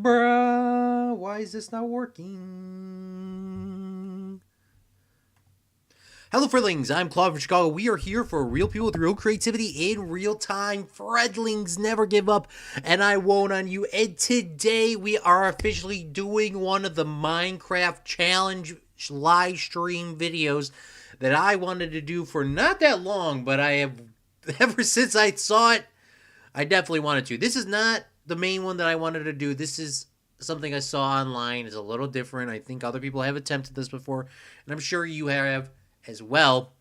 Bruh, why is this not working? Hello, Fredlings. I'm Claude from Chicago. We are here for real people with real creativity in real time. Fredlings never give up, and I won't on you. And today we are officially doing one of the Minecraft challenge live stream videos that I wanted to do for not that long, but I have ever since I saw it, I definitely wanted to. This is not the main one that I wanted to do. This is something I saw online. It's a little different. I think other people have attempted this before, and I'm sure you have as well.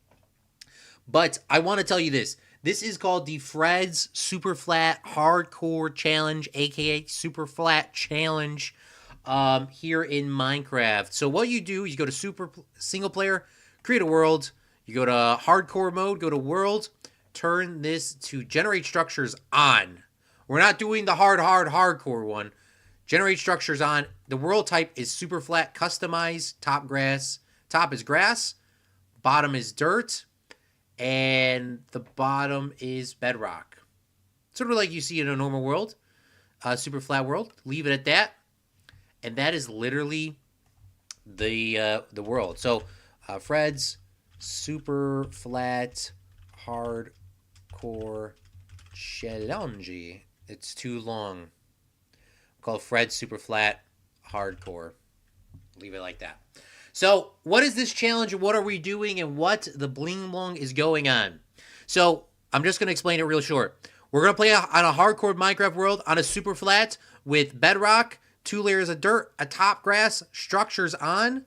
But I want to tell you this. This is called the Fred's Superflat Hardcore Challenge, aka Superflat Challenge, here in Minecraft. So what you do is you go to super single player, create a world. You go to hardcore mode, go to world, turn this to generate structures on. We're not doing the hardcore one. Generate structures on. The world type is super flat, customized, top grass. Top is grass, bottom is dirt, and the bottom is bedrock. Sort of like you see in a normal world, super flat world. Leave it at that, and that is literally the world. So Fred's super flat hardcore challenge. It's too long. Called Fred's super flat hardcore. Leave it like that. So, what is this challenge, and what are we doing, and what the bling blong is going on? So, I'm just going to explain it real short. We're going to play on a hardcore Minecraft world on a super flat with bedrock, 2 layers of dirt, a top grass, structures on,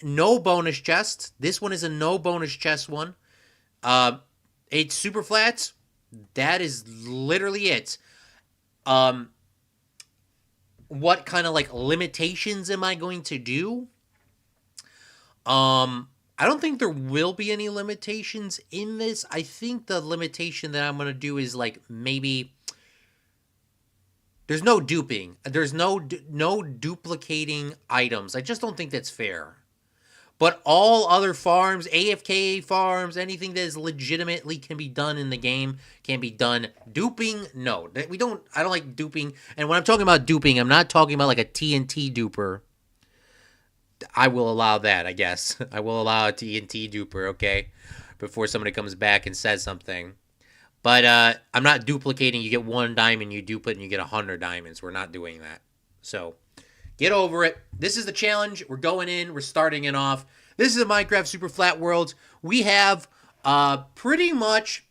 no bonus chest. This one is a no bonus chest one. It's super flat. That is literally it. What kind of like limitations am I going to do? I don't think there will be any limitations in this. I think the limitation that I'm going to do is like maybe there's no duping. There's no duplicating items. I just don't think that's fair. But all other farms, AFK farms, anything that is legitimately can be done in the game can be done. Duping, no. I don't like duping. And when I'm talking about duping, I'm not talking about like a TNT duper. I will allow that, I guess. I will allow a TNT duper, okay? Before somebody comes back and says something. But I'm not duplicating. You get 1 diamond, you dupe it, and you get 100 diamonds. We're not doing that. So, get over it. This is the challenge. We're going in. We're starting it off. This is a Minecraft Super Flat World. We have pretty much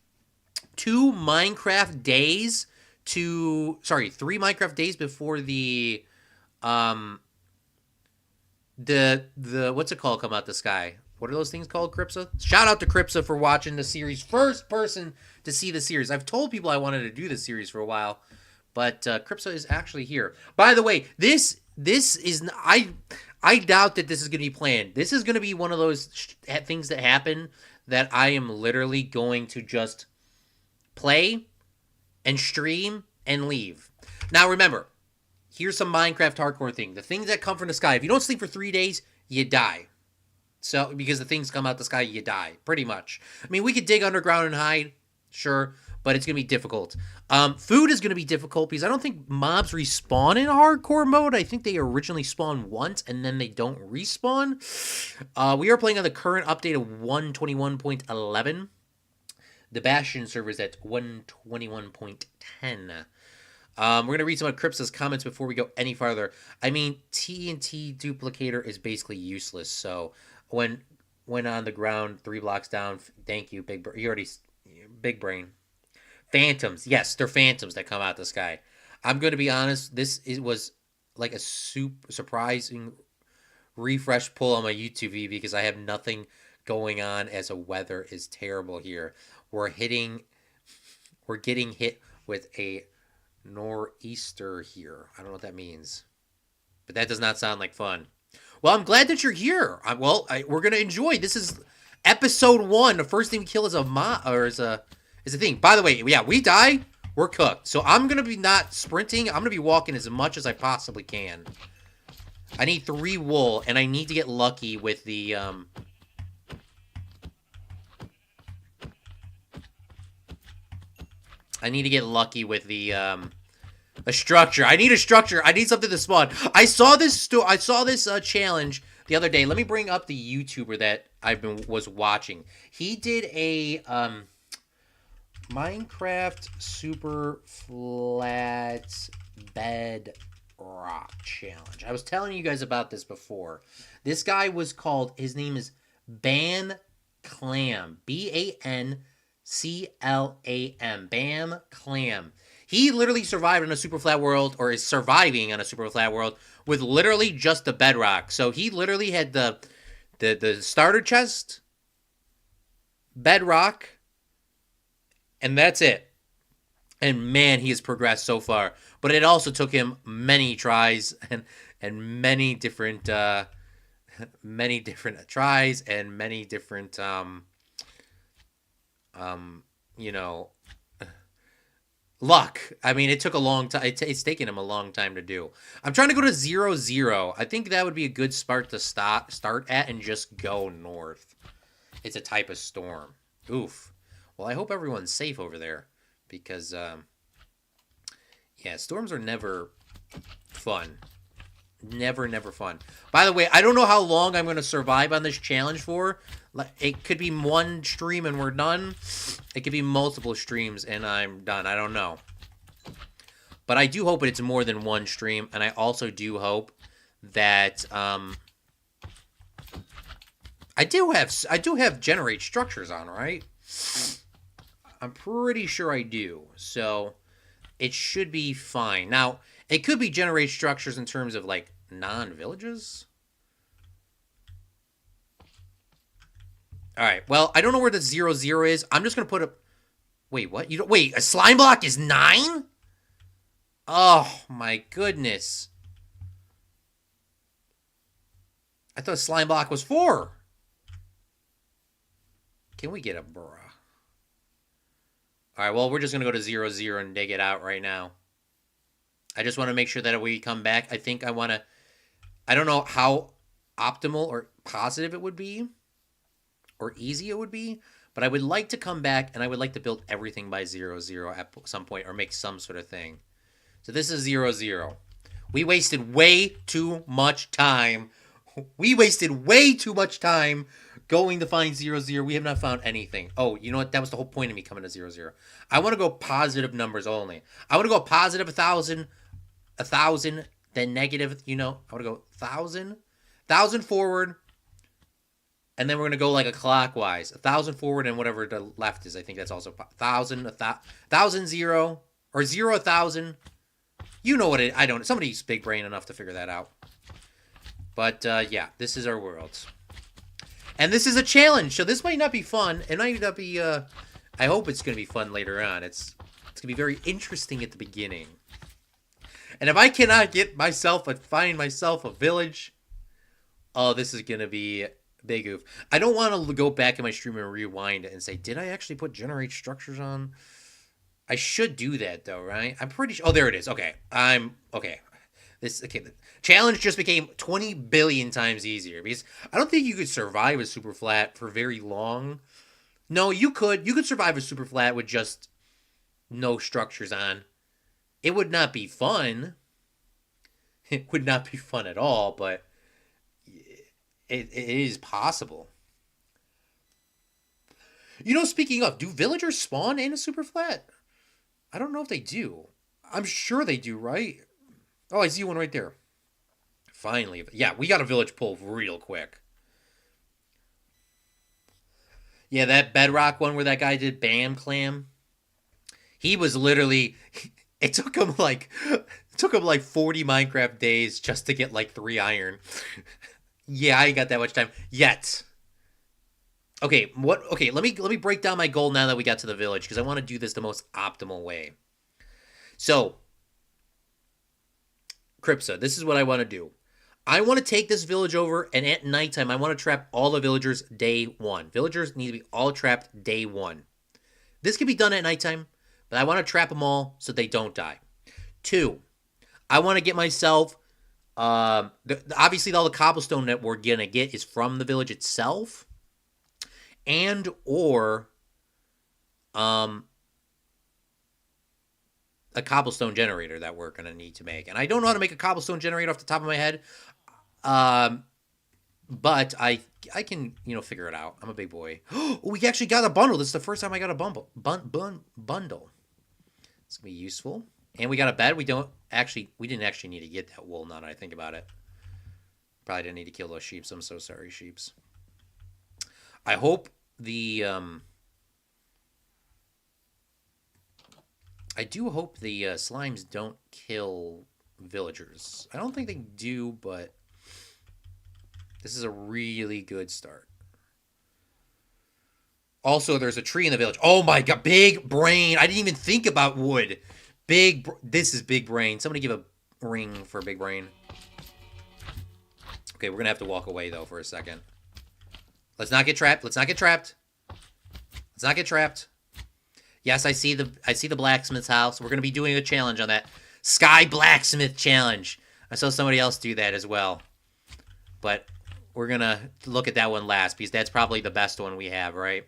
2 Minecraft days to... Sorry, 3 Minecraft days before the what's it called come out the sky? What are those things called, Cripsa? Shout out to Cripsa for watching the series. First person to see the series. I've told people I wanted to do this series for a while, but Cripsa is actually here. By the way, this is I doubt that this is going to be planned. This is going to be one of those things that happen that I am literally going to just play and stream and leave. Now remember, here's some Minecraft hardcore thing. The things that come from the sky. If you don't sleep for 3 days, you die. So, because the things come out the sky, you die. Pretty much. I mean, we could dig underground and hide. Sure. But it's going to be difficult. Food is going to be difficult because I don't think mobs respawn in hardcore mode. I think they originally spawn once and then they don't respawn. We are playing on the current update of 121.11. The Bastion server is at 121.10. We're going to read some of Cripsa's comments before we go any farther. I mean, TNT duplicator is basically useless. So when on the ground, 3 blocks down, thank you, Big Brain. You already, Big Brain. Phantoms. Yes, they're phantoms that come out the sky. I'm going to be honest. Was like a surprising refresh pull on my YouTube feed because I have nothing going on as the weather is terrible here. We're getting hit with a nor'easter here. I don't know what that means, but that does not sound like fun. Well, I'm glad that you're here. We're gonna enjoy. This is episode 1. The first thing we kill is a thing. By the way, yeah, we die, we're cooked. So I'm gonna be not sprinting. I'm gonna be walking as much as I possibly can. I need 3 wool, and I need to get lucky with the A structure. I need a structure. I need something to spawn. I saw this challenge the other day. Let me bring up the YouTuber that was watching. He did a Minecraft super flat bedrock challenge. I was telling you guys about this before. This guy was called, his name is Ban Clam. Banclam. Bam Clam. He literally survived in a super flat world, or is surviving on a super flat world, with literally just the bedrock. So he literally had the starter chest, bedrock, and that's it. And man, he has progressed so far. But it also took him many tries and many different tries and many different you know, luck. I mean, it took a long time. It's taken him a long time to do. I'm trying to go to 0-0. I think that would be a good start to start at and just go north. It's a type of storm. Oof. Well, I hope everyone's safe over there because, yeah, storms are never fun. Never fun. By the way, I don't know how long I'm going to survive on this challenge for. It could be one stream and we're done. It could be multiple streams and I'm done. I don't know. But I do hope it's more than one stream. And I also do hope that I do have generate structures on, right? I'm pretty sure I do. So it should be fine. Now, it could be generate structures in terms of like non-villages. All right. Well, I don't know where the 0-0 is. I'm just going to put a... Wait, what? Wait, a slime block is 9? Oh, my goodness. I thought slime block was 4. Can we get a bruh? All right, well, we're just going to go to 0-0 and dig it out right now. I just want to make sure that we come back. I think I want to... I don't know how optimal or positive it would be or easy it would be, but I would like to come back and I would like to build everything by 0-0 at some point or make some sort of thing. So this is 0-0. We wasted way too much time. We wasted way too much time going to find 0-0. We have not found anything. Oh, you know what? That was the whole point of me coming to 0-0. I want to go positive numbers only. I want to go positive 1,000, then negative, I want to go 1,000 forward, and then we're going to go like a clockwise. 1,000 forward and whatever the left is. I think that's also 1,000, 1,000, 0, or 0, 1,000. You know what it, I don't, somebody's big brain enough to figure that out. But, yeah, this is our world. And this is a challenge, so this might not be fun. It might not be, I hope it's going to be fun later on. It's going to be very interesting at the beginning. And if I cannot find myself a village, oh, this is going to be big oof. I don't want to go back in my stream and rewind it and say, did I actually put generate structures on? I should do that, though, right? I'm pretty sure. Oh, there it is. Okay. Okay. The challenge just became 20 billion times easier because I don't think you could survive a super flat for very long. No, you could. You could survive a super flat with just no structures on. It would not be fun. It would not be fun at all, but it is possible. Speaking of, do villagers spawn in a super flat? I don't know if they do. I'm sure they do, right? Oh, I see one right there. Finally. Yeah, we got a village pull real quick. Yeah, that bedrock one where that guy did Bam Clam. He was literally... It took him like 40 Minecraft days just to get like 3 iron. Yeah, I ain't got that much time yet. Okay, let me break down my goal now that we got to the village because I want to do this the most optimal way. So, Cripsa, this is what I want to do. I want to take this village over, and at nighttime, I want to trap all the villagers day 1. Villagers need to be all trapped day 1. This can be done at nighttime, but I want to trap them all so they don't die. 2, I want to get myself... obviously, all the cobblestone that we're going to get is from the village itself. And, or... a cobblestone generator that we're going to need to make. And I don't know how to make a cobblestone generator off the top of my head. But I can, figure it out. I'm a big boy. Oh, we actually got a bundle. This is the first time I got a bundle. It's going to be useful. And we got a bed. We didn't actually need to get that wool now that I think about it. Probably didn't need to kill those sheeps. I'm so sorry, sheeps. I hope I do hope the slimes don't kill villagers. I don't think they do, but this is a really good start. Also, there's a tree in the village. Oh my god, big brain. I didn't even think about wood. This is big brain. Somebody give a ring for big brain. Okay, we're going to have to walk away, though, for a second. Let's not get trapped. Let's not get trapped. Let's not get trapped. Yes, I see the blacksmith's house. We're going to be doing a challenge on that. Sky Blacksmith Challenge. I saw somebody else do that as well. But we're going to look at that one last because that's probably the best one we have, right?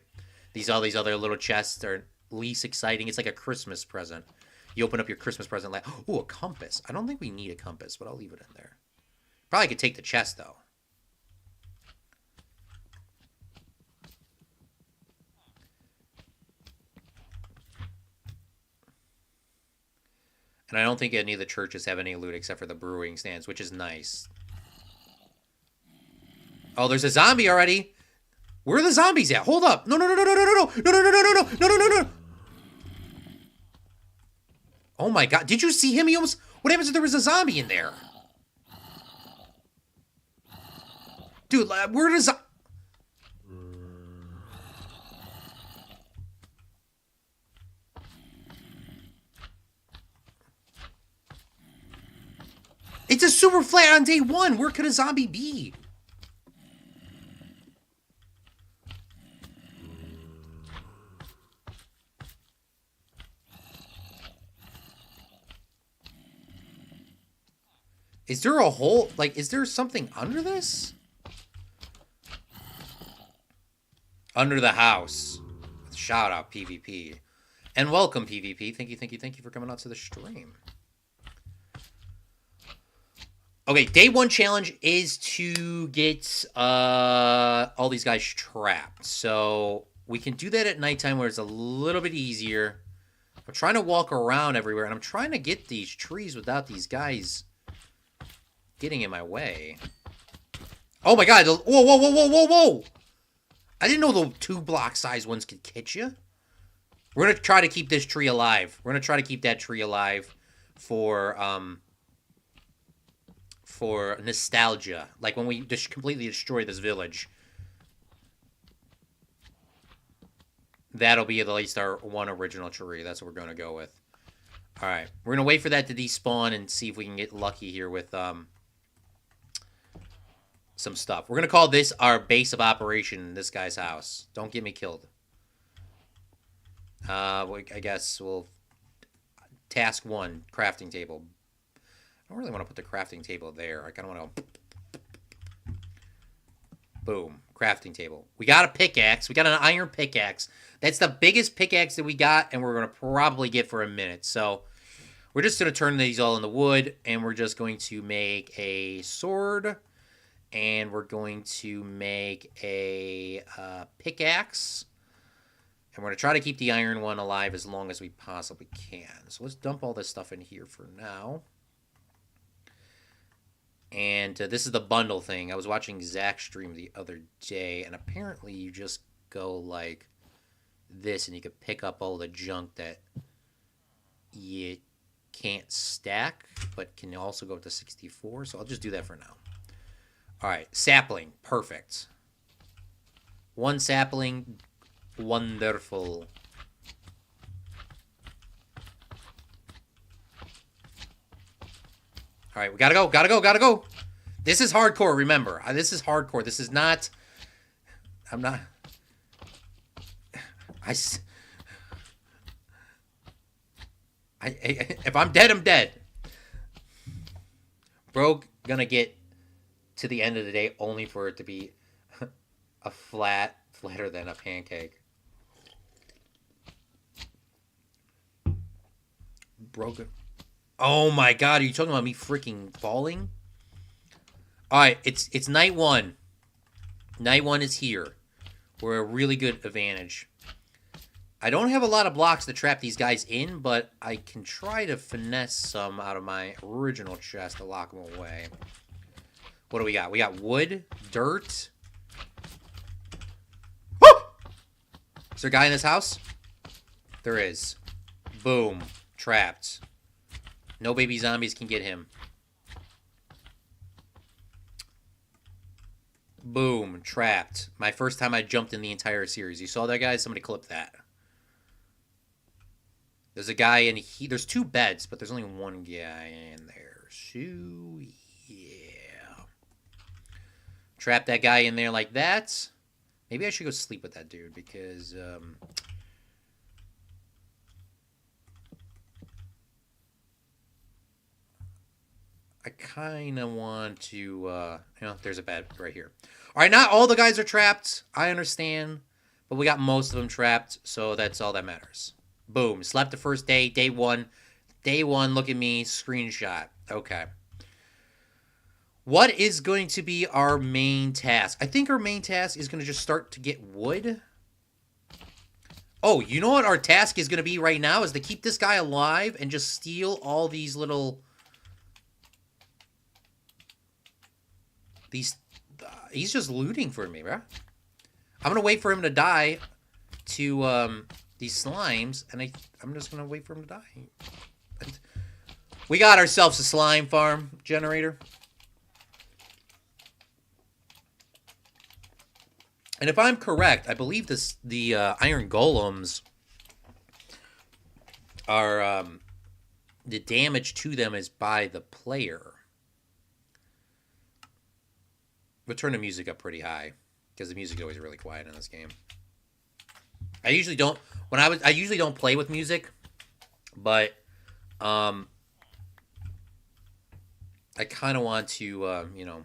All these other little chests are least exciting. It's like a Christmas present. You open up your Christmas present. Ooh, a compass. I don't think we need a compass, but I'll leave it in there. Probably could take the chest, though. And I don't think any of the churches have any loot except for the brewing stands, which is nice. Oh, there's a zombie already. Where are the zombies at? Hold up. No. Oh my god. Did you see him? What happens if there was a zombie in there? Dude, where does... It's a super flat on day one. Where could a zombie be? Is there a hole? Is there something under this? Under the house. Shout out, PvP. And welcome, PvP. Thank you for coming out to the stream. Okay, day one challenge is to get all these guys trapped. So we can do that at nighttime where it's a little bit easier. I'm trying to walk around everywhere, and I'm trying to get these trees without these guys getting in my way. Oh my god. Whoa. I didn't know the 2-block size ones could catch you. We're going to try to keep this tree alive. We're going to try to keep that tree alive for nostalgia. Like when we just completely destroy this village. That'll be at least our one original tree. That's what we're going to go with. Alright. We're going to wait for that to despawn and see if we can get lucky here with some stuff. We're going to call this our base of operation in this guy's house. Don't get me killed. I guess we'll... Task 1, crafting table. I don't really want to put the crafting table there. I kind of want to... Boom. Crafting table. We got a pickaxe. We got an iron pickaxe. That's the biggest pickaxe that we got, and we're going to probably get for a minute. So, we're just going to turn these all into wood, and we're just going to make a sword, and we're going to make a pickaxe, and we're going to try to keep the iron one alive as long as we possibly can. So, let's dump all this stuff in here for now. And this is the bundle thing. I was watching Zach stream the other day, and apparently you just go like this, and you can pick up all the junk that you can't stack, but can also go to 64. So I'll just do that for now. All right, sapling, perfect. One sapling, wonderful. All right, we gotta go. This is hardcore, remember. This is hardcore. This is not... I'm not... if I'm dead, I'm dead. Bro, gonna get to the end of the day only for it to be a flatter than a pancake. broken. Oh my god, are you talking about me freaking falling? Alright, it's night one. Night one is here. We're a really good advantage. I don't have a lot of blocks to trap these guys in, but I can try to finesse some out of my original chest to lock them away. What do we got? We got wood, dirt. Woo! Is there a guy in this house? There is. Boom. Trapped. No baby zombies can get him. Boom. Trapped. My first time I jumped in the entire series. You saw that, guys? Somebody clip that. There's a guy in here. There's two beds, but there's only one guy in there. So, yeah. Trap that guy in there like that. Maybe I should go sleep with that dude because, I kind of want to, there's a bed right here. All right, not all the guys are trapped. I understand. But we got most of them trapped, so that's all that matters. Boom. Slept the first day. Day one. Day one, look at me. Screenshot. Okay. What is going to be our main task? I think our main task is going to just start to get wood. Oh, you know what our task is going to be right now? Is to keep this guy alive and just steal all these little... He's just looting for me, bro. I'm going to wait for him to die to these slimes, and I'm just going to wait for him to die. We got ourselves a slime farm generator. And if I'm correct, I believe the iron golems are... the damage to them is by the player. We'll turn the music up pretty high because the music is always really quiet in this game. I usually don't I usually don't play with music, but I kind of want to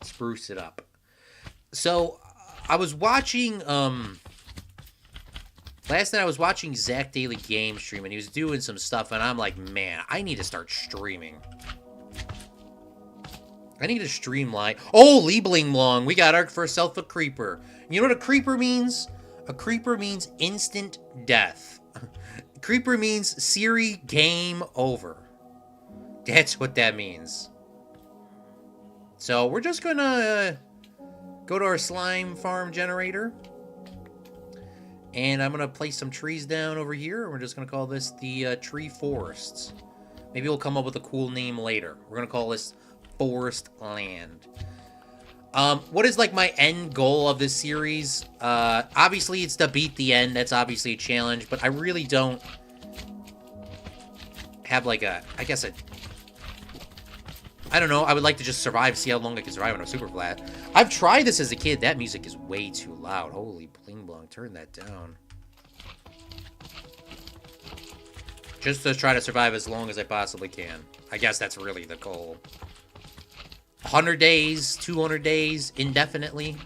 spruce it up. So I was watching last night I was watching Zach Daily Game stream and he was doing some stuff and I'm like, man, I need to start streaming. I need to streamline. Oh, Liebling Long. We got ourselves a creeper. You know what a creeper means? A creeper means instant death. Creeper means Siri game over. That's what that means. So we're just gonna go to our slime farm generator. And I'm gonna place some trees down over here. And we're just gonna call this the tree forests. Maybe we'll come up with a cool name later. We're gonna call this Forest Land. What is like my end goal of this series? Obviously it's to beat the end. That's obviously a challenge, but I really don't have like I don't know. I would like to just survive, see how long I can survive on a Superflat. I've tried this as a kid. That music is way too loud. Holy bling blong, turn that down. Just to try to survive as long as I possibly can. I guess that's really the goal. 100 days, 200 days, indefinitely.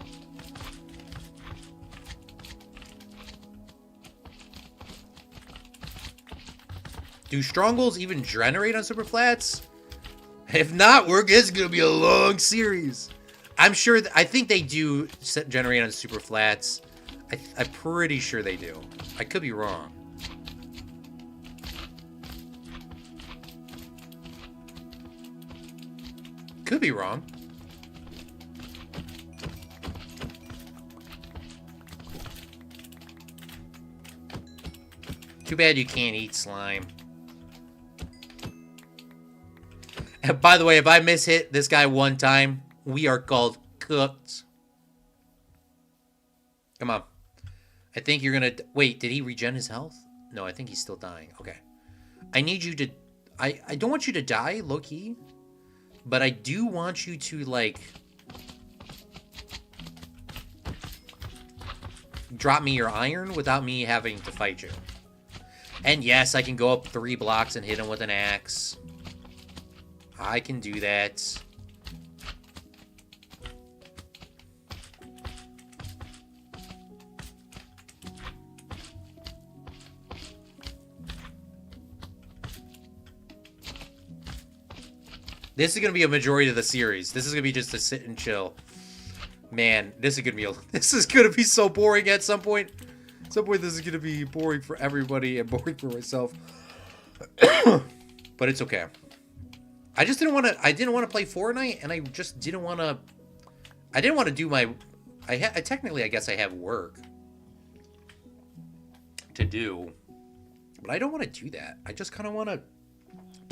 Do strongholds even generate on Superflats? If not, it's gonna be a long series. I'm sure, I think they do generate on Superflats. I'm pretty sure they do. I could be wrong. Could be wrong. Too bad you can't eat slime. And by the way, if I mishit this guy one time, we are called cooked. Come on. I think you're gonna... Wait, did he regen his health? No, I think he's still dying. Okay. I need you to... I don't want you to die, low-key. But I do want you to, like... drop me your iron without me having to fight you. And yes, I can go up 3 blocks and hit him with an axe. I can do that. This is gonna be a majority of the series. This is gonna be just a sit and chill. Man, this is gonna be so boring at some point. At some point, this is gonna be boring for everybody and boring for myself. But it's okay. I just didn't want to. I didn't want to play Fortnite, and I just didn't want to. I didn't want to do my. I technically, I guess I have work to do, but I don't want to do that. I just kind of want to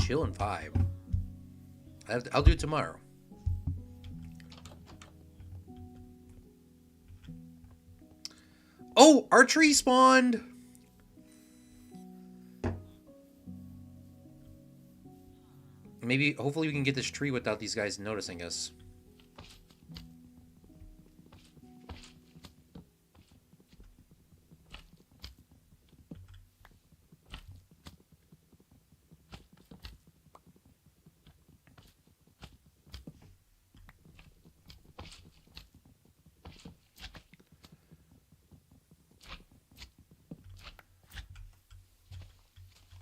chill and vibe. I'll do it tomorrow. Oh, our tree spawned. Maybe, hopefully we can get this tree without these guys noticing us.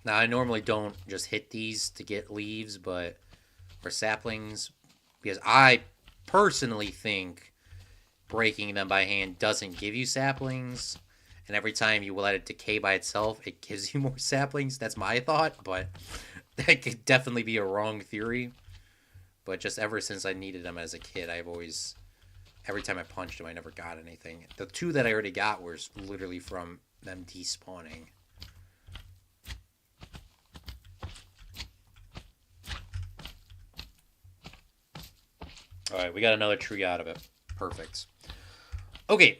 Now, I normally don't just hit these to get leaves, or saplings, because I personally think breaking them by hand doesn't give you saplings, and every time you let it decay by itself, it gives you more saplings. That's my thought, but that could definitely be a wrong theory. But just ever since I needed them as a kid, I've always, every time I punched them, I never got anything. The two that I already got were literally from them despawning. Alright, we got another tree out of it. Perfect. Okay.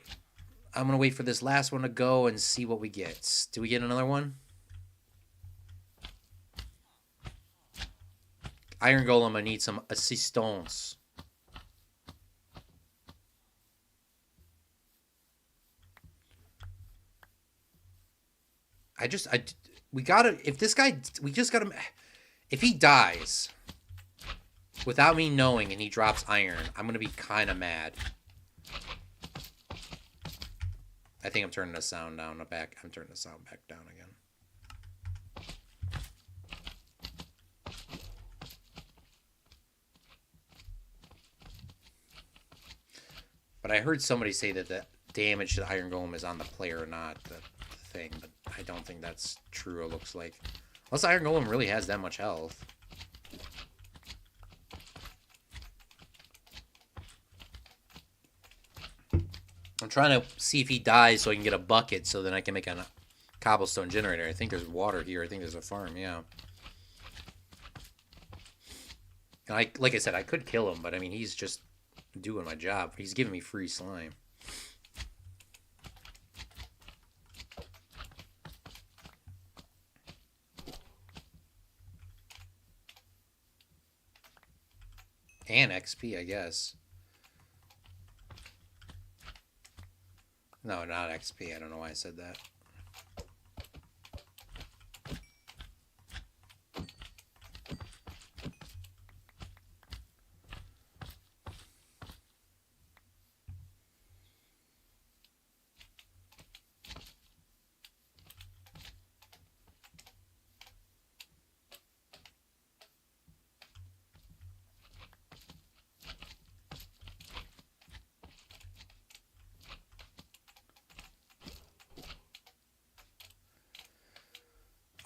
I'm going to wait for this last one to go and see what we get. Do we get another one? Iron Golem, I need some assistance. We gotta, if this guy, we just gotta, if he dies without me knowing and he drops iron, I'm gonna be kind of mad. I think I'm turning the sound down back. I'm turning the sound back down again. But I heard somebody say that the damage to the Iron Golem is on the player, not the thing. But I don't think that's true, it looks like. Unless Iron Golem really has that much health. I'm trying to see if he dies so I can get a bucket so then I can make a cobblestone generator. I think there's water here. I think there's a farm, yeah. And like I said, I could kill him, but I mean, he's just doing my job. He's giving me free slime. And XP, I guess. No, not XP. I don't know why I said that.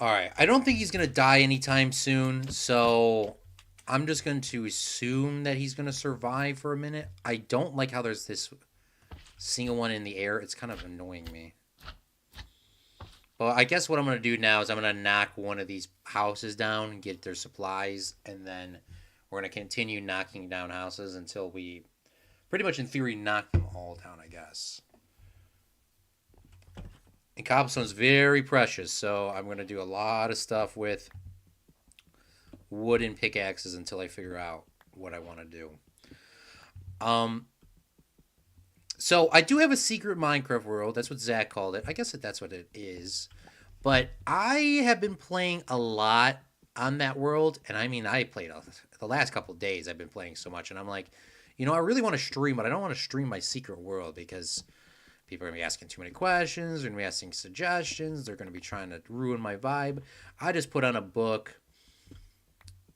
Alright, I don't think he's going to die anytime soon, so I'm just going to assume that he's going to survive for a minute. I don't like how there's this single one in the air. It's kind of annoying me. But I guess what I'm going to do now is I'm going to knock one of these houses down and get their supplies, and then we're going to continue knocking down houses until we, pretty much in theory, knock them all down, I guess. And cobblestone's very precious, so I'm going to do a lot of stuff with wooden pickaxes until I figure out what I want to do. So I do have a secret Minecraft world. That's what Zach called it. I guess that's what it is. But I have been playing a lot on that world, and I mean, I played the last couple of days. I've been playing so much, and I'm like, you know, I really want to stream, but I don't want to stream my secret world because people are going to be asking too many questions. They're going to be asking suggestions. They're going to be trying to ruin my vibe. I just put on a book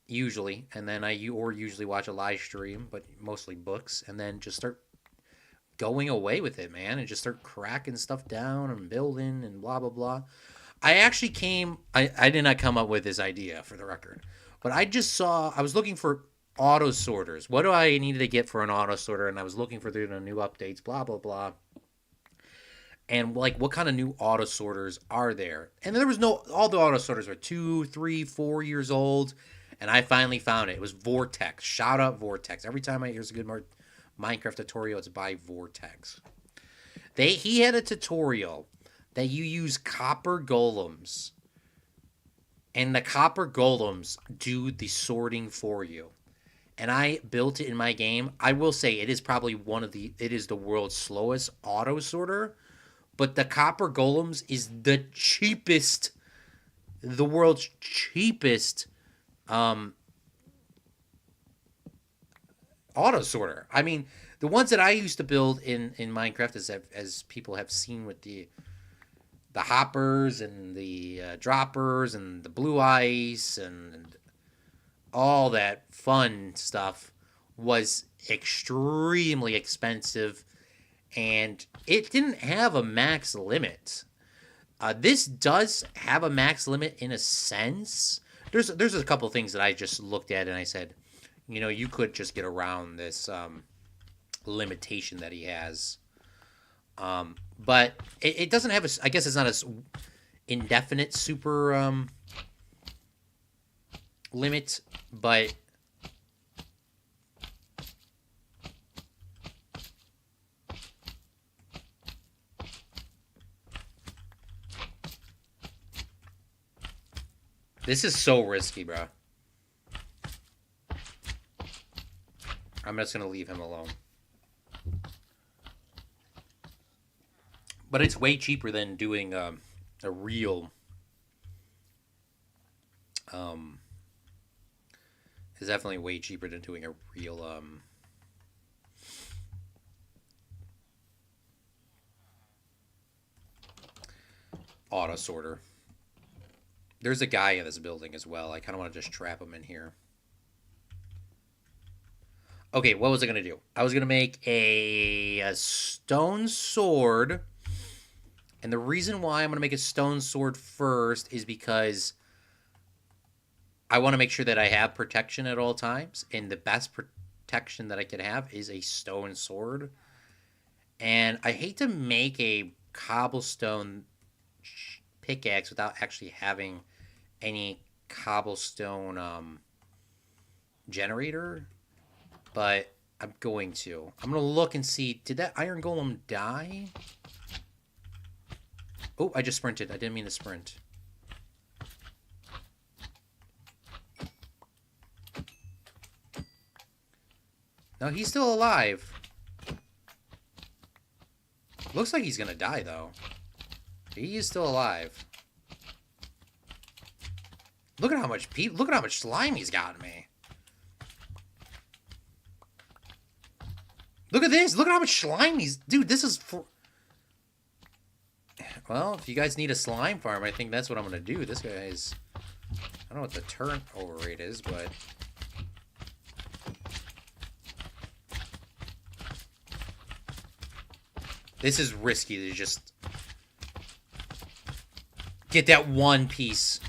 usually, and then I usually watch a live stream, but mostly books, and then just start going away with it, man, and just start cracking stuff down and building and blah blah blah. I did not come up with this idea for the record, but I was looking for auto sorters. What do I needed to get for an auto sorter? And I was looking for the new updates, blah blah blah. And like, what kind of new auto sorters are there? And there was no, all the auto sorters were 2, 3, 4 years old. And I finally found it. It was Vortex. Shout out Vortex. Every time I here's a good Minecraft tutorial, it's by Vortex. He had a tutorial that you use copper golems, and the copper golems do the sorting for you. And I built it in my game. I will say it is probably it is the world's slowest auto sorter, but the copper golems is the world's cheapest auto sorter. I mean, the ones that I used to build in Minecraft, as people have seen with the hoppers and the droppers and the blue ice and all that fun stuff, was extremely expensive, and it didn't have a max limit. This does have a max limit in a sense. There's a couple of things that I just looked at and I said, you could just get around this limitation that he has. But it doesn't have I guess it's not a indefinite super limit, but this is so risky, bro. I'm just going to leave him alone. But it's way cheaper than doing a real... it's definitely way cheaper than doing a real... auto sorter. There's a guy in this building as well. I kind of want to just trap him in here. Okay, what was I going to do? I was going to make a stone sword. And the reason why I'm going to make a stone sword first is because I want to make sure that I have protection at all times. And the best protection that I can have is a stone sword. And I hate to make a cobblestone pickaxe without actually having any cobblestone generator. But I'm going to. I'm going to look and see. Did that iron golem die? Oh, I just sprinted. I didn't mean to sprint. No, he's still alive. Looks like he's going to die, though. He is still alive. Look at how much slime he's got me. Look at this. Look at how much slime he's... Dude, this is... Well, if you guys need a slime farm, I think that's what I'm going to do. This guy is... I don't know what the turnover rate is, but... This is risky to just... get that one piece.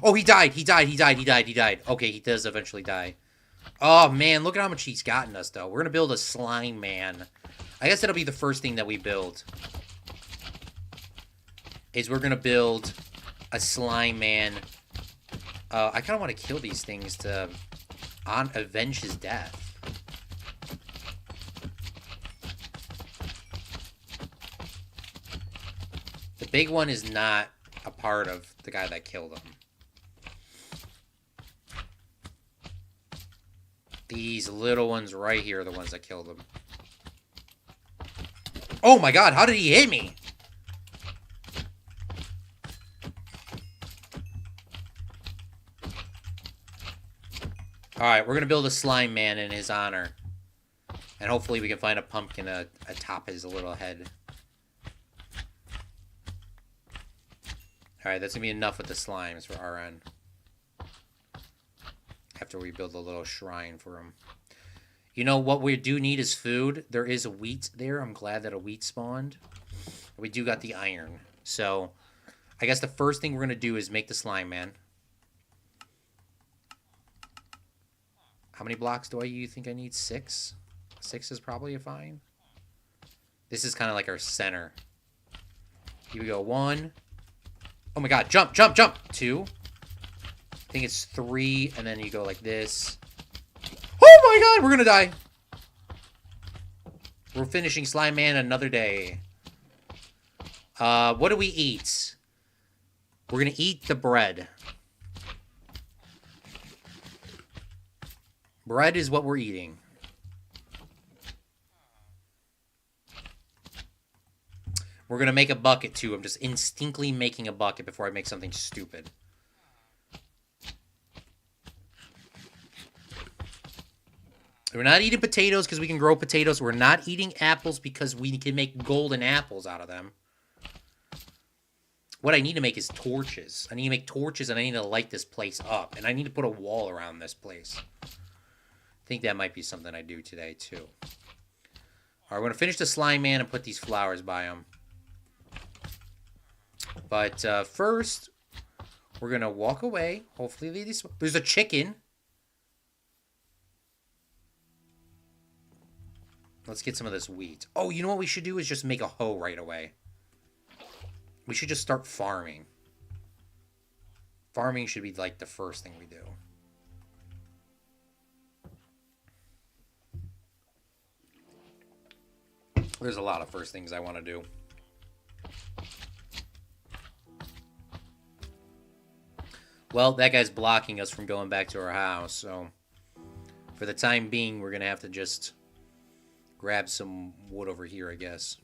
Oh, he died. He died. Okay, he does eventually die. Oh, man, look at how much he's gotten us, though. We're going to build a slime man. I guess that'll be the first thing that we build. Is we're going to build a slime man. I kind of want to kill these things to avenge his death. The big one is not a part of the guy that killed him. These little ones right here are the ones that killed him. Oh my god, how did he hit me? Alright, we're going to build a slime man in his honor. And hopefully we can find a pumpkin atop his little head. Alright, that's going to be enough with the slimes for RN. after we build a little shrine for him. You know, what we do need is food. There is a wheat there. I'm glad that a wheat spawned. We do got the iron. So, I guess the first thing we're going to do is make the slime man. How many blocks do you think I need? 6? 6 is probably fine. This is kind of like our center. Here we go. 1. Oh my god. Jump, jump, jump. 2. I think it's 3. And then you go like this. Oh my god. We're going to die. We're finishing Slime Man another day. What do we eat? We're going to eat the bread. Bread is what we're eating. We're going to make a bucket, too. I'm just instinctively making a bucket before I make something stupid. We're not eating potatoes because we can grow potatoes. We're not eating apples because we can make golden apples out of them. What I need to make is torches. I need to make torches and I need to light this place up. And I need to put a wall around this place. I think that might be something I do today, too. Alright, we're going to finish the slime man and put these flowers by him. But first, we're going to walk away. Hopefully, there's a chicken. Let's get some of this wheat. Oh, you know what we should do is just make a hoe right away. We should just start farming. Farming should be like the first thing we do. There's a lot of first things I want to do. Well, that guy's blocking us from going back to our house, so for the time being, we're going to have to just grab some wood over here, I guess.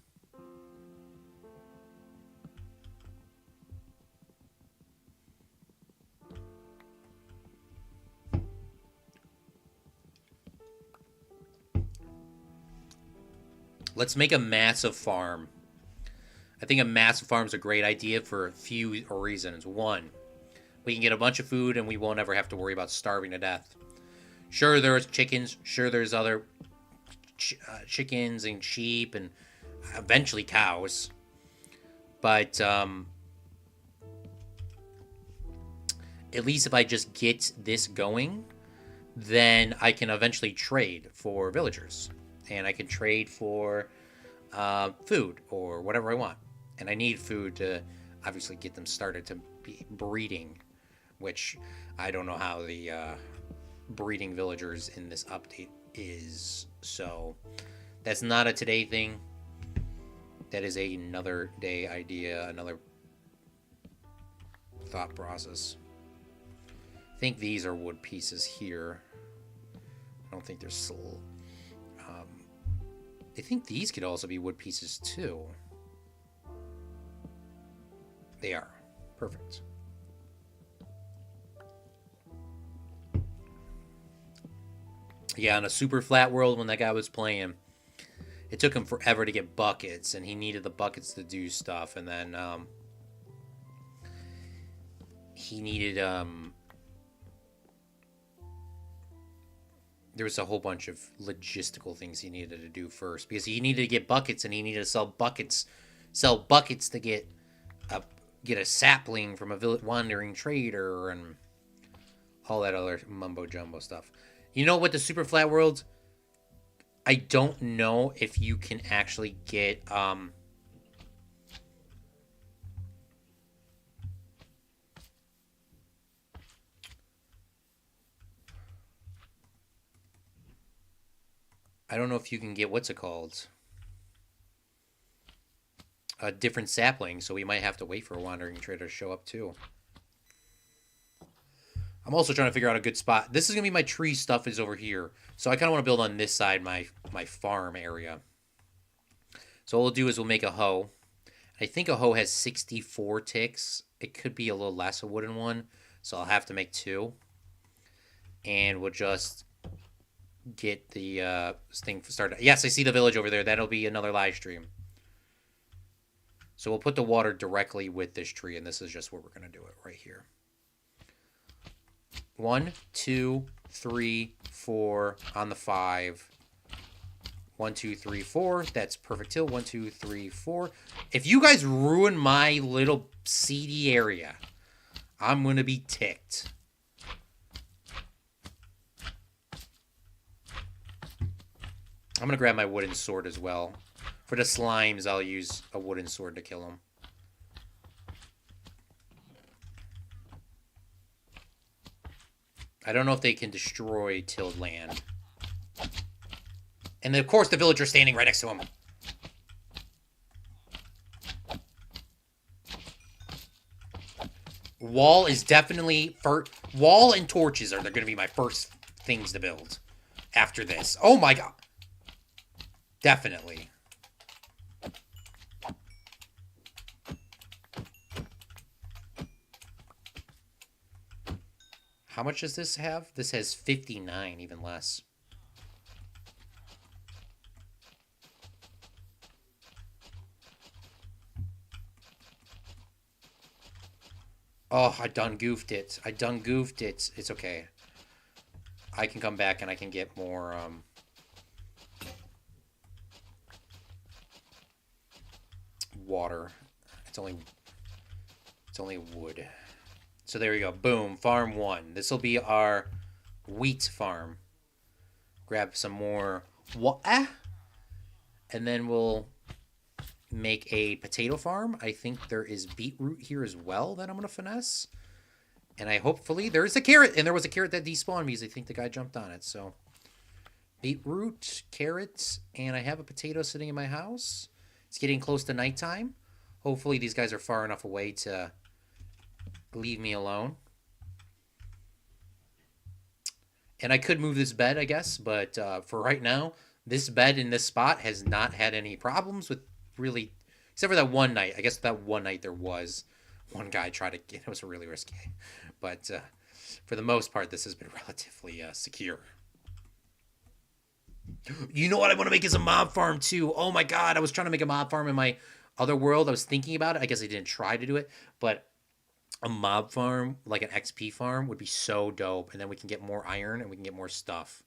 Let's make a massive farm. I think a massive farm is a great idea for a few reasons. 1, we can get a bunch of food and we won't ever have to worry about starving to death. Sure, there's chickens. Sure, there's other chickens and sheep and eventually cows. But at least if I just get this going, then I can eventually trade for villagers. And I can trade for food or whatever I want. And I need food to obviously get them started to be breeding, which I don't know how the breeding villagers in this update is. So that's not a today thing. That is another day idea, another thought process. I think these are wood pieces here. I don't think they're soul. I think these could also be wood pieces too. They are. Perfect. Yeah, in a super flat world when that guy was playing, it took him forever to get buckets, and he needed the buckets to do stuff, and then he needed there was a whole bunch of logistical things he needed to do first, because he needed to get buckets and he needed to sell buckets to get a sapling from a wandering trader and all that other mumbo jumbo stuff. You know what, the super flat world, I don't know if you can actually get I don't know if you can get, what's it called? A different sapling, so we might have to wait for a wandering trader to show up too. I'm also trying to figure out a good spot. This is going to be my tree stuff is over here. So I kind of want to build on this side, my farm area. So what we'll do is we'll make a hoe. I think a hoe has 64 ticks. It could be a little less, a wooden one. So I'll have to make 2. And we'll just get the thing started. Yes, I see the village over there. That'll be another live stream. So we'll put the water directly with this tree, and this is just where we're going to do it, right here. 1, 2, 3, 4 on the 5. 1, 2, 3, 4. That's perfect till. 1, 2, 3, 4. If you guys ruin my little seedy area, I'm going to be ticked. I'm going to grab my wooden sword as well. For the slimes, I'll use a wooden sword to kill them. I don't know if they can destroy tilled land. And then, of course, the villager's standing right next to him. Wall is definitely... Wall and torches are going to be my first things to build after this. Oh my god. Definitely. How much does this have? This has 59, even less. Oh, I done goofed it. I done goofed it. It's okay. I can come back and I can get more, water. It's only wood. So there we go. Boom. Farm 1. This will be our wheat farm. Grab some more and then we'll make a potato farm. I think there is beetroot here as well that I'm going to finesse. And I hopefully there's a carrot. And there was a carrot that despawned me because I think the guy jumped on it. So beetroot, carrots, and I have a potato sitting in my house. It's getting close to nighttime. Hopefully these guys are far enough away to leave me alone. And I could move this bed, I guess. But for right now, this bed in this spot has not had any problems with really... Except for that one night. I guess that one night there was one guy tried to get... It was really risky. But for the most part, this has been relatively secure. You know what I want to make is a mob farm too. Oh my god, I was trying to make a mob farm in my other world. I was thinking about it. I guess I didn't try to do it, but a mob farm, like an XP farm, would be so dope. And then we can get more iron and we can get more stuff.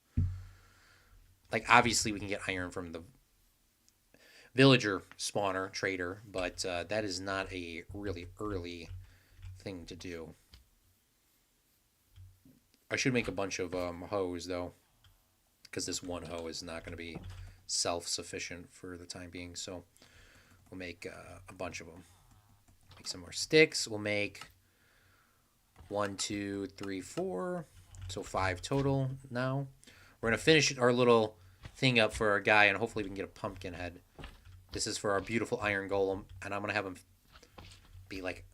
Like, obviously we can get iron from the villager spawner trader, but that is not a really early thing to do. I should make a bunch of hoes though, because this one hoe is not going to be self-sufficient for the time being. So we'll make a bunch of them. Make some more sticks. We'll make 1, 2, 3, 4. So 5 total now. We're going to finish our little thing up for our guy, and hopefully we can get a pumpkin head. This is for our beautiful iron golem, and I'm going to have him be like,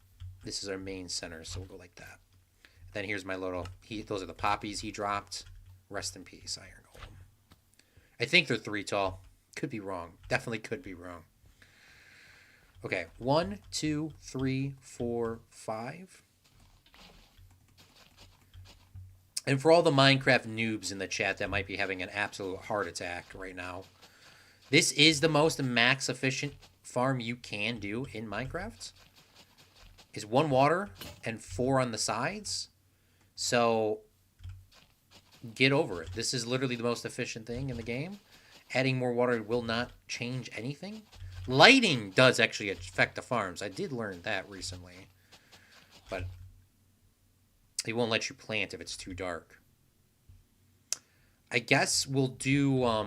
this is our main center, so we'll go like that. Then here's my little, those are the poppies he dropped. Rest in peace, iron golem. I think they're 3 tall. Could be wrong. Definitely could be wrong. Okay, 1, 2, 3, 4, 5. And for all the Minecraft noobs in the chat that might be having an absolute heart attack right now, this is the most max efficient farm you can do in Minecraft. Is 1 water and 4 on the sides. So get over it. This is literally the most efficient thing in the game. Adding more water will not change anything. Lighting does actually affect the farms. I did learn that recently. But it won't let you plant if it's too dark. I guess we'll do... I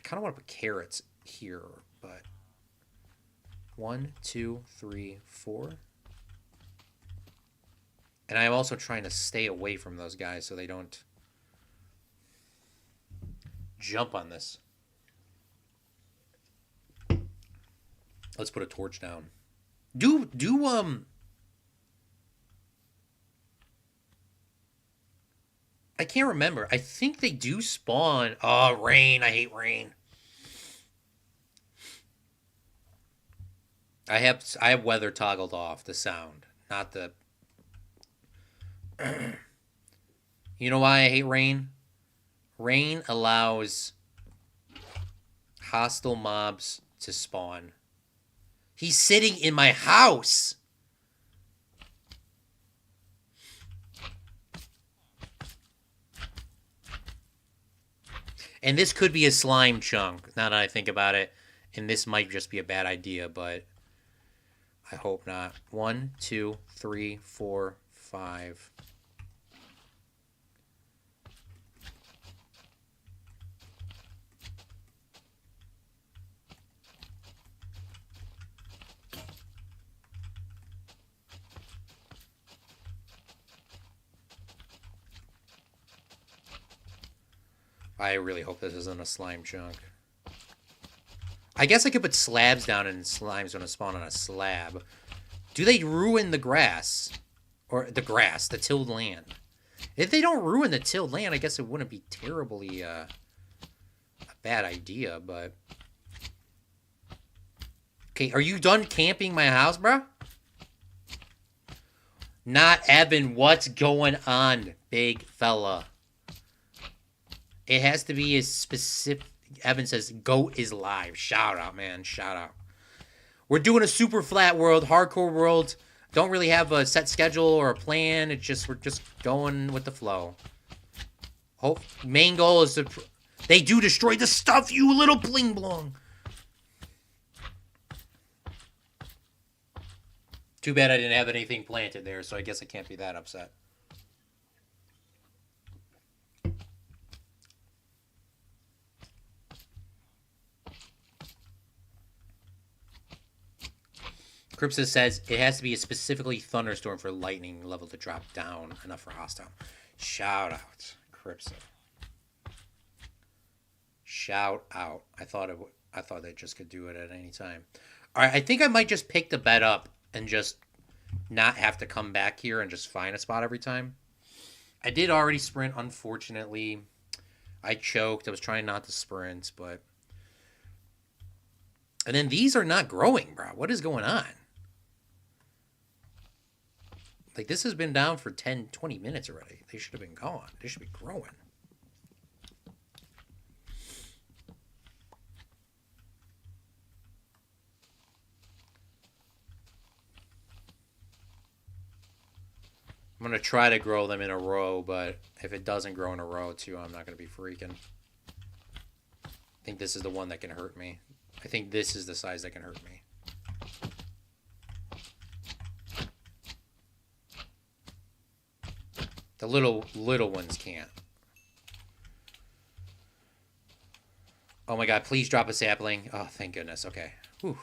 kind of want to put carrots here, but... 1, 2, 3, 4. And I'm also trying to stay away from those guys so they don't jump on this. Let's put a torch down. I can't remember. I think they do spawn. Oh, rain. I hate rain. I have weather toggled off, the sound, not the... You know why I hate rain? Rain allows hostile mobs to spawn. He's sitting in my house. And this could be a slime chunk, now that I think about it. And this might just be a bad idea, but I hope not. 1, 2, 3, 4, 5. I really hope this isn't a slime chunk. I guess I could put slabs down and slime's gonna spawn on a slab. Do they ruin the grass? Or the grass, the tilled land? If they don't ruin the tilled land, I guess it wouldn't be terribly a bad idea, but... Okay, are you done camping my house, bro? Not Evan, what's going on, big fella? It has to be as specific. Evan says, GOAT is live. Shout out, man. Shout out. We're doing a super flat world, hardcore world. Don't really have a set schedule or a plan. It's just, we're just going with the flow. Main goal is to... They do destroy the stuff, you little bling blong. Too bad I didn't have anything planted there, so I guess I can't be that upset. Cripsa says it has to be a specifically thunderstorm for lightning level to drop down enough for hostile. Shout out, Cripsa. Shout out. I thought they just could do it at any time. All right, I think I might just pick the bed up and just not have to come back here and just find a spot every time. I did already sprint, unfortunately. I choked. I was trying not to sprint, but... And then these are not growing, bro. What is going on? Like, this has been down for 10, 20 minutes already. They should have been gone. They should be growing. I'm going to try to grow them in a row, but if it doesn't grow in a row, too, I'm not going to be freaking. I think this is the one that can hurt me. I think this is the size that can hurt me. The little ones can't. Oh my god, please drop a sapling. Oh, thank goodness. Okay. Whew.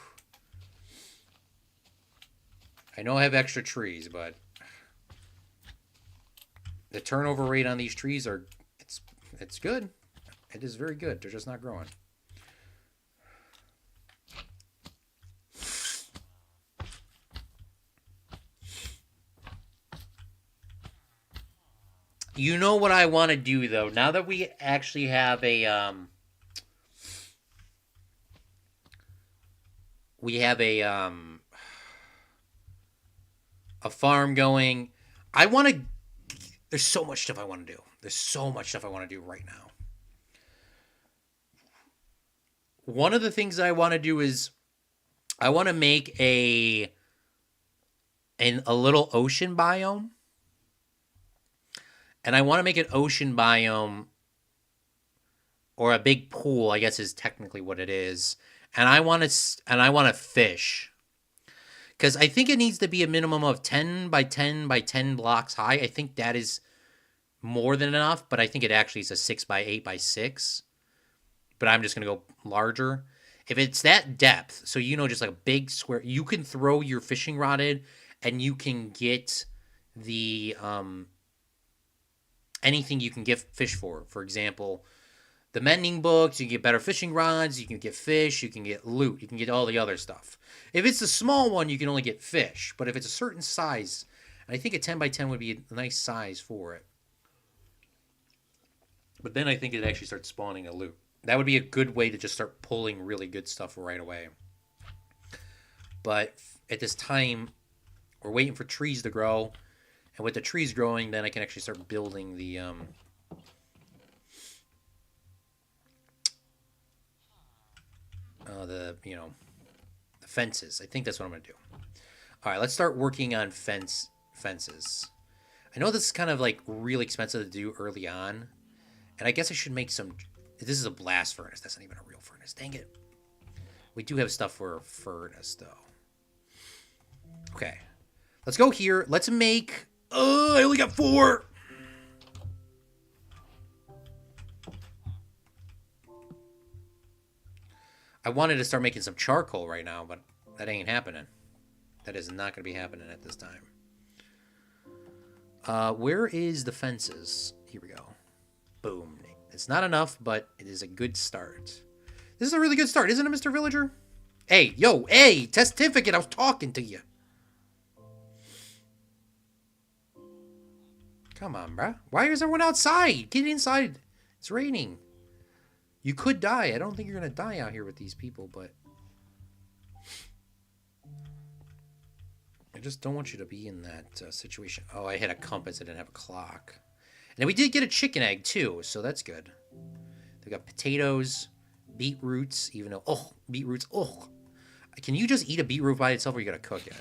I know I have extra trees, but the turnover rate on these trees it's good. It is very good. They're just not growing. You know what I want to do, though? Now that we actually have a, a farm going. I want to... There's so much stuff I want to do. There's so much stuff I want to do right now. One of the things that I want to do is I want to make a little ocean biome. And I want to make an ocean biome, or a big pool, I guess is technically what it is. And I want to fish, because I think it needs to be a minimum of 10 by 10 by 10 blocks high. I think that is more than enough, but I think it actually is a 6 by 8 by 6. But I'm just gonna go larger. If it's that depth, so just like a big square, you can throw your fishing rod in, and you can get the anything you can get fish for. For example, the mending books, you can get better fishing rods, you can get fish, you can get loot, you can get all the other stuff. If it's a small one, you can only get fish. But if it's a certain size, and I think a 10 by 10 would be a nice size for it. But then I think it actually starts spawning a loot. That would be a good way to just start pulling really good stuff right away. But at this time, we're waiting for trees to grow. And with the trees growing, then I can actually start building the fences. I think that's what I'm going to do. All right, let's start working on fences. I know this is kind of like really expensive to do early on. And I guess I should make some This is a blast furnace. That's not even a real furnace. Dang it. We do have stuff for a furnace, though. Okay. Let's go here. Let's make... Oh, I only got 4. I wanted to start making some charcoal right now, but that ain't happening. That is not going to be happening at this time. Where is the fences? Here we go. Boom. It's not enough, but it is a good start. This is a really good start, isn't it, Mr. Villager? Hey, yo, hey, testificate, I was talking to you. Come on, bruh. Why is everyone outside? Get inside. It's raining. You could die. I don't think you're going to die out here with these people, but... I just don't want you to be in that situation. Oh, I had a compass. I didn't have a clock. And we did get a chicken egg, too, so that's good. They got potatoes, beetroots, even though... Oh, beetroots. Oh. Can you just eat a beetroot by itself, or you got to cook it?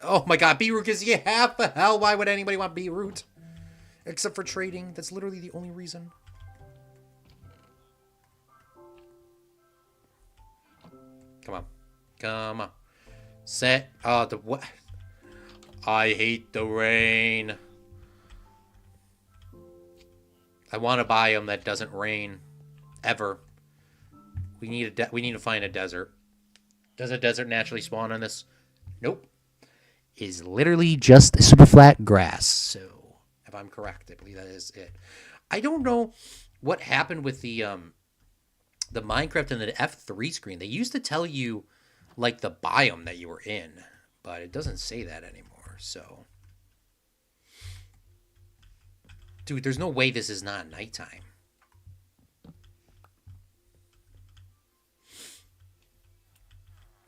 Oh, my God. Beetroot gives you half the hell. Why would anybody want beetroot? Except for trading. That's literally the only reason. Come on. Come on. Set. Oh, the what? I hate the rain. I want a biome that doesn't rain. Ever. We need to find a desert. Does a desert naturally spawn on this? Nope. Is literally just super flat grass. So, if I'm correct, I believe that is it. I don't know what happened with the Minecraft and the F3 screen. They used to tell you like the biome that you were in, but it doesn't say that anymore. So, dude, there's no way this is not nighttime.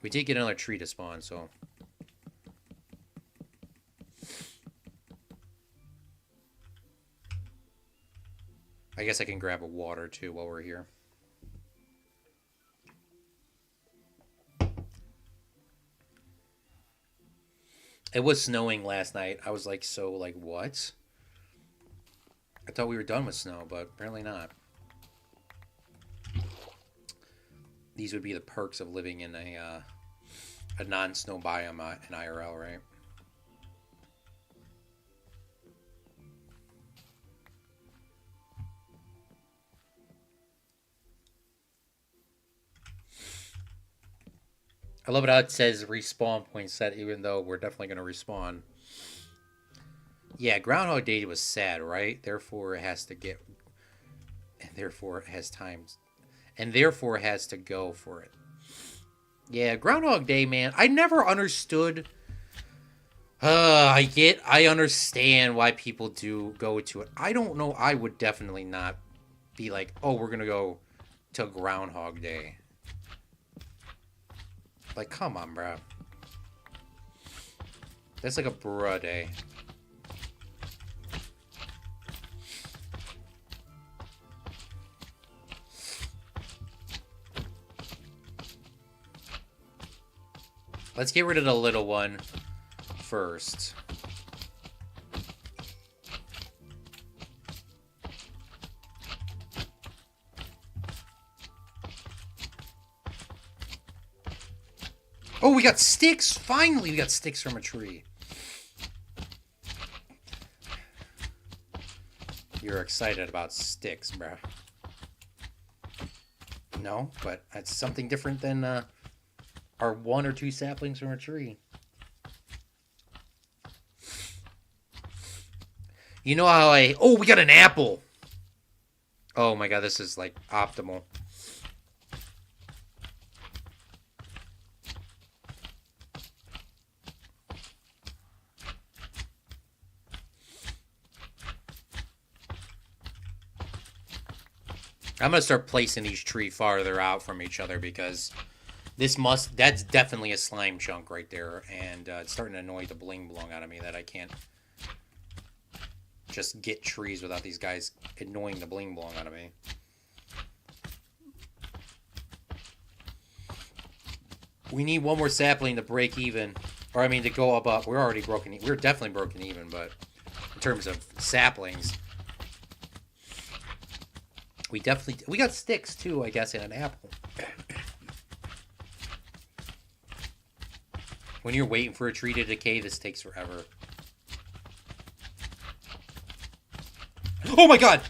We did get another tree to spawn, so I guess I can grab a water too while we're here. It was snowing last night. I was like, so, like, what? I thought we were done with snow, but apparently not. These would be the perks of living in a non-snow biome in IRL, right? I love it how it says respawn point set, even though we're definitely going to respawn. Yeah, Groundhog Day was sad, right? Therefore, it has to get... And therefore, it has times... And therefore, it has to go for it. Yeah, Groundhog Day, man. I never understood... I understand why people do go to it. I don't know. I would definitely not be like, oh, we're going to go to Groundhog Day. Like, come on, bro. That's like a bruh day. Let's get rid of the little one first. Oh, we got sticks! Finally, we got sticks from a tree. You're excited about sticks, bruh. No, but that's something different than our 1 or 2 saplings from a tree. You know how oh, we got an apple! Oh my god, this is like optimal. I'm going to start placing these trees farther out from each other because that's definitely a slime chunk right there. And it's starting to annoy the bling blong out of me that I can't just get trees without these guys annoying the bling blong out of me. We need one more sapling to break even. Or, I mean, to go up. We're already broken. We're definitely broken even, but in terms of saplings... We got sticks too, I guess, and an apple. When you're waiting for a tree to decay, this takes forever. Oh my god!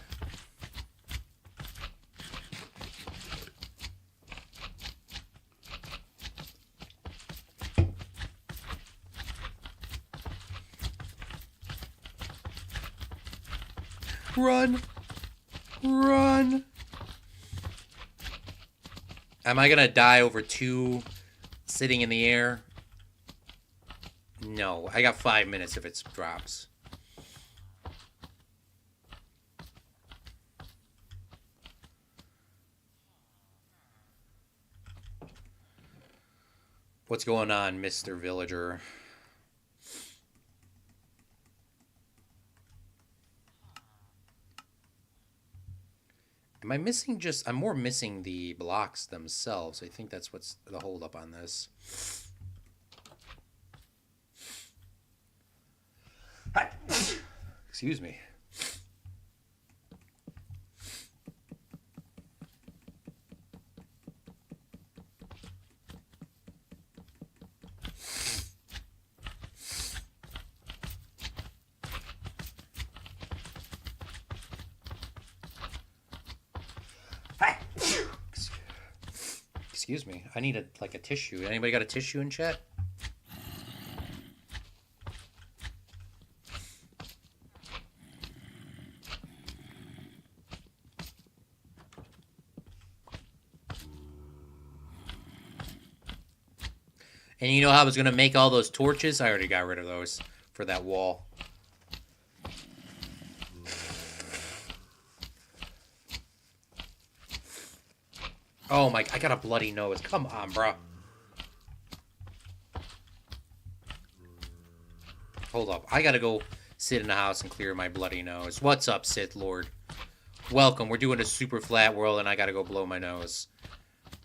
Run! Run! Am I gonna die over 2 sitting in the air? No. I got 5 minutes if it drops. What's going on, Mr. Villager? Am I missing just... I'm more missing the blocks themselves. I think that's what's the holdup on this. Excuse me. Excuse me. I need a tissue. Anybody got a tissue in chat? And you know how I was going to make all those torches? I already got rid of those for that wall. Oh my, I got a bloody nose. Come on, bro. Hold up. I gotta go sit in the house and clear my bloody nose. What's up, Sith Lord? Welcome. We're doing a super flat world and I gotta go blow my nose.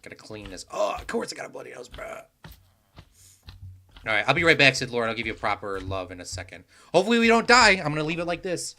Gotta clean this. Oh, of course I got a bloody nose, bro. Alright, I'll be right back, Sith Lord. I'll give you proper love in a second. Hopefully we don't die. I'm gonna leave it like this.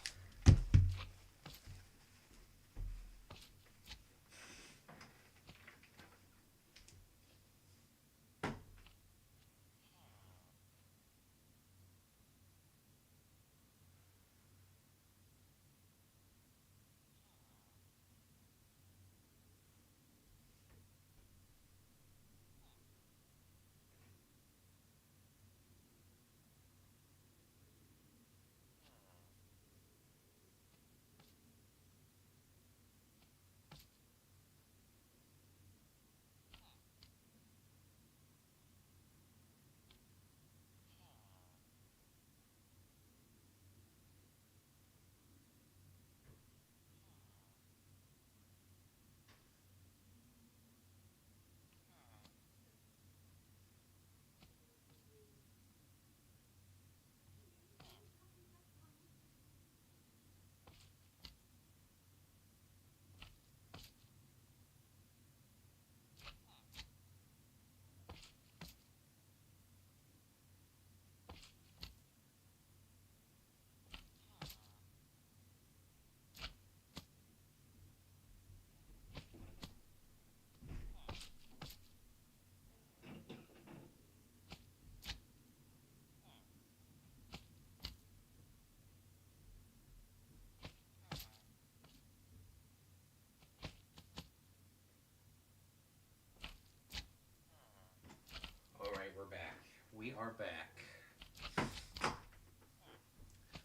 We are back.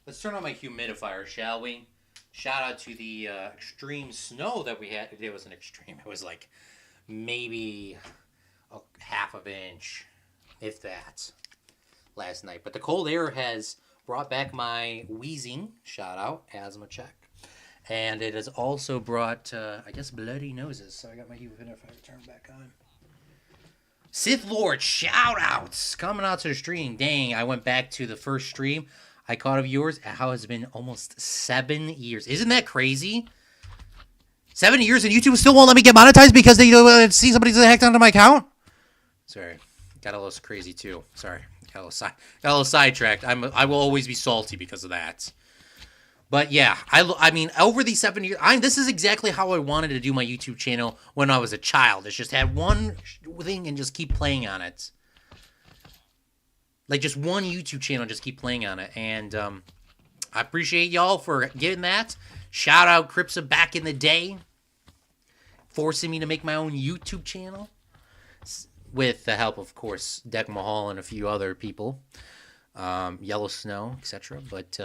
Let's turn on my humidifier, shall we? Shout out to the extreme snow that we had. It wasn't extreme. It was like maybe a half of an inch, if that, last night. But the cold air has brought back my wheezing. Shout out, asthma check. And it has also brought, I guess, bloody noses. So I got my humidifier turned back on. Sith Lord shout-outs coming out to the stream. Dang, I went back to the first stream I caught of yours. How it's been almost 7 years. Isn't that crazy? 7 years and YouTube still won't let me get monetized because they see somebody's hacked onto my account? Sorry. Got a little crazy too. Sorry. Got a little sidetracked. I will always be salty because of that. But yeah, I mean, over these 7 years, this is exactly how I wanted to do my YouTube channel when I was a child. It's just have one thing and just keep playing on it. Like just one YouTube channel, just keep playing on it. And I appreciate y'all for getting that. Shout out Cripsa back in the day, forcing me to make my own YouTube channel. With the help, of course, Deck Mahal and a few other people. Yellow Snow, etc. But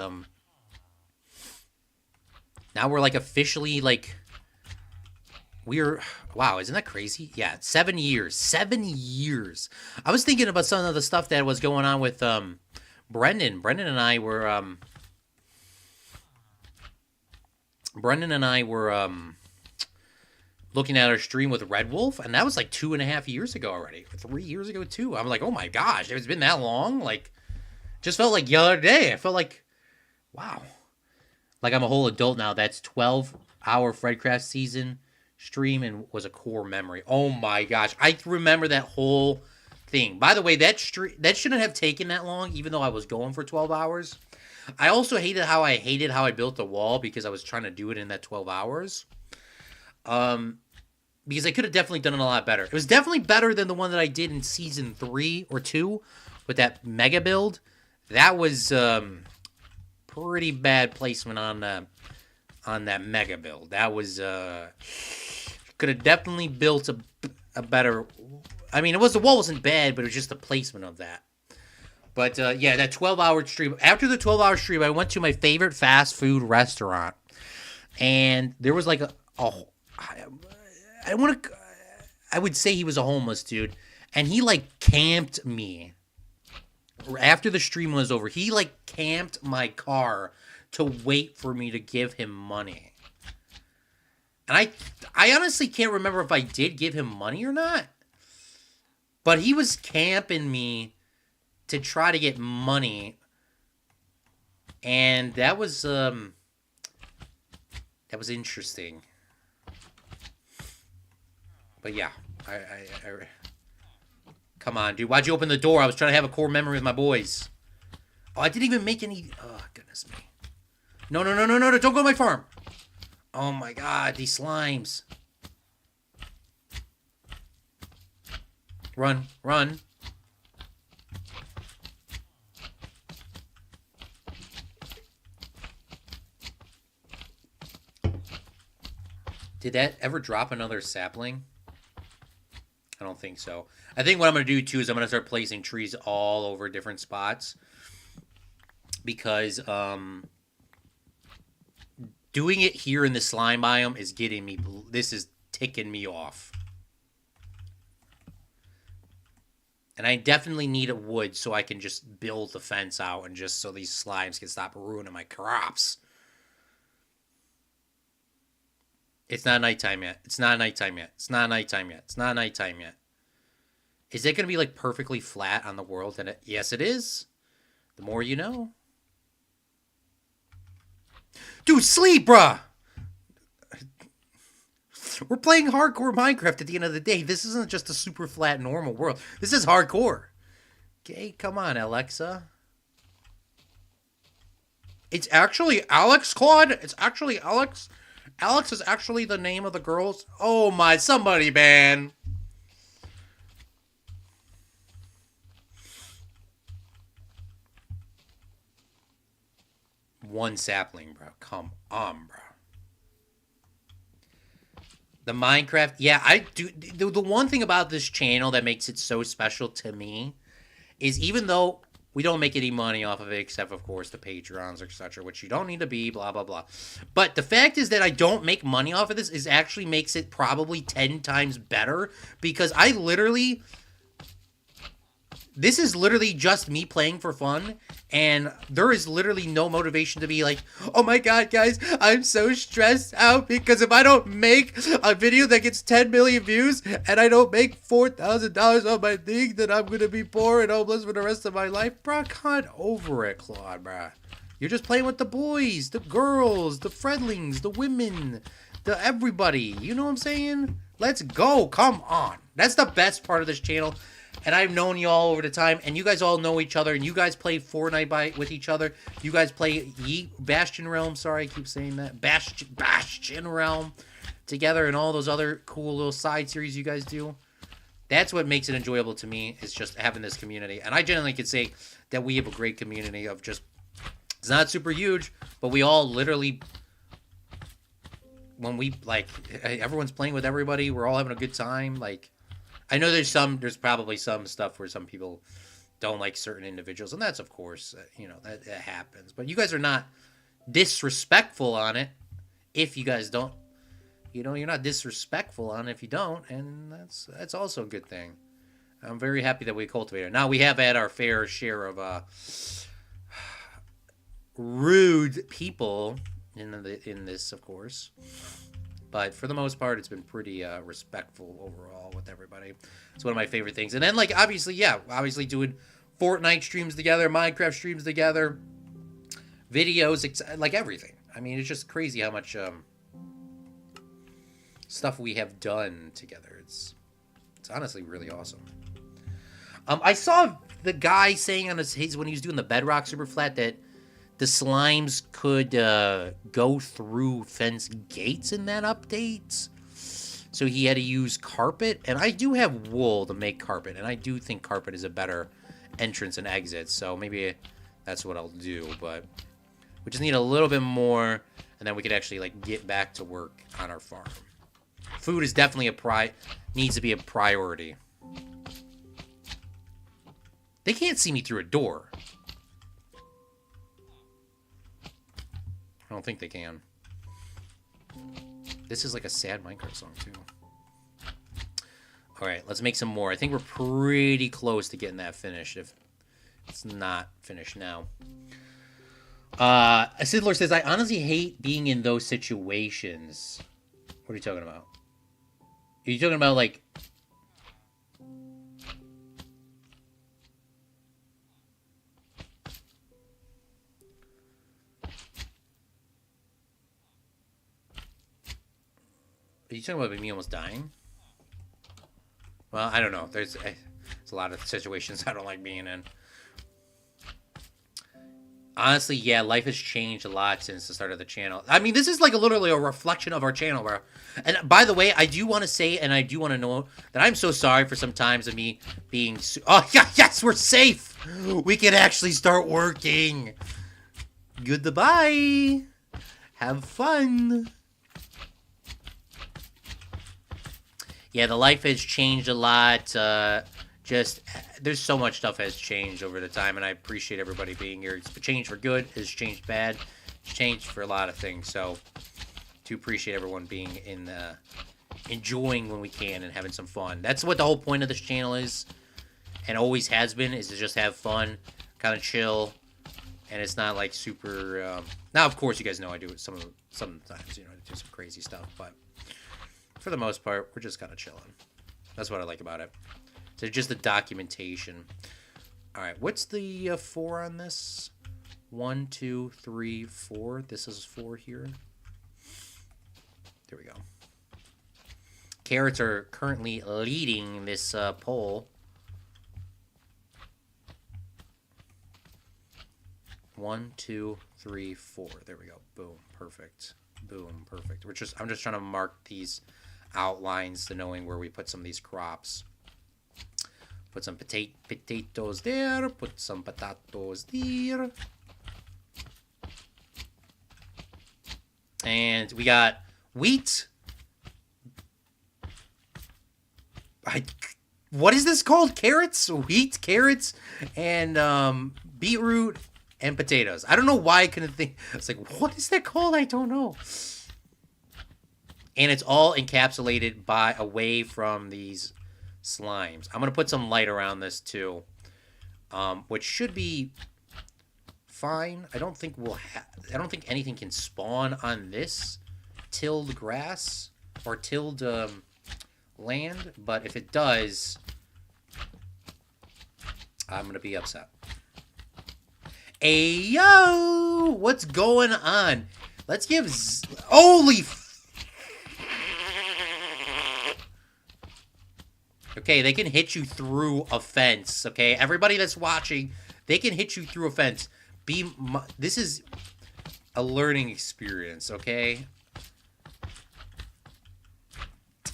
now we're like officially like wow, isn't that crazy? Yeah, 7 years. 7 years. I was thinking about some of the stuff that was going on with Brendan. Brendan and I were looking at our stream with Red Wolf, and that was like 2.5 years ago already. 3 years ago too. I'm like, oh my gosh, it's been that long. Like, just felt like the other day. I felt like, wow. Like I'm a whole adult now. That's 12-hour Fredcraft season stream and was a core memory. Oh my gosh. I remember that whole thing. By the way, that shouldn't have taken that long, even though I was going for 12 hours. I also hated how I built the wall because I was trying to do it in that 12 hours. Because I could have definitely done it a lot better. It was definitely better than the one that I did in season 3 or 2 with that mega build. That was pretty bad placement on that mega build. That was could have definitely built a better. I mean, the wall wasn't bad, but it was just the placement of that. But yeah, that 12-hour stream. After the 12-hour stream, I went to my favorite fast food restaurant, and there was like I would say he was a homeless dude, and he like camped me. After the stream was over, he like camped my car to wait for me to give him money. And I honestly can't remember if I did give him money or not. But he was camping me to try to get money. And that was interesting. But yeah, I come on, dude. Why'd you open the door? I was trying to have a core memory with my boys. Oh, I didn't even make any. Oh, goodness me. No. Don't go to my farm. Oh, my God. These slimes. Run. Did that ever drop another sapling? I don't think so. I think what I'm going to do, too, is I'm going to start placing trees all over different spots. Because doing it here in the slime biome is getting me... This is ticking me off. And I definitely need a wood so I can just build the fence out and just so these slimes can stop ruining my crops. It's not nighttime yet. It's not nighttime yet. It's not nighttime yet. It's not nighttime yet. Is it going to be like perfectly flat on the world? And yes, it is. The more you know. Dude, sleep, bruh! We're playing hardcore Minecraft at the end of the day. This isn't just a super flat normal world. This is hardcore. Okay, come on, Alexa. It's actually Alex, Claude. It's actually Alex. Alex is actually the name of the girls. Oh my, somebody ban. One sapling, bro. Come on, bro. The Minecraft, yeah, I do. The one thing about this channel that makes it so special to me is even though we don't make any money off of it, except, of course, the Patreons, etc., which you don't need to be, blah, blah, blah. But the fact is that I don't make money off of this is actually makes it probably 10 times better because I literally... This is literally just me playing for fun, and there is literally no motivation to be like, oh my god, guys, I'm so stressed out because if I don't make a video that gets 10 million views and I don't make $4,000 on my thing, then I'm going to be poor and homeless for the rest of my life. Bro, cut over it, Claude, bro. You're just playing with the boys, the girls, the friendlings, the women, the everybody. You know what I'm saying? Let's go. Come on. That's the best part of this channel. and I've known you all over the time, and you guys all know each other, and you guys play Fortnite with each other. You guys play Bastion Realm. Sorry, I keep saying that. Bastion Realm together, and all those other cool little side series you guys do. That's what makes it enjoyable to me, is just having this community. And I generally could say that we have a great community of just, it's not super huge, but we all literally, when we, like, everyone's playing with everybody, we're all having a good time. Like, I know there's probably some stuff where some people don't like certain individuals, and that's, of course, that happens. But you guys are not disrespectful on it if you guys don't. You're not disrespectful on it if you don't, and that's also a good thing. I'm very happy that we cultivate it. Now, we have had our fair share of rude people in this, of course. But for the most part, it's been pretty respectful overall with everybody. It's one of my favorite things. And then, like, obviously doing Fortnite streams together, Minecraft streams together, videos, like everything. I mean, it's just crazy how much stuff we have done together. It's honestly really awesome. I saw the guy saying on his when he was doing the Bedrock Superflat that the slimes could go through fence gates in that update. So he had to use carpet. And I do have wool to make carpet. And I do think carpet is a better entrance and exit. So maybe that's what I'll do. But we just need a little bit more. And then we could actually, like, get back to work on our farm. Food is definitely needs to be a priority. They can't see me through a door. I don't think they can. This is like a sad Minecraft song, too. Alright, let's make some more. I think we're pretty close to getting that finished, if it's not finished now. Sidler says, I honestly hate being in those situations. What are you talking about? Are you talking about, like... Are you talking about me almost dying? Well, I don't know. There's a lot of situations I don't like being in. Honestly, yeah, life has changed a lot since the start of the channel. I mean, this is like literally a reflection of our channel, bro. And by the way, I do want to say, and I do want to know that I'm so sorry for some times of me being... Oh, yeah, yes, we're safe! We can actually start working! Goodbye! Have fun! Yeah, the life has changed a lot. There's so much stuff has changed over the time, and I appreciate everybody being here. It's changed for good, it's changed bad, it's changed for a lot of things, so do appreciate everyone being enjoying when we can and having some fun. That's what the whole point of this channel is, and always has been, is to just have fun, kind of chill, and it's not like super, now of course you guys know I do it sometimes, I do some crazy stuff, but for the most part, we're just kind of chilling. That's what I like about it. So just the documentation. All right, what's the 4 on this? 1, 2, 3, 4. This is 4 here. There we go. Carrots are currently leading this poll. 1, 2, 3, 4. There we go. Boom. Perfect. Boom. Perfect. I'm just trying to mark these outlines to knowing where we put some of these crops. Put some potatoes there. Put some potatoes there. And we got wheat. What is this called? Carrots? Wheat, carrots, and beetroot and potatoes. I don't know why I couldn't think. I was like, what is that called? I don't know. And it's all encapsulated away from these slimes. I'm gonna put some light around this too, which should be fine. I don't think anything can spawn on this tilled grass or tilled land. But if it does, I'm gonna be upset. Hey yo, what's going on? Let's give holy. Okay, they can hit you through a fence, okay? Everybody that's watching, they can hit you through a fence. This is a learning experience, okay?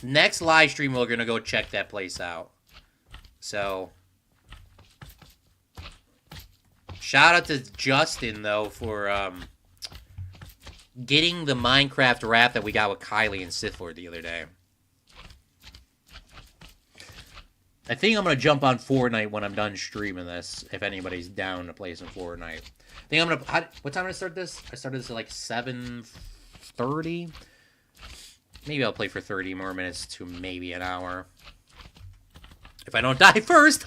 Next live stream, we're gonna go check that place out. So, shout out to Justin, though, for getting the Minecraft rap that we got with Kylie and Sith Lord the other day. I think I'm going to jump on Fortnite when I'm done streaming this, if anybody's down to play some Fortnite. I think I'm going to... What time did I start this? I started this at like 7:30. Maybe I'll play for 30 more minutes to maybe an hour. If I don't die first!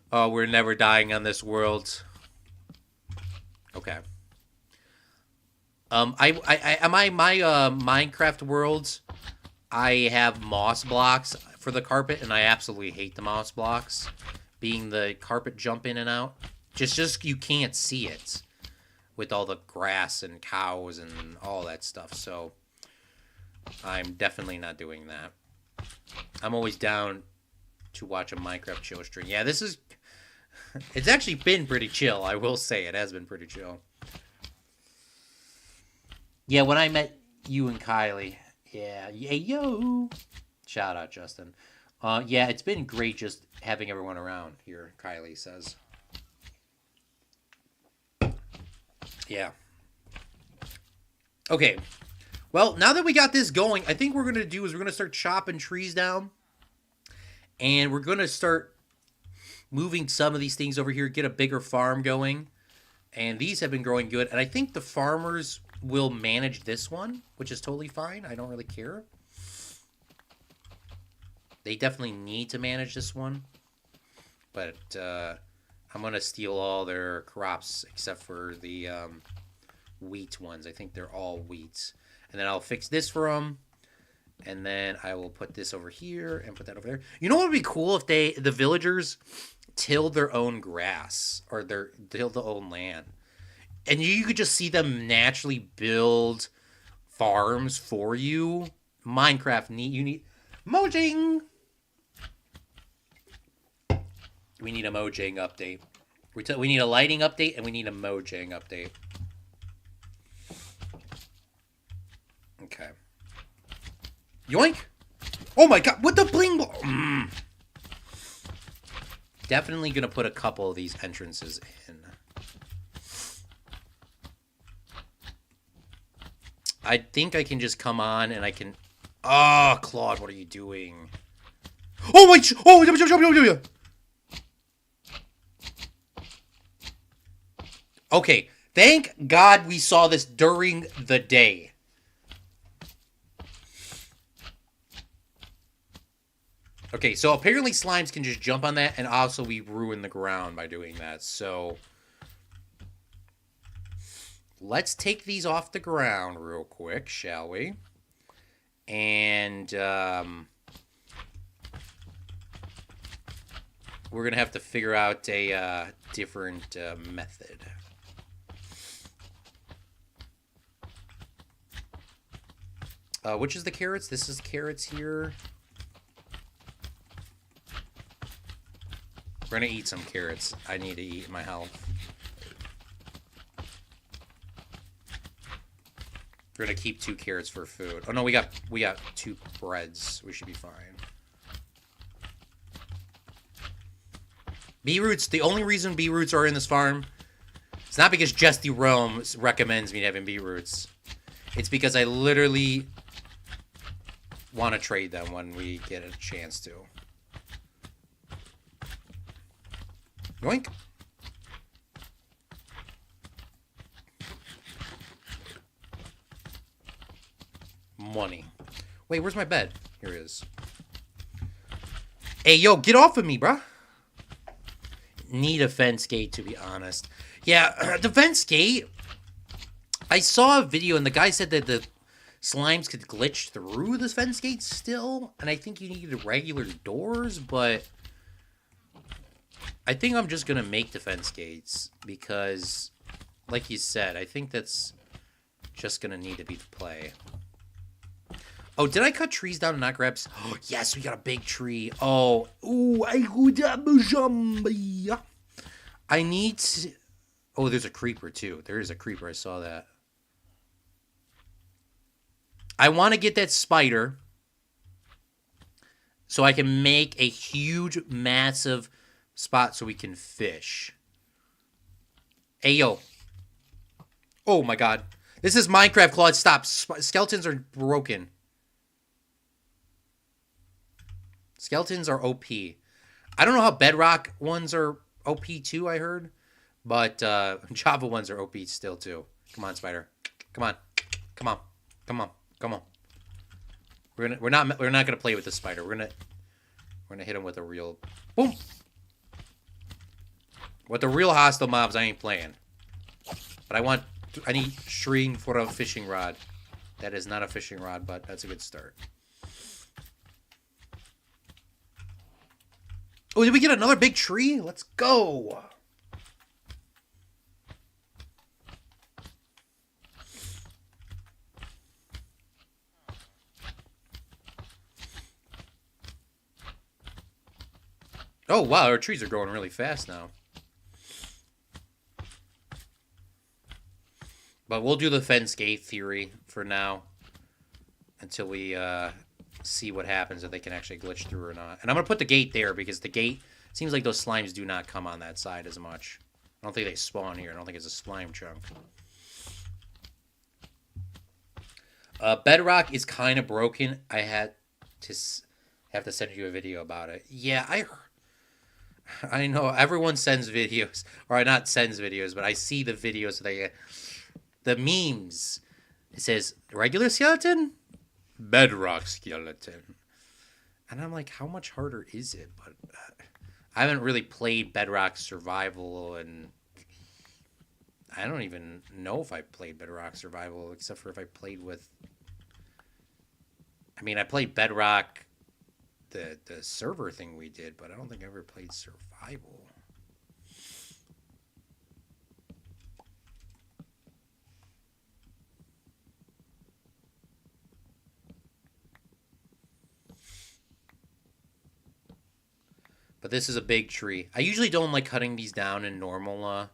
Oh, we're never dying on this world. Okay. My Minecraft worlds... I have moss blocks for the carpet, and I absolutely hate the moss blocks. Being the carpet jump in and out. Just you can't see it. With all the grass and cows and all that stuff. So, I'm definitely not doing that. I'm always down to watch a Minecraft chill stream. Yeah, this is... It's actually been pretty chill, I will say. It has been pretty chill. Yeah, when I met you and Kylie... Yeah, yo! Shout out, Justin. Yeah, it's been great just having everyone around here, Kylie says. Yeah. Okay. Well, now that we got this going, I think what we're going to do is we're going to start chopping trees down. And we're going to start moving some of these things over here, get a bigger farm going. And these have been growing good. And I think the farmers... will manage this one, which is totally fine. I don't really care. They definitely need to manage this one. But I'm going to steal all their crops except for the wheat ones. I think they're all wheats. And then I'll fix this for them. And then I will put this over here and put that over there. You know what would be cool if the villagers tilled their own grass or tilled their own land. And you could just see them naturally build farms for you. Minecraft you need Mojang. We need a Mojang update. We need a lighting update and we need a Mojang update. Okay. Yoink! Oh my god! What the bling? Definitely gonna put a couple of these entrances in. I think I can just come on and I can... Oh, Claude, what are you doing? Oh, wait! Oh, okay, thank God we saw this during the day. Okay, so apparently slimes can just jump on that, and also we ruin the ground by doing that, so... Let's take these off the ground real quick, shall we? And we're going to have to figure out a different method. Which is the carrots? This is carrots here. We're going to eat some carrots. I need to eat my health. We're gonna keep 2 carrots for food. Oh no, we got 2 breads. We should be fine. Beetroots. The only reason beetroots are in this farm, it's not because Jesse Rome recommends me having beetroots. It's because I literally want to trade them when we get a chance to. Yoink. Money. Wait, where's my bed? Here it is. Hey, yo, get off of me, bruh. Need a fence gate, to be honest. Yeah, the fence gate. I saw a video, and the guy said that the slimes could glitch through the fence gate still. And I think you needed regular doors, but... I think I'm just going to make the fence gates. Because, like you said, I think that's just going to need to be the play. Oh, did I cut trees down and not grab? Oh, yes, we got a big tree. Oh, ooh, I need to... Oh, there's a creeper, too. There is a creeper. I saw that. I want to get that spider so I can make a huge, massive spot so we can fish. Hey, yo. Oh, my God. This is Minecraft, Claude. Stop. Skeletons are broken. Skeletons are OP. I don't know how bedrock ones are OP too, I heard. But Java ones are OP still too. Come on, spider. Come on. Come on. Come on. Come on. We're not gonna play with the spider. We're gonna hit him with a real boom. With the real hostile mobs, I ain't playing. But I need string for a fishing rod. That is not a fishing rod, but that's a good start. Oh, did we get another big tree? Let's go. Oh, wow, our trees are growing really fast now. But we'll do the fence gate theory for now until we see what happens, if they can actually glitch through or not. And I'm going to put the gate there because the gate seems like those slimes do not come on that side as much. I don't think they spawn here. I don't think it's a slime chunk. Bedrock is kind of broken. I had to have to send you a video about it. Yeah, I know everyone sends videos, or not sends videos, but I see the videos. The memes. It says regular skeleton, bedrock skeleton, and I'm like, how much harder is it? But I haven't really played Bedrock Survival, and I don't even know if I played Bedrock Survival, except for if I played with. I mean, I played Bedrock, the server thing we did, but I don't think I ever played Survival. But this is a big tree. I usually don't like cutting these down in normal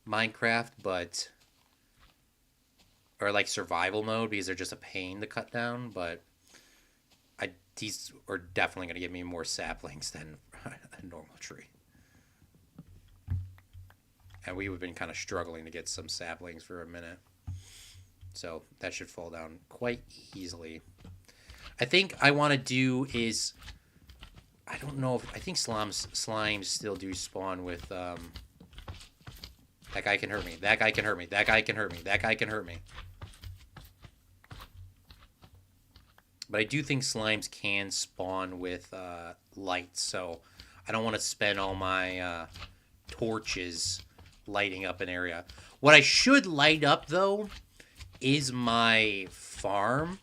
Minecraft, but... Or like survival mode, because they're just a pain to cut down, but... These are definitely going to give me more saplings than a normal tree. And we've been kind of struggling to get some saplings for a minute. So that should fall down quite easily. I think I want to do is... I don't know if... I think slimes still do spawn with... That guy can hurt me. That guy can hurt me. That guy can hurt me. That guy can hurt me. But I do think slimes can spawn with light, so I don't want to spend all my torches lighting up an area. What I should light up, though, is my farm.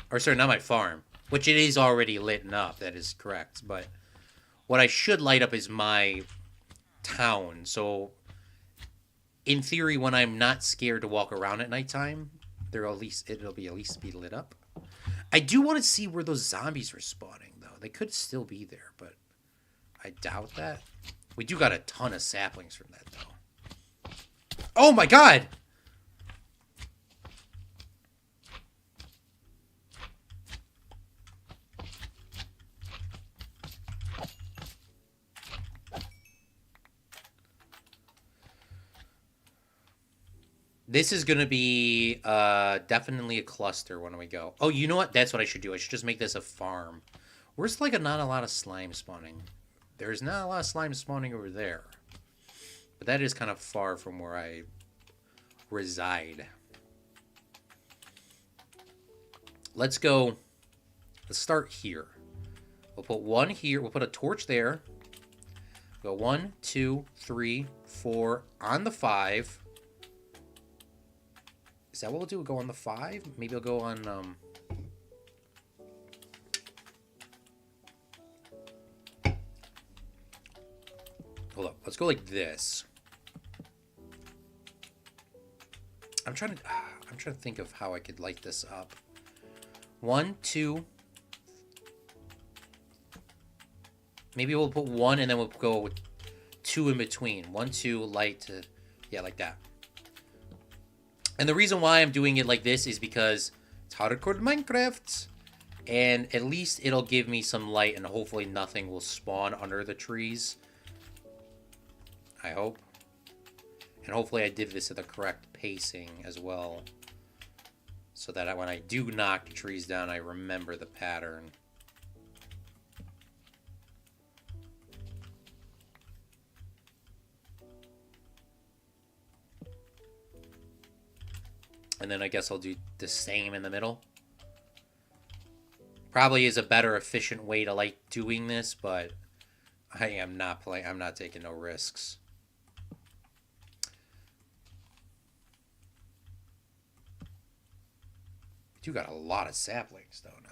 Or, sorry, not my farm, which it is already lit up, that is correct. But what I should light up is my town, so... In theory, when I'm not scared to walk around at nighttime, it'll at least be lit up. I do want to see where those zombies are spawning, though. They could still be there, but I doubt that. We do got a ton of saplings from that, though. Oh my god! This is going to be definitely a cluster when we go. Oh, you know what? That's what I should do. I should just make this a farm. Where's like not a lot of slime spawning? There's not a lot of slime spawning over there. But that is kind of far from where I reside. Let's go. Let's start here. We'll put one here. We'll put a torch there. Go 1, 2, 3, 4 on the 5. Is that what we'll do? We'll go on the 5? Maybe I'll go on, Hold up. Let's go like this. I'm trying to think of how I could light this up. 1, 2. Maybe we'll put 1 and then we'll go with 2 in between. 1, 2, light to, yeah, like that. And the reason why I'm doing it like this is because it's how to record Minecraft. And at least it'll give me some light and hopefully nothing will spawn under the trees. I hope. And hopefully I did this at the correct pacing as well. So that when I do knock the trees down, I remember the pattern. And then I guess I'll do the same in the middle. Probably is a better efficient way to like doing this, but I am not playing. I'm not taking no risks. We do got a lot of saplings though now.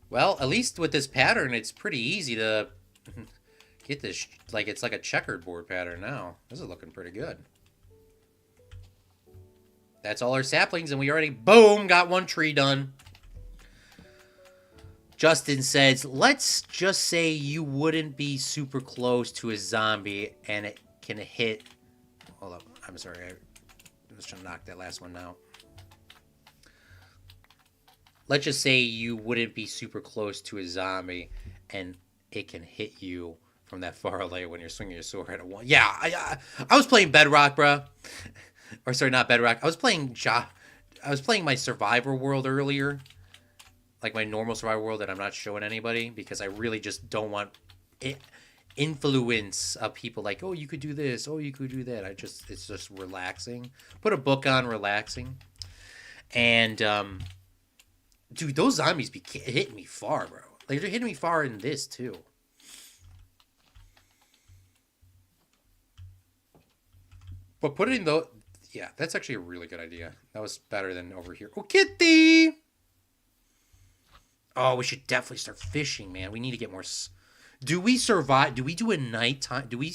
Well, at least with this pattern, it's pretty easy to get this. Like, it's like a checkerboard pattern now. This is looking pretty good. That's all our saplings, and we already, boom, got one tree done. Justin says, let's just say you wouldn't be super close to a zombie, and it can hit... Hold up. I'm sorry. I was trying to knock that last one out. Let's just say you wouldn't be super close to a zombie, and it can hit you from that far away when you're swinging your sword at a one. Yeah, I was playing Bedrock, bro. Or sorry, not Bedrock. I was playing my Survivor world earlier, like my normal Survivor world that I'm not showing anybody because I really just don't want influence of people like, oh, you could do this, oh, you could do that. It's just relaxing. Put a book on, relaxing, and dude, those zombies be hitting me far, bro. Like, they're hitting me far in this, too. But putting those... Yeah, that's actually a really good idea. That was better than over here. Oh, kitty! Oh, we should definitely start fishing, man. We need to get more... Do we survive? Do we do a nighttime? Do we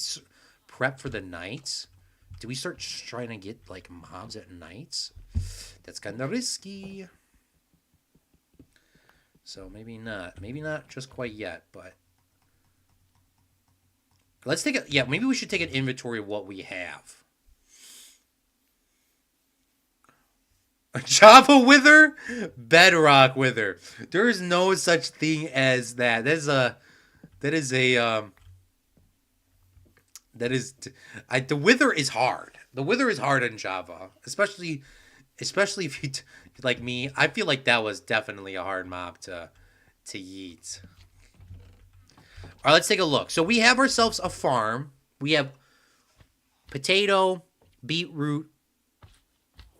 prep for the nights? Do we start trying to get, like, mobs at nights? That's kind of risky. So maybe not. Maybe not just quite yet, but... Let's take a... Yeah, maybe we should take an inventory of what we have. A Java Wither? Bedrock Wither. There is no such thing as that. The Wither is hard. The Wither is hard in Java. Especially if you... like me, I feel like that was definitely a hard mob to yeet. All right, let's take a look. So we have ourselves a farm. We have potato, beetroot,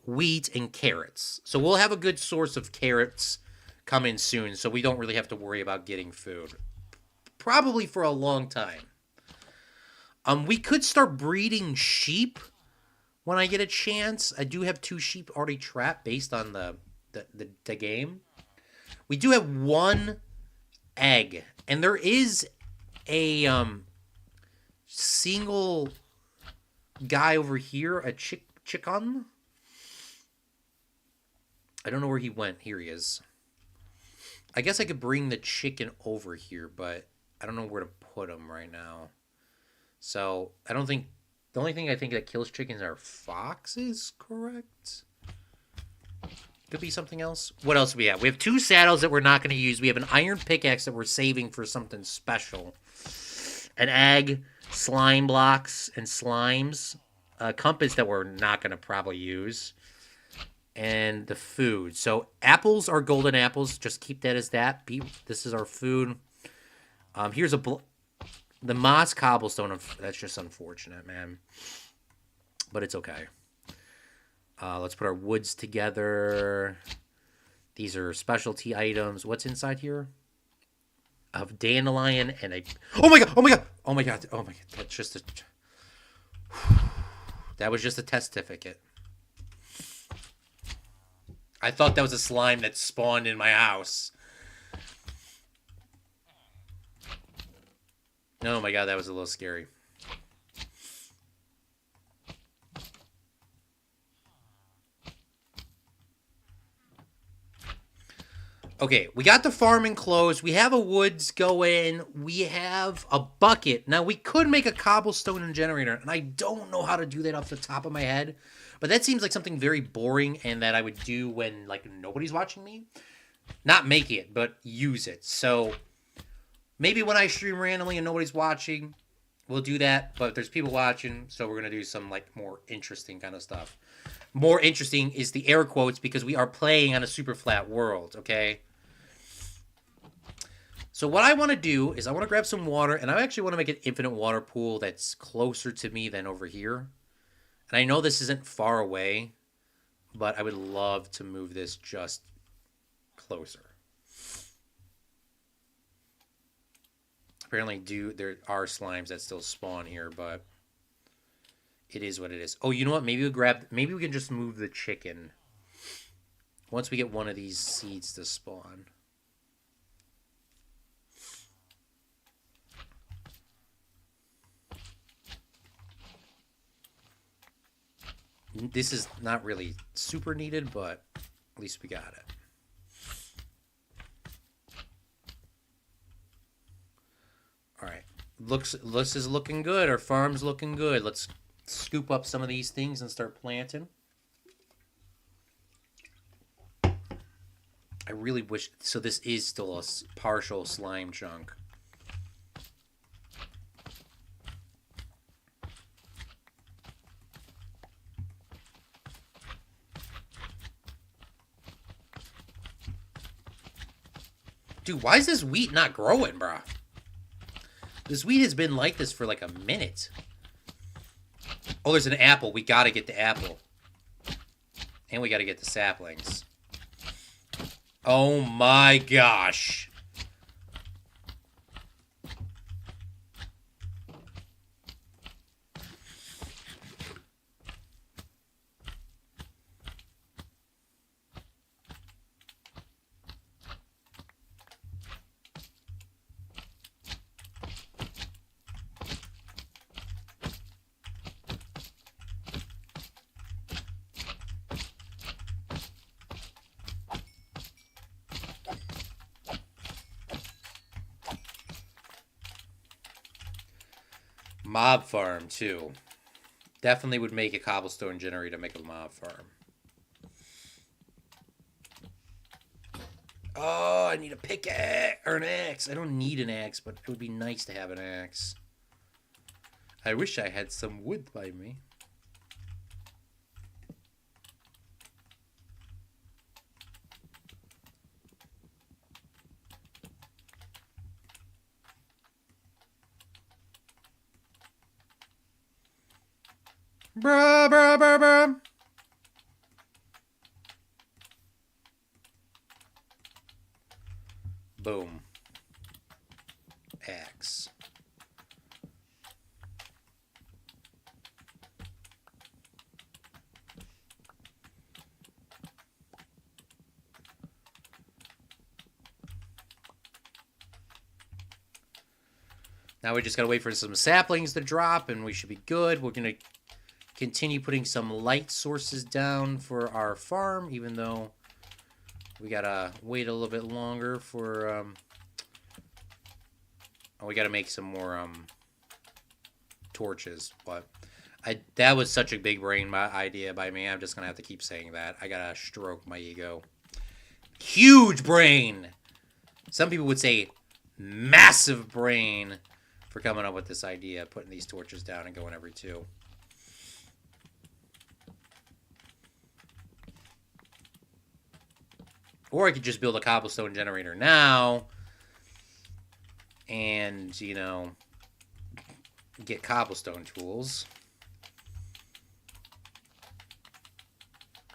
wheat, and carrots. So we'll have a good source of carrots coming soon, so we don't really have to worry about getting food. Probably for a long time. We could start breeding sheep when I get a chance. I do have 2 sheep already trapped based on the game. We do have 1 egg, and there is a single guy over here, a chicken. I don't know where he went. Here he is. I guess I could bring the chicken over here, but I don't know where to put him right now. So I don't think... The only thing I think that kills chickens are foxes, correct? Could be something else. What else do we have? We have 2 saddles that we're not going to use. We have an iron pickaxe that we're saving for something special. An egg, slime blocks, and slimes. A compass that we're not going to probably use. And the food. So apples are golden apples. Just keep that as that. This is our food. Here's the moss cobblestone. That's just unfortunate, man. But it's okay. Let's put our woods together. These are specialty items. What's inside here? Of dandelion and a... Oh my god! Oh my god! Oh my god! Oh my god! That's just a... That was just a test certificate. I thought that was a slime that spawned in my house. Oh my god, that was a little scary. Okay, we got the farming closed. We have a woods going. We have a bucket. Now, we could make a cobblestone generator, and I don't know how to do that off the top of my head. But that seems like something very boring and that I would do when, like, nobody's watching me. Not make it, but use it. So, maybe when I stream randomly and nobody's watching, we'll do that. But there's people watching, so we're going to do some, like, more interesting kind of stuff. More interesting is the air quotes because we are playing on a super flat world, okay? So what I want to do is I want to grab some water, and I actually want to make an infinite water pool that's closer to me than over here. And I know this isn't far away, but I would love to move this just closer. Apparently there are slimes that still spawn here, but it is what it is. Oh, you know what? Maybe we can just move the chicken once we get one of these seeds to spawn. This is not really super needed, but at least we got it. All right. This is looking good. Our farm's looking good. Let's scoop up some of these things and start planting. I really wish... So this is still a partial slime chunk. Dude, why is this wheat not growing, bro? This wheat has been like this for like a minute. Oh, there's an apple. We gotta get the apple. And we gotta get the saplings. Oh my gosh. Mob farm, too. Definitely would make a cobblestone generator to make a mob farm. Oh, I need a pickaxe or an axe. I don't need an axe, but it would be nice to have an axe. I wish I had some wood by me. Bruh, bruh, bruh, bruh. Boom. Axe. Now we just gotta wait for some saplings to drop and we should be good. We're gonna continue putting some light sources down for our farm, even though we gotta wait a little bit longer for, oh, we gotta make some more, torches, but that was such a big brain idea by me. I'm just gonna have to keep saying that. I gotta stroke my ego. Huge brain! Some people would say massive brain for coming up with this idea, putting these torches down and going every two. Or I could just build a cobblestone generator now and, you know, get cobblestone tools.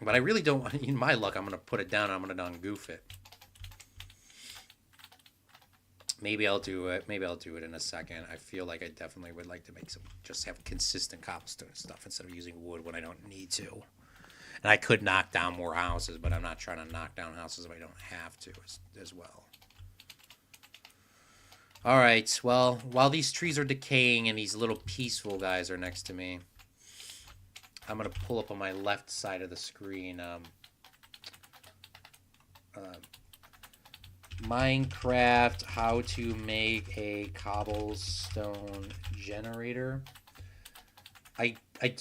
But I really don't want, in my luck, I'm going to put it down and I'm going to non-goof it. Maybe I'll do it. Maybe I'll do it in a second. I feel like I definitely would like to make some, just have consistent cobblestone stuff instead of using wood when I don't need to. And I could knock down more houses, but I'm not trying to knock down houses if I don't have to as well. All right, well, while these trees are decaying and these little peaceful guys are next to me, I'm going to pull up on my left side of the screen Minecraft, how to make a cobblestone generator.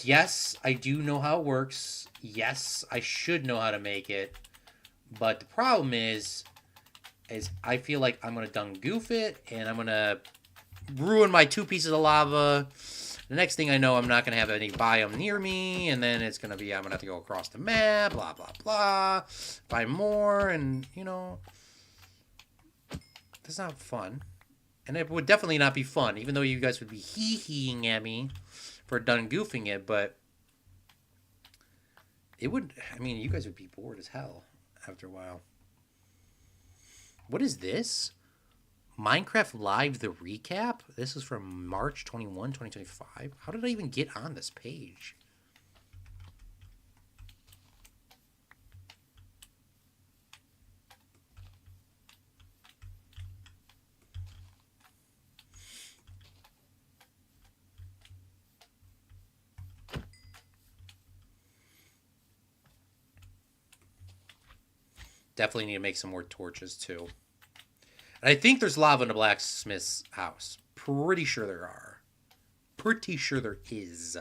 Yes, I do know how it works. Yes, I should know how to make it. But the problem is I feel like I'm going to dung-goof it, and I'm going to ruin my 2 pieces of lava. The next thing I know, I'm not going to have any biome near me, and then it's going to be, I'm going to have to go across the map, blah, blah, blah, find more, and, you know, that's not fun. And it would definitely not be fun, even though you guys would be hee-heeing at me for done goofing it, but it would, I mean, you guys would be bored as hell after a while. What is this? Minecraft Live the recap? This is from March 21, 2025. How did I even get on this page? Definitely need to make some more torches too. And I think there's lava in the blacksmith's house. Pretty sure there are. Pretty sure there is.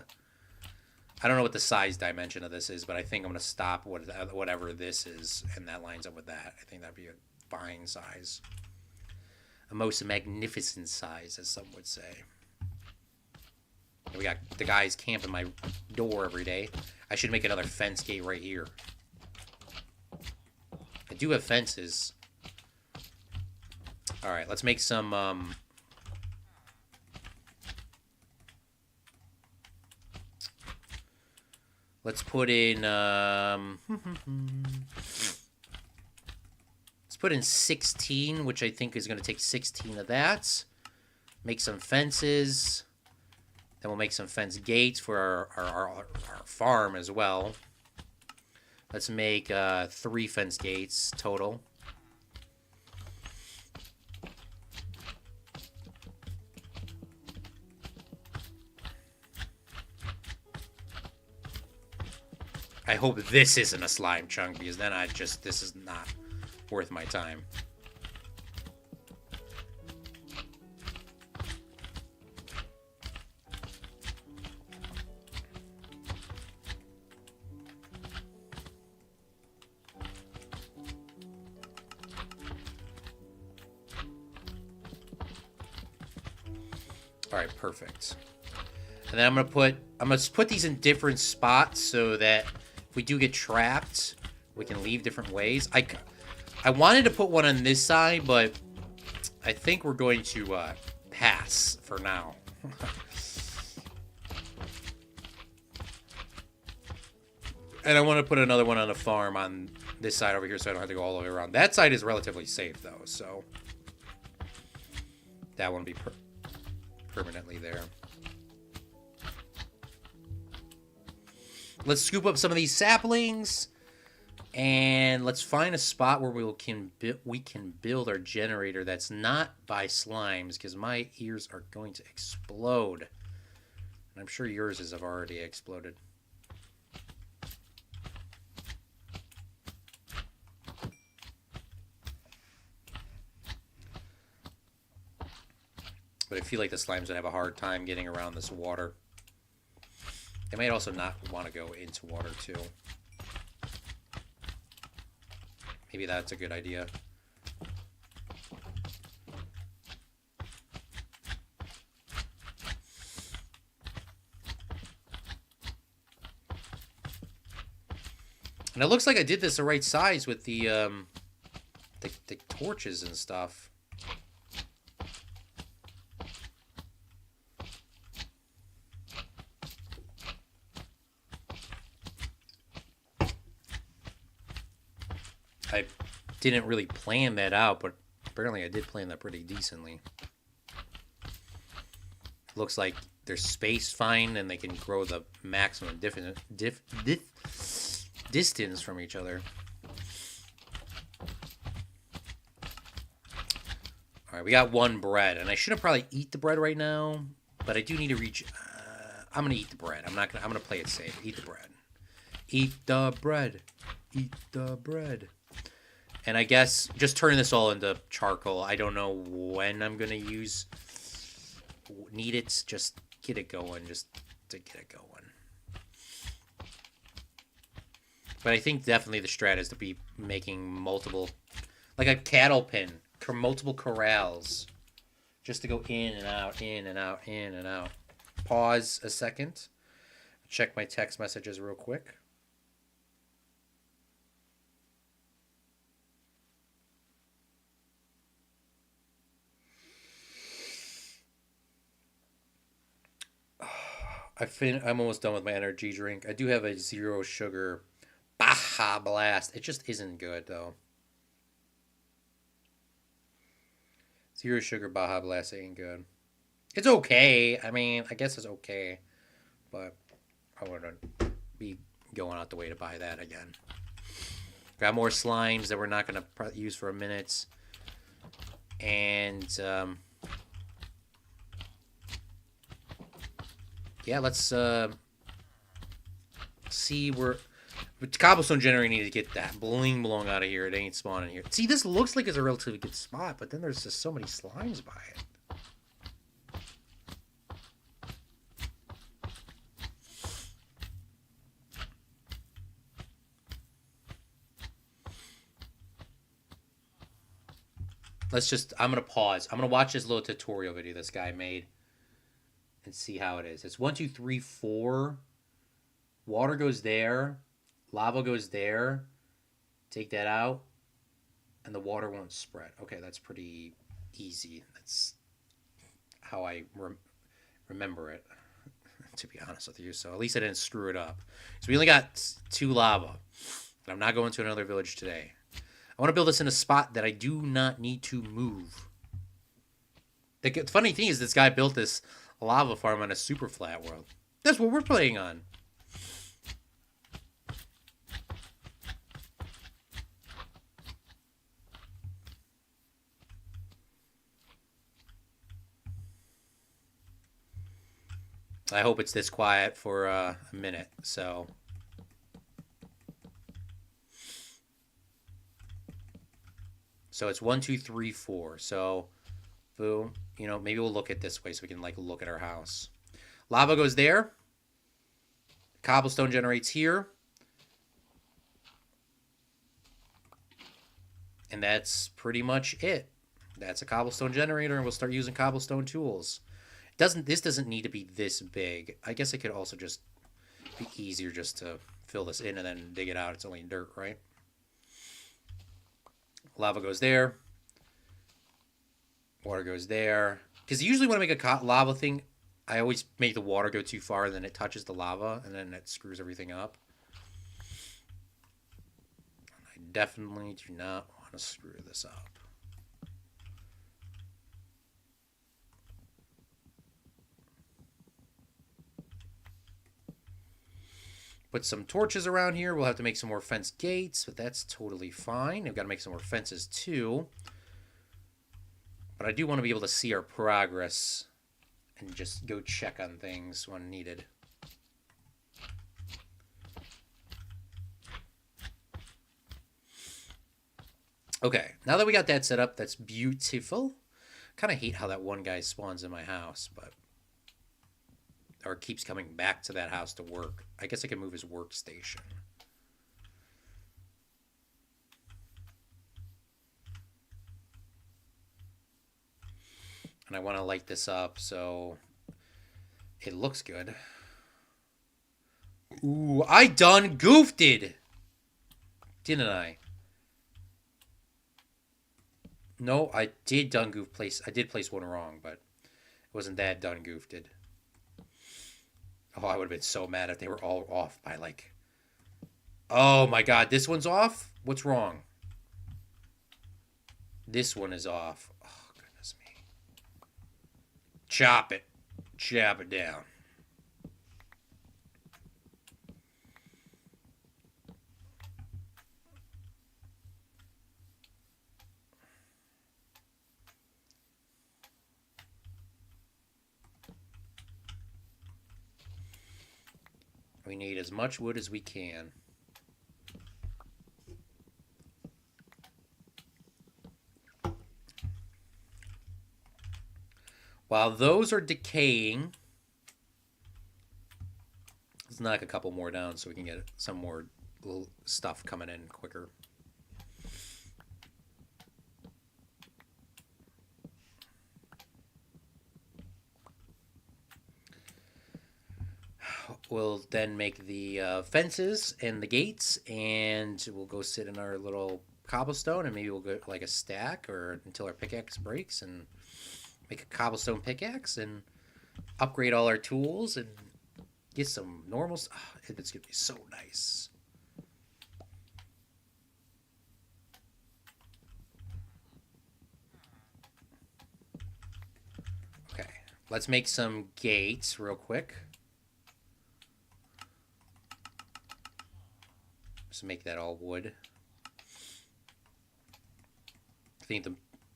I don't know what the size dimension of this is, but I think I'm going to stop whatever this is, and that lines up with that. I think that'd be a fine size. A most magnificent size, as some would say. And we got the guys camping my door every day. I should make another fence gate right here. I do have fences. Alright, let's make some, let's put in, let's put in 16, which I think is going to take 16 of that. Make some fences. Then we'll make some fence gates for our farm as well. Let's make 3 fence gates total. I hope this isn't a slime chunk, because then this is not worth my time. All right, perfect. And then I'm gonna put these in different spots so that if we do get trapped, we can leave different ways. I wanted to put one on this side, but I think we're going to pass for now. And I want to put another one on the farm on this side over here so I don't have to go all the way around. That side is relatively safe, though, so that won't be permanently there. Let's scoop up some of these saplings, and let's find a spot where we can build our generator that's not by slimes, because my ears are going to explode. And I'm sure yours have already exploded. But I feel like the slimes would have a hard time getting around this water. They might also not want to go into water, too. Maybe that's a good idea. And it looks like I did this the right size with the torches and stuff. I didn't really plan that out, but apparently I did plan that pretty decently. Looks like they're spaced fine and they can grow the maximum distance from each other. Alright, we got one bread, and I shouldn't probably eat the bread right now, but I do need to reach... I'm gonna eat the bread. I'm gonna play it safe. Eat the bread. Eat the bread. Eat the bread. And I guess just turning this all into charcoal. I don't know when I'm gonna need it. Just get it going. Just to get it going. But I think definitely the strat is to be making multiple, like a cattle pen, multiple corrals, just to go in and out, in and out, in and out. Pause a second. Check my text messages real quick. I'm almost done with my energy drink. I do have a 0 sugar Baja Blast. It just isn't good, though. 0 sugar Baja Blast ain't good. It's okay. I mean, I guess it's okay. But I wouldn't be going out the way to buy that again. Got more slimes that we're not going to use for a minute. And, yeah, let's see where... Cobblestone generator need to get that bling blong out of here. It ain't spawning here. See, this looks like it's a relatively good spot, but then there's just so many slimes by it. I'm going to pause. I'm going to watch this little tutorial video this guy made and see how it is. It's 1, 2, 3, 4. Water goes there. Lava goes there. Take that out. And the water won't spread. Okay, that's pretty easy. That's how I remember it, to be honest with you. So at least I didn't screw it up. So we only got 2 lava. And I'm not going to another village today. I want to build this in a spot that I do not need to move. The funny thing is this guy built this lava farm on a Superflat world. That's what we're playing on. I hope it's this quiet for a minute, so... So it's 1, 2, 3, 4. So, boom. You know, maybe we'll look at this way so we can, like, look at our house. Lava goes there. Cobblestone generates here. And that's pretty much it. That's a cobblestone generator, and we'll start using cobblestone tools. This doesn't need to be this big. I guess it could also just be easier just to fill this in and then dig it out. It's only dirt, right? Lava goes there. Water goes there. Because usually when I make a lava thing, I always make the water go too far, and then it touches the lava, and then it screws everything up. I definitely do not want to screw this up. Put some torches around here. We'll have to make some more fence gates, but that's totally fine. We've got to make some more fences too. But I do want to be able to see our progress and just go check on things when needed. Okay, now that we got that set up, that's beautiful. Kind of hate how that one guy spawns in my house, but... Or keeps coming back to that house to work. I guess I can move his workstation. And I want to light this up so it looks good. Ooh, I done goofed it! Didn't I? No, I did done goof place. I did place one wrong, but it wasn't that done goofed it. Oh, I would have been so mad if they were all off by, like... Oh, my God. This one's off? What's wrong? This one is off. Oh, goodness me. Chop it. Chop it down. We need as much wood as we can. While those are decaying, let's knock a couple more down so we can get some more little stuff coming in quicker. We'll then make the fences and the gates, and we'll go sit in our little cobblestone, and maybe we'll go like a stack or until our pickaxe breaks, and make a cobblestone pickaxe and upgrade all our tools and get some normal stuff. Oh, it's gonna be so nice. Okay, let's make some gates real quick. Just make that all wood.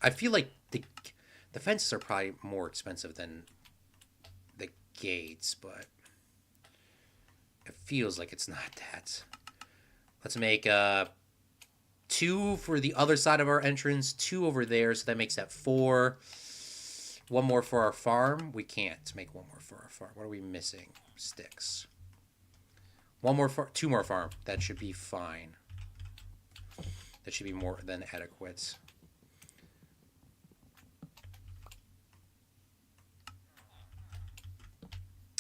I feel like the fences are probably more expensive than the gates, but it feels like it's not that. Let's make 2 for the other side of our entrance, 2 over there, so that makes that 4. 1 more for our farm. We can't make 1 more for our farm. What are we missing? Sticks. 1 more, 2 more farm. That should be fine. That should be more than adequate.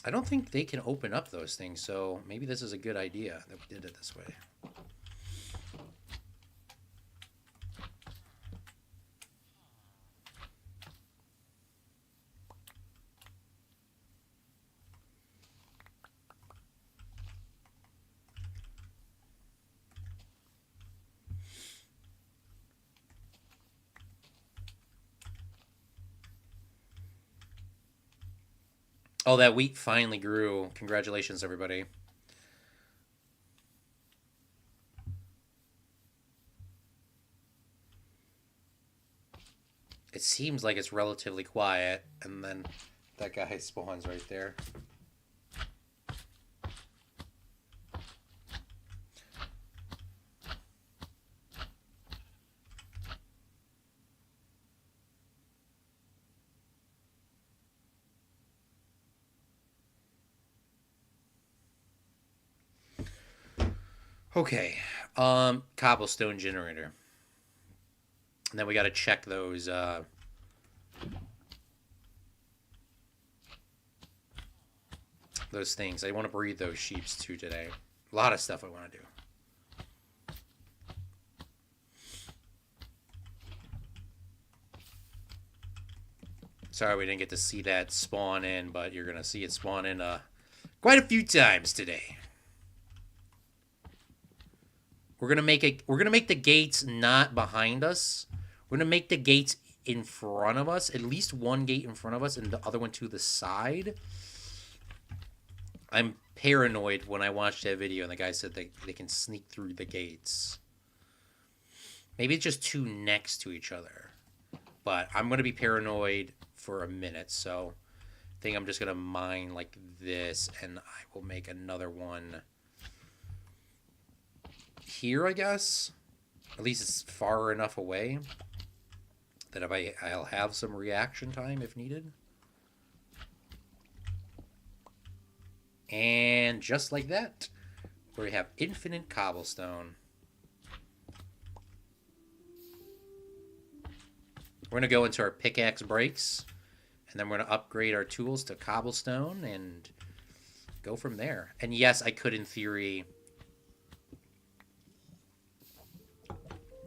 I don't think they can open up those things, so maybe this is a good idea that we did it this way. Oh, that wheat finally grew. Congratulations, everybody. It seems like it's relatively quiet, and then that guy spawns right there. Okay, cobblestone generator. And then we got to check those, those things. I want to breed those sheeps too today. A lot of stuff I want to do. Sorry we didn't get to see that spawn in, but you're going to see it spawn in quite a few times today. We're gonna make the gates not behind us. We're gonna make the gates in front of us. At least one gate in front of us, and the other one to the side. I'm paranoid when I watched that video, and the guy said they can sneak through the gates. Maybe it's just 2 next to each other. But I'm gonna be paranoid for a minute, so I think I'm just gonna mine like this, and I will make another one here, I guess. At least it's far enough away that I'll have some reaction time if needed. And just like that, we have infinite cobblestone. We're going to go into our pickaxe breaks, and then we're going to upgrade our tools to cobblestone and go from there. And yes, I could, in theory,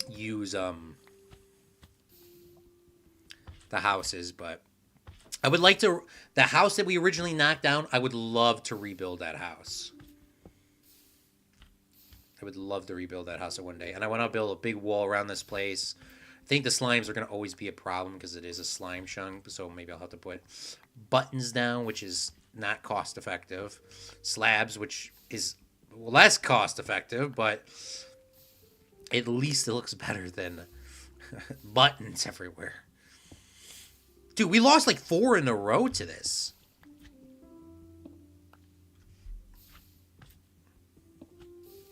use the houses, but I would like to, the house that we originally knocked down, I would love to rebuild that house. I would love to rebuild that house one day. And I want to build a big wall around this place. I think the slimes are going to always be a problem because it is a slime chunk. So maybe I'll have to put buttons down, which is not cost effective. Slabs, which is less cost effective, but at least it looks better than buttons everywhere. Dude, we lost like 4 in a row to this.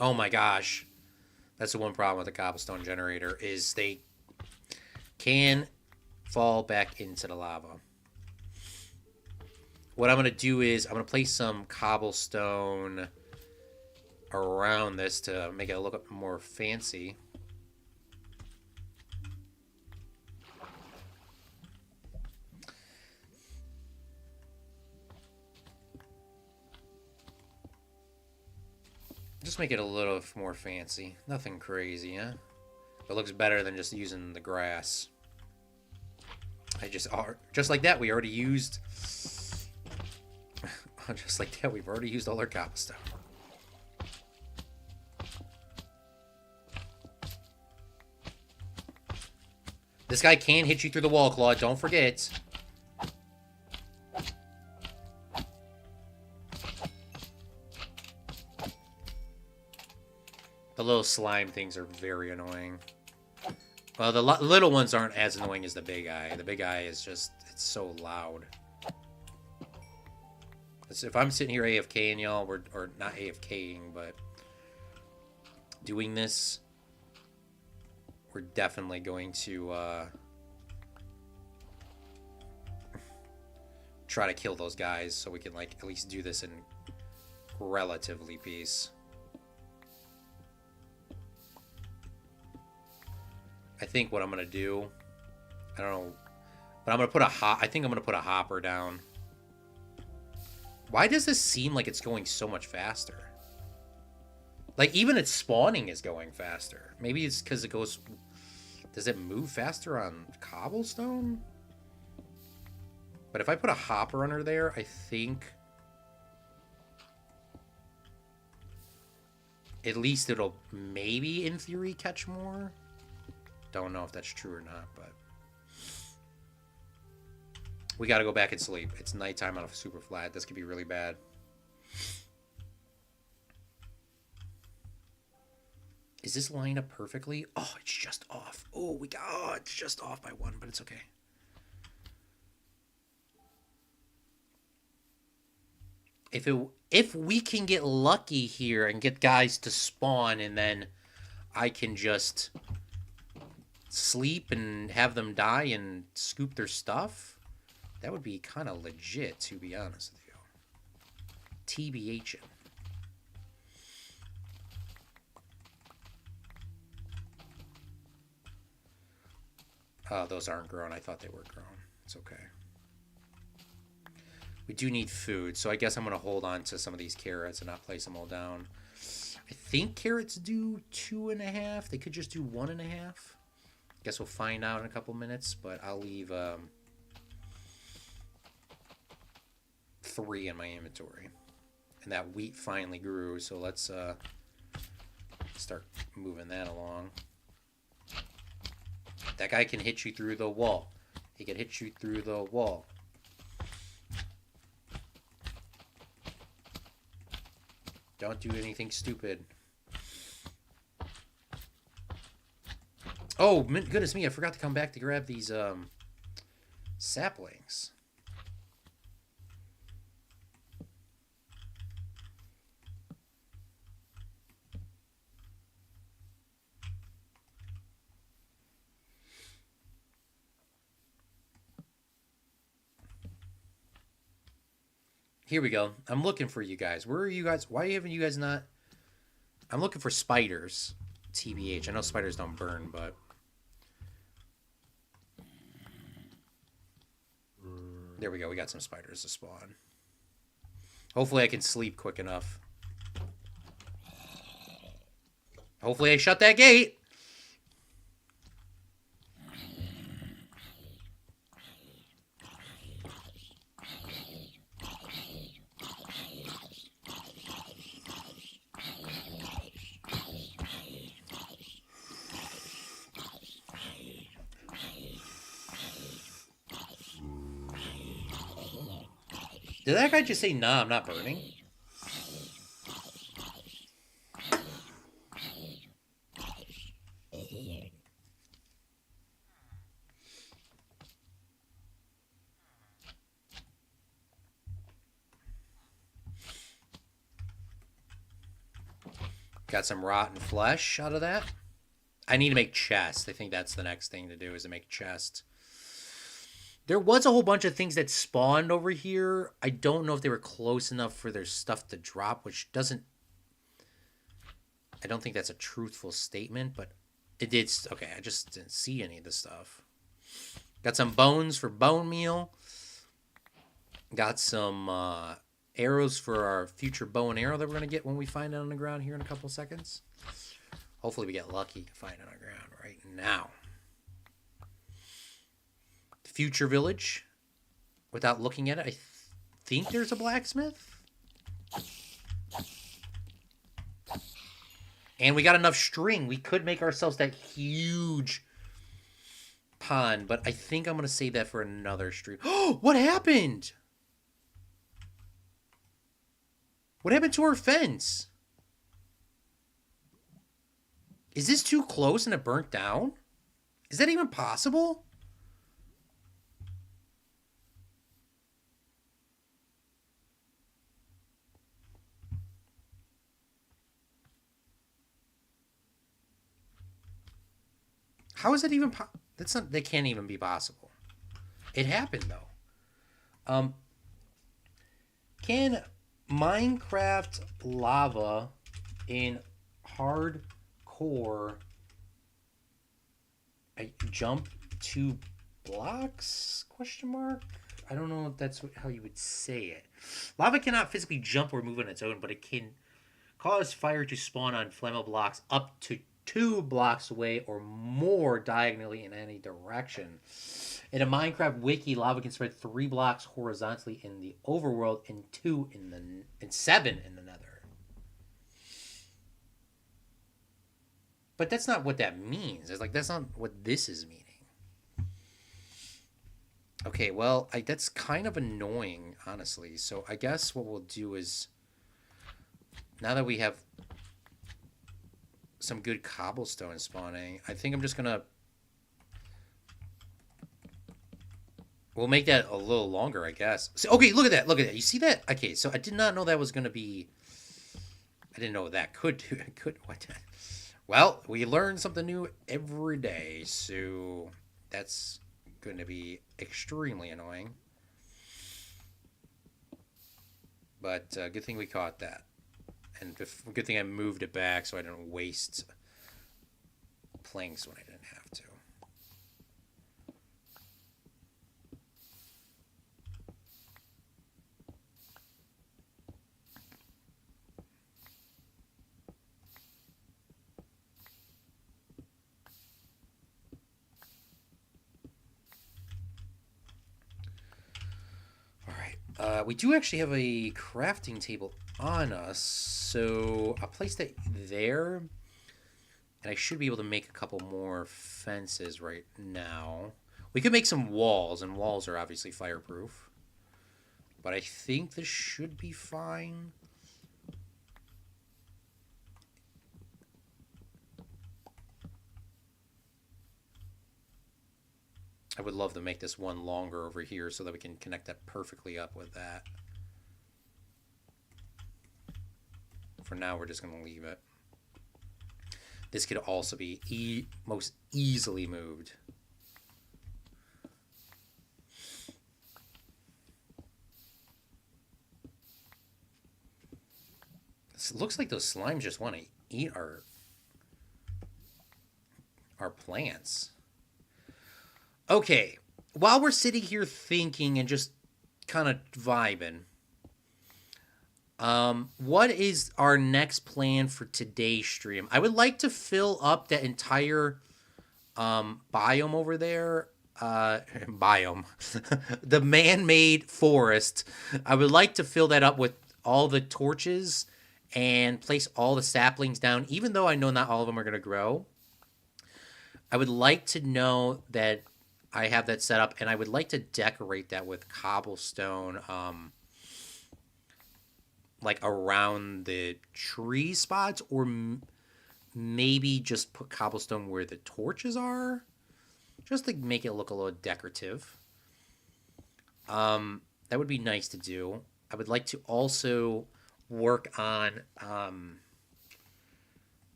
Oh my gosh. That's the one problem with the cobblestone generator is they can fall back into the lava. What I'm going to do is I'm going to place some cobblestone around this to make it look more fancy. Just make it a little more fancy. Nothing crazy, huh? It looks better than just using the grass. Just like that, we already used... just like that, we've already used all our cobblestone. This guy can hit you through the wall, Claude. Don't forget. The little slime things are very annoying. Well, the little ones aren't as annoying as the big eye. The big eye is just, it's so loud. If I'm sitting here AFKing, y'all, or not AFKing, but doing this, we're definitely going to try to kill those guys so we can, like, at least do this in relatively peace. I think what I'm gonna do, I don't know, but I'm gonna put I think I'm gonna put a hopper down. Why does this seem like it's going so much faster? Like, even its spawning is going faster. Maybe it's because it goes... Does it move faster on cobblestone? But if I put a hopper under there, I think... At least it'll maybe, in theory, catch more. Don't know if that's true or not, but... We gotta go back and sleep. It's nighttime on a Superflat. This could be really bad. Is this lined up perfectly? Oh, it's just off. Oh, it's just off by 1, but it's okay. If we can get lucky here and get guys to spawn, and then I can just sleep and have them die and scoop their stuff, that would be kind of legit, to be honest with you. TBH. Oh, those aren't grown. I thought they were grown. It's okay. We do need food, so I guess I'm going to hold on to some of these carrots and not place them all down. I think carrots do 2.5. They could just do 1.5. Guess we'll find out in a couple minutes, but I'll leave 3 in my inventory. And that wheat finally grew, so let's start moving that along. That guy can hit you through the wall. He can hit you through the wall. Don't do anything stupid. Oh, goodness me, I forgot to come back to grab these saplings. Here we go. I'm looking for you guys. Where are you guys? Why haven't you guys not... I'm looking for spiders. TBH. I know spiders don't burn, but... There we go. We got some spiders to spawn. Hopefully I can sleep quick enough. Hopefully I shut that gate. Did that guy just say, nah, I'm not burning? Got some rotten flesh out of that. I need to make chest. I think that's the next thing to do is to make chest. There was a whole bunch of things that spawned over here. I don't know if they were close enough for their stuff to drop, which doesn't... I don't think that's a truthful statement, but it did... Okay, I just didn't see any of this stuff. Got some bones for bone meal. Got some arrows for our future bow and arrow that we're going to get when we find it on the ground here in a couple seconds. Hopefully we get lucky to find it on the ground right now. Future village. Without looking at it, I think there's a blacksmith. And we got enough string. We could make ourselves that huge pond, but I think I'm going to save that for another stream. Oh, what happened? What happened to our fence? Is this too close and it burnt down? Is that even possible? How is that even that's not, that can't even be possible. It happened though. Can Minecraft lava in hardcore I jump 2 blocks? Question mark. I don't know if that's how you would say it. Lava cannot physically jump or move on its own, but it can cause fire to spawn on flammable blocks up to 2 blocks away or more diagonally in any direction. In a Minecraft wiki, lava can spread 3 blocks horizontally in the overworld and 7 in the nether. But that's not what that means. It's like, that's not what this is meaning. Okay, well, that's kind of annoying, honestly. So I guess what we'll do is, now that we have some good cobblestone spawning, I think I'm just gonna... We'll make that a little longer, I guess. So, okay, look at that. Look at that. You see that? Okay, so I did not know that was going to be... I didn't know that could do... What? Well, we learn something new every day, so that's going to be extremely annoying. But good thing we caught that. And good thing I moved it back so I didn't waste planks when I didn't have to. We do actually have a crafting table on us, so I'll place that there, and I should be able to make a couple more fences right now. We could make some walls, and walls are obviously fireproof, but I think this should be fine. I would love to make this one longer over here so that we can connect that perfectly up with that. For now, we're just going to leave it. This could also be most easily moved. It looks like those slimes just want to eat our plants. Okay, while we're sitting here thinking and just kind of vibing, what is our next plan for today's stream? I would like to fill up that entire biome over there. Biome. The man-made forest. I would like to fill that up with all the torches and place all the saplings down, even though I know not all of them are going to grow. I would like to know that I have that set up, and I would like to decorate that with cobblestone like around the tree spots, or maybe just put cobblestone where the torches are, just to make it look a little decorative. That would be nice to do. I would like to also work on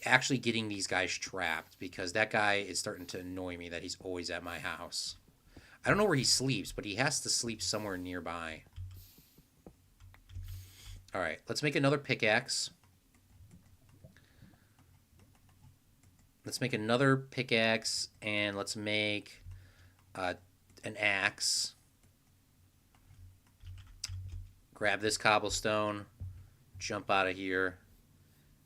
actually getting these guys trapped, because that guy is starting to annoy me that he's always at my house. I don't know where he sleeps, but he has to sleep somewhere nearby. All right, let's make another pickaxe. Let's make another pickaxe, and let's make an axe. Grab this cobblestone, jump out of here,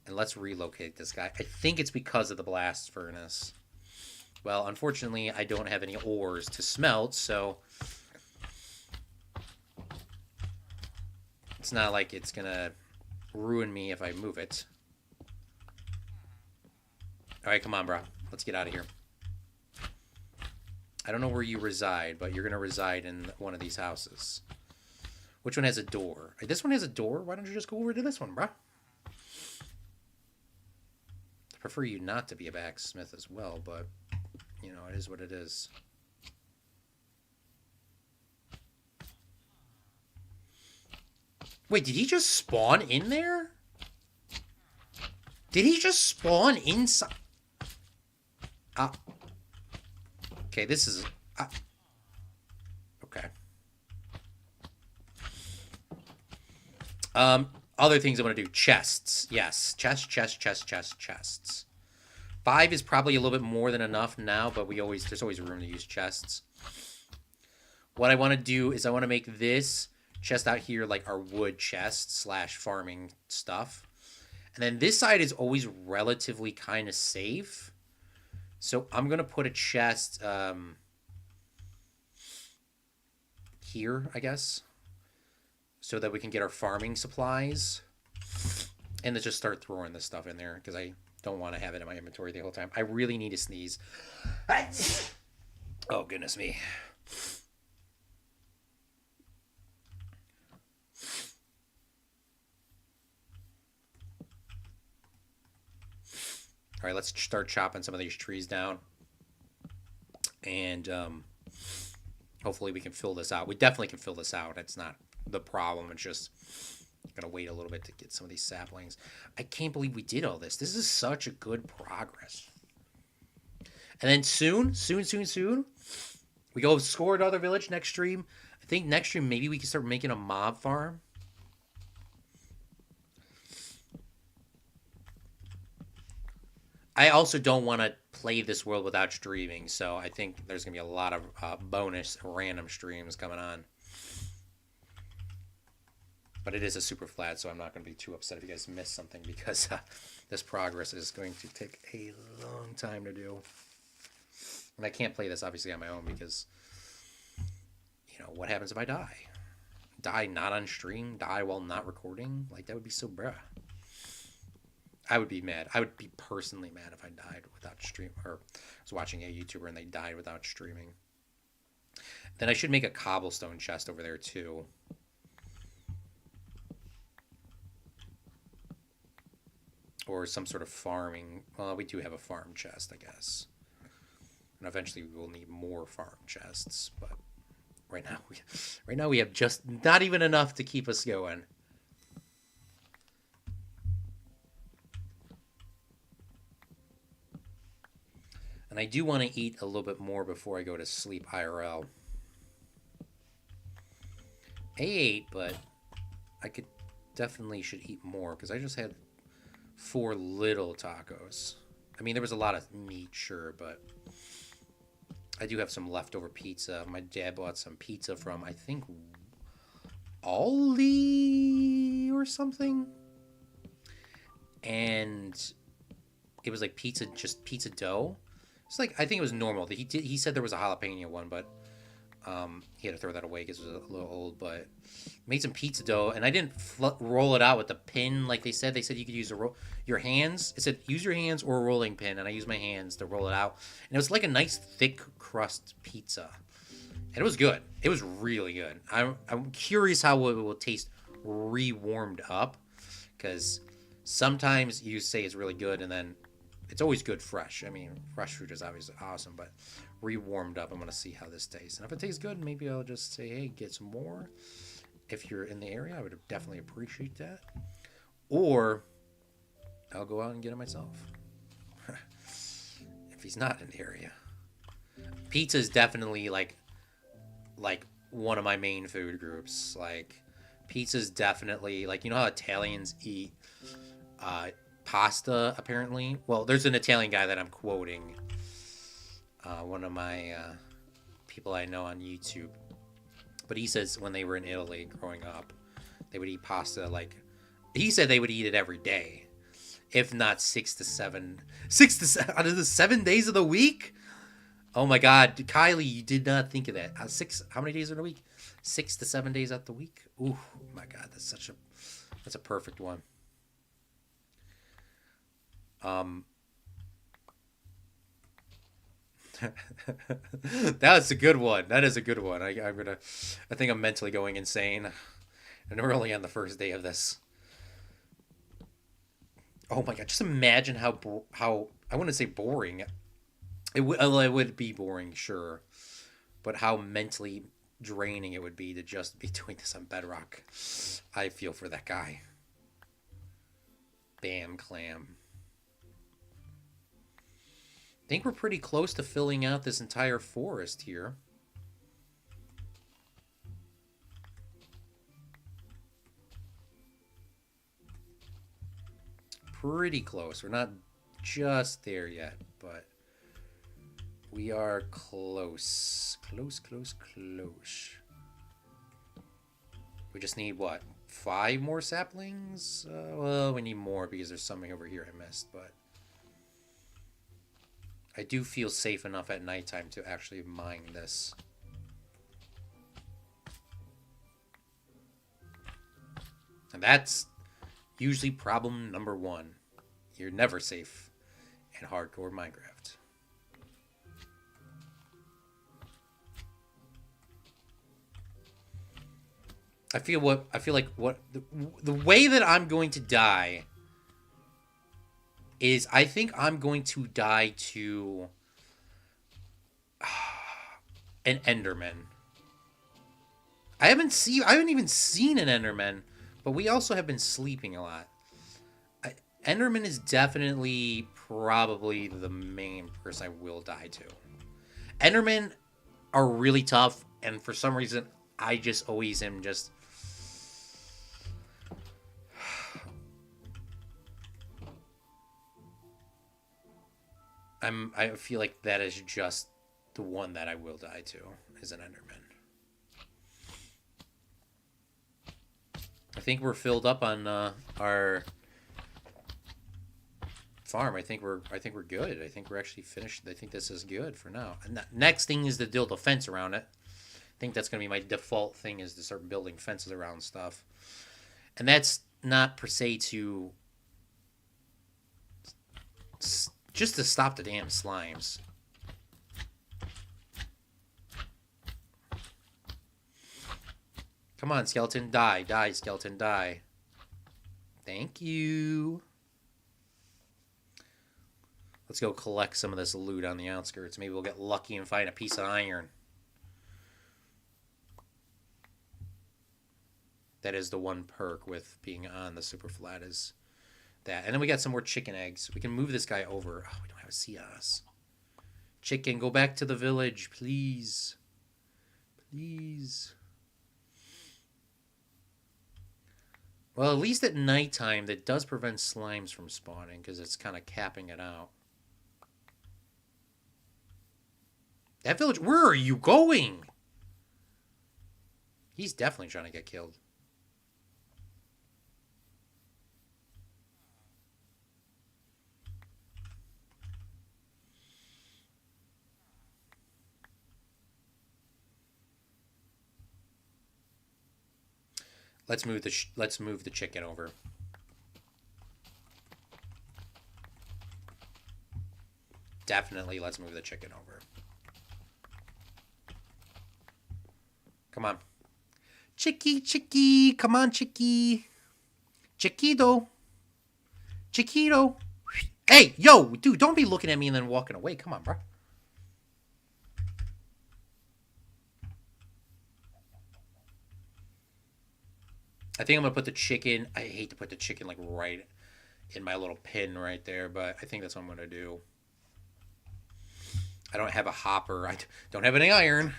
and let's relocate this guy. I think it's because of the blast furnace. Well, unfortunately, I don't have any ores to smelt, so it's not like it's gonna ruin me if I move it. All right, come on, bro. Let's get out of here. I don't know where you reside, but you're gonna reside in one of these houses. Which one has a door? This one has a door? Why don't you just go over to this one, bro? I prefer you not to be a blacksmith as well, but, you know, it is what it is. Wait, did he just spawn in there? Did he just spawn inside? Okay, this is... okay. Other things I want to do. Chests. Yes. Chests. 5 is probably a little bit more than enough now, but there's always room to use chests. What I want to do is I want to make this chest out here like our wood chest / farming stuff. And then this side is always relatively kind of safe. So I'm going to put a chest here, I guess, so that we can get our farming supplies. And then just start throwing this stuff in there, because I don't want to have it in my inventory the whole time. I really need to sneeze. Oh, goodness me. All right, let's start chopping some of these trees down. And hopefully we can fill this out. We definitely can fill this out. That's not the problem. It's just going to wait a little bit to get some of these saplings. I can't believe we did all this. This is such a good progress. And then soon, we go score another village next stream. I think next stream maybe we can start making a mob farm. I also don't want to play this world without streaming, so I think there's going to be a lot of bonus random streams coming on. But it is a super flat, so I'm not going to be too upset if you guys miss something, because this progress is going to take a long time to do. And I can't play this, obviously, on my own, because, you know, what happens if I die? Die not on stream? Die while not recording? Like, that would be so bruh. I would be mad. I would be personally mad if I died without stream, or was watching a YouTuber and they died without streaming. Then I should make a cobblestone chest over there too. Or some sort of farming. Well, we do have a farm chest, I guess. And eventually we will need more farm chests, but right now we have just not even enough to keep us going. And I do want to eat a little bit more before I go to sleep IRL. I ate, but I definitely should eat more, because I just had 4 little tacos. I mean, there was a lot of meat, sure, but I do have some leftover pizza. My dad bought some pizza from, I think, Aldi or something. And it was like pizza dough. It's like, I think it was normal. He said there was a jalapeno one, but he had to throw that away because it was a little old. But made some pizza dough, and I didn't roll it out with the pin like they said. They said you could use your hands. It said use your hands or a rolling pin, and I used my hands to roll it out. And it was like a nice thick crust pizza. And it was good. It was really good. I'm curious how it will taste re-warmed up, because sometimes you say it's really good and then it's always good fresh. I mean, fresh fruit is obviously awesome, but re-warmed up, I'm going to see how this tastes. And if it tastes good, maybe I'll just say, hey, get some more. If you're in the area, I would definitely appreciate that. Or I'll go out and get it myself. If he's not in the area. Pizza is definitely like one of my main food groups. Like, pizza's definitely, like, you know how Italians eat pasta, apparently? Well, there's an Italian guy that I'm quoting, one of my people I know on YouTube. But he says when they were in Italy growing up, they would eat pasta, like, he said they would eat it every day, if not 6 to 7 out of the 7 days of the week. Oh my God, Kylie, you did not think of that. How many days in a week? 6 to 7 days out the week. Ooh, my God, that's a perfect one. That's a good one. That is a good one. I think I'm mentally going insane, and we're only on the first day of this. Oh my God, just imagine how I wouldn't say boring. It would be boring, sure, but how mentally draining it would be to just be doing this on Bedrock. I feel for that guy. Bam, clam. I think we're pretty close to filling out this entire forest here. Pretty close. We're not just there yet, but we are close. Close. We just need, what, 5 more saplings? Well, we need more because there's something over here I missed, but I do feel safe enough at nighttime to actually mine this. And that's usually problem number 1. You're never safe in hardcore Minecraft. I feel like the way that I'm going to die is, I think I'm going to die to an Enderman. I haven't even seen an Enderman, but we also have been sleeping a lot. Enderman is definitely probably the main person I will die to. Endermen are really tough, and for some reason, I just always am just... I feel like that is just the one that I will die to, is an Enderman. I think we're filled up on our farm. I think we're good. I think we're actually finished. I think this is good for now. And the next thing is to build a fence around it. I think that's going to be my default thing, is to start building fences around stuff. And that's not per se to... just to stop the damn slimes. Come on, skeleton. Die. Die, skeleton. Die. Thank you. Let's go collect some of this loot on the outskirts. Maybe we'll get lucky and find a piece of iron. That is the one perk with being on the Superflat, is that. And then we got some more chicken eggs. We can move this guy over. Oh, we don't have a CS. Chicken, go back to the village, please. Please. Well, at least at nighttime, that does prevent slimes from spawning, because it's kind of capping it out. That village, where are you going? He's definitely trying to get killed. Let's move the chicken over. Definitely, let's move the chicken over. Come on. Chicky, chicky. Come on, chicky. Chiquito. Chiquito. Hey, yo, dude, don't be looking at me and then walking away. Come on, bro. I think I'm going to put the chicken. I hate to put the chicken, like, right in my little pin right there, but I think that's what I'm going to do. I don't have a hopper. I don't have any iron.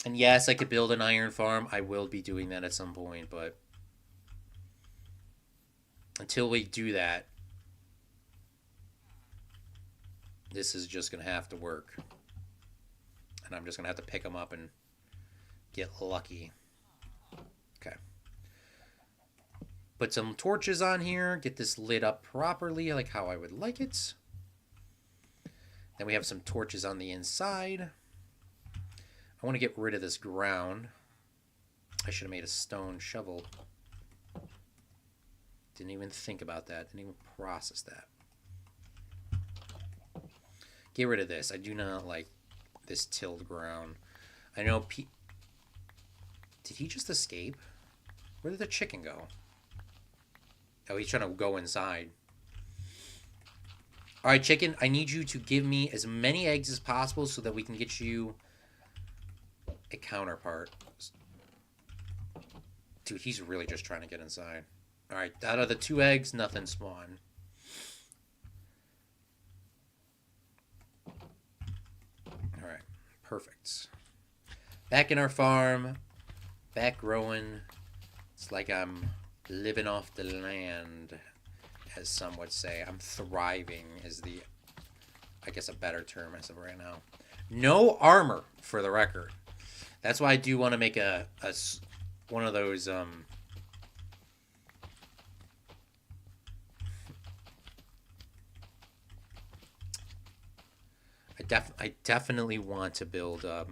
And yes, I could build an iron farm. I will be doing that at some point, but until we do that, this is just going to have to work. And I'm just going to have to pick them up and get lucky. Okay. Put some torches on here. Get this lit up properly, like how I would like it. Then we have some torches on the inside. I want to get rid of this ground. I should have made a stone shovel. Didn't even think about that. Didn't even process that. Get rid of this. I do not like this tilled ground. I know did he just escape? Where did the chicken go? Oh, he's trying to go inside. Alright, chicken. I need you to give me as many eggs as possible so that we can get you a counterpart. Dude, he's really just trying to get inside. Alright, out of the 2 eggs, nothing spawned. Alright, perfect. Back in our farm. Back growing. It's like I'm living off the land, as some would say. I'm thriving is the, I guess, a better term as of right now. No armor, for the record. That's why I do want to make one of those I definitely want to build the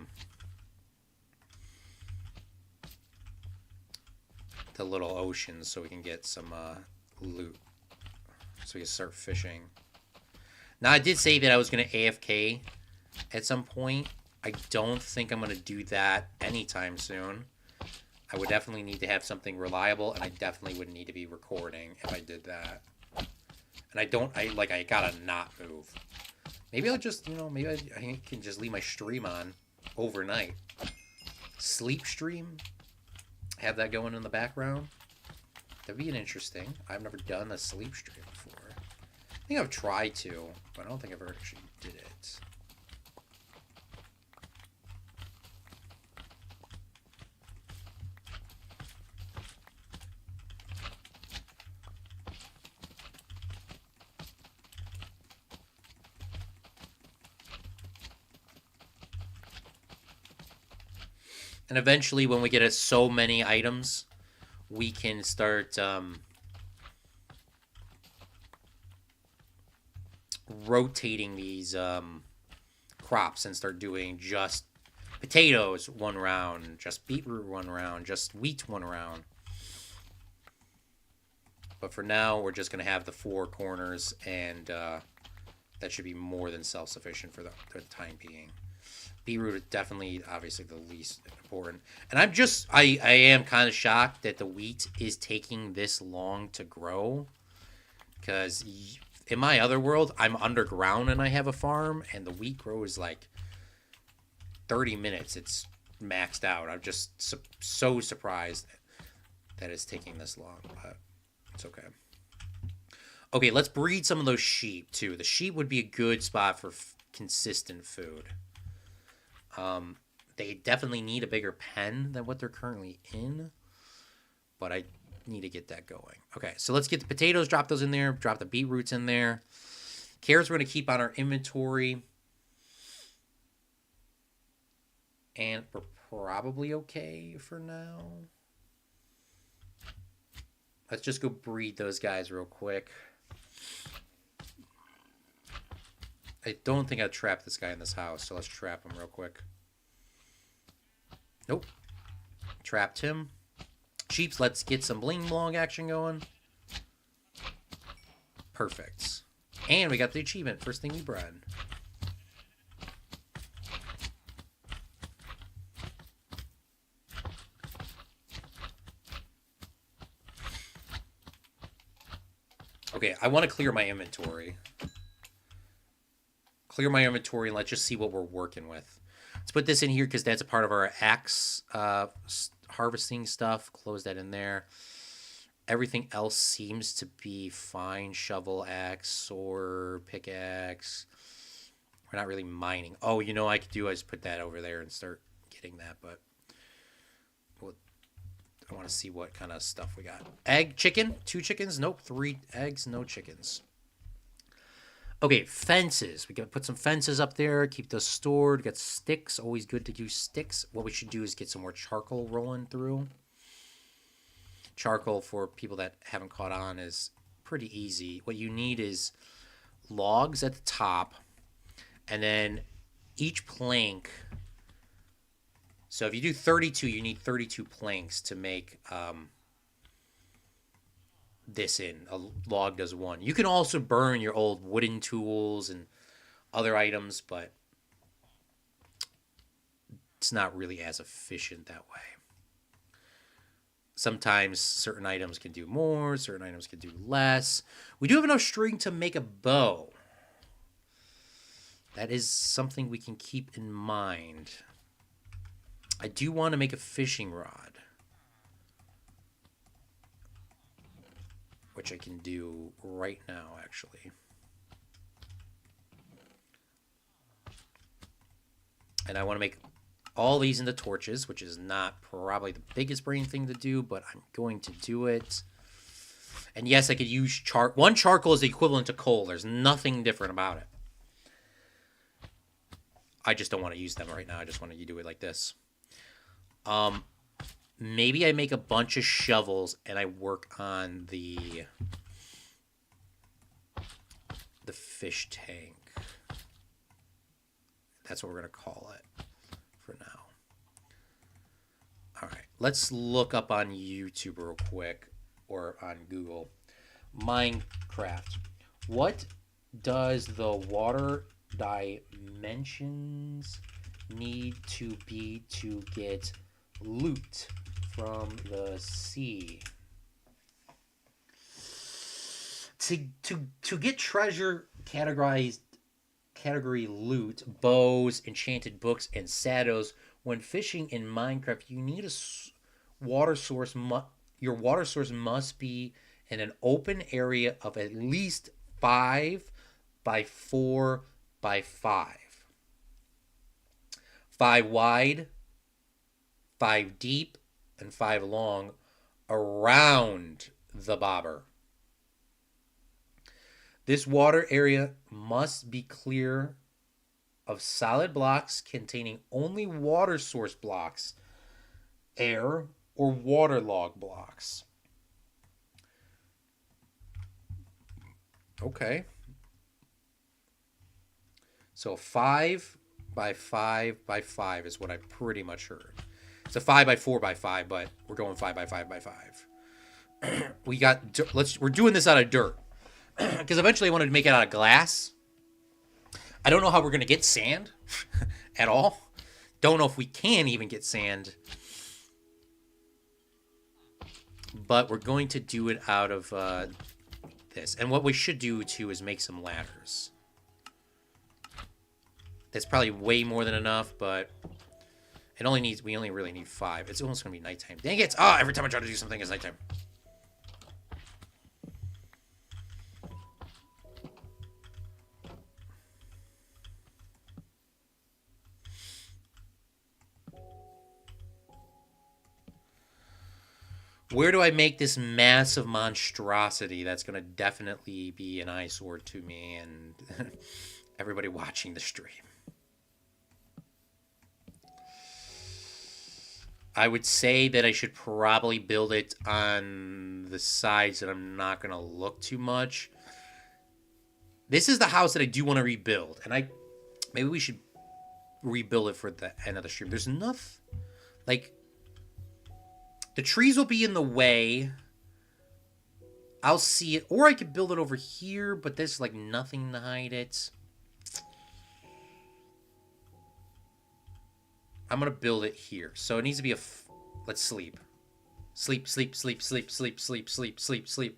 little oceans so we can get some loot, so we can start fishing. Now, I did say that I was going to AFK at some point. I don't think I'm going to do that anytime soon. I would definitely need to have something reliable, and I definitely would need to be recording if I did that. And I gotta not move. Maybe I'll just, maybe I can just leave my stream on overnight. Sleep stream. Have that going in the background. That'd be interesting. I've never done a sleep stream before. I think I've tried to, but I don't think I've ever actually did it. And eventually, when we get so many items, we can start rotating these crops and start doing just potatoes 1 round, just beetroot 1 round, just wheat 1 round. But for now, we're just going to have the 4 corners, and that should be more than self-sufficient for the time being. Beetroot is definitely, obviously, the least important. And I am kind of shocked that the wheat is taking this long to grow. Because in my other world, I'm underground and I have a farm, and the wheat grows like 30 minutes. It's maxed out. I'm just so surprised that it's taking this long, but it's okay. Okay, let's breed some of those sheep, too. The sheep would be a good spot for consistent food. They definitely need a bigger pen than what they're currently in, but I need to get that going. Okay, so let's get the potatoes, drop those in there, drop the beetroots in there. Carrots we're going to keep on our inventory. And we're probably okay for now. Let's just go breed those guys real quick. I don't think I trapped this guy in this house, so let's trap him real quick. Nope. Trapped him. Sheeps, let's get some bling blong action going. Perfect. And we got the achievement. First thing we bred. Okay, I want to clear my inventory. Clear my inventory and let's just see what we're working with. Let's put this in here because that's a part of our axe harvesting stuff. Close that in there. Everything else seems to be fine. Shovel, axe, sword, pickaxe. We're not really mining. Oh, you know what I could do? I just put that over there and start getting that, but I want to see what kind of stuff we got. Egg, chicken, 2 chickens. Nope, 3 eggs, no chickens. Okay, fences. We can put some fences up there. Keep those stored. Got sticks. Always good to do sticks. What we should do is get some more charcoal rolling through. Charcoal, for people that haven't caught on, is pretty easy. What you need is logs at the top, and then each plank. So if you do 32, you need 32 planks to make this in. A log does 1. You can also burn your old wooden tools and other items, but it's not really as efficient that way. Sometimes certain items can do more, certain items can do less. We do have enough string to make a bow. That is something we can keep in mind. I do want to make a fishing rod, which I can do right now, actually. And I want to make all these into torches, which is not probably the biggest brain thing to do, but I'm going to do it. And yes, I could use one charcoal is the equivalent to coal. There's nothing different about it. I just don't want to use them right now. I just want to do it like this. Maybe I make a bunch of shovels and I work on the fish tank. That's what we're going to call it for now. All right, let's look up on YouTube real quick, or on Google. Minecraft. What does the water dimensions need to be to get loot from the sea? To get treasure category loot, bows, enchanted books, and shadows. When fishing in Minecraft, you need a water source. Your water source must be in an open area of at least 5 by 4 by 5. 5 wide, 5 deep, and 5 long around the bobber. This water area must be clear of solid blocks containing only water source blocks, air, or waterlogged blocks. Okay. So 5 by 5 by 5 is what I pretty much heard. It's a 5 by 4 by 5, but we're going 5 by 5 by 5. We're doing this out of dirt. Because eventually I wanted to make it out of glass. I don't know how we're going to get sand at all. Don't know if we can even get sand. But we're going to do it out of this. And what we should do, too, is make some ladders. That's probably way more than enough, but we only really need 5. It's almost going to be nighttime. Dang it! Oh, every time I try to do something, it's nighttime. Where do I make this massive monstrosity that's going to definitely be an eyesore to me and everybody watching the stream? I would say that I should probably build it on the sides that I'm not going to look too much. This is the house that I do want to rebuild. And maybe we should rebuild it for the end of the stream. There's enough, like, the trees will be in the way. I'll see it. Or I could build it over here, but there's, like, nothing to hide it. I'm going to build it here. So it needs to be let's sleep. Sleep, sleep, sleep, sleep, sleep, sleep, sleep, sleep, sleep.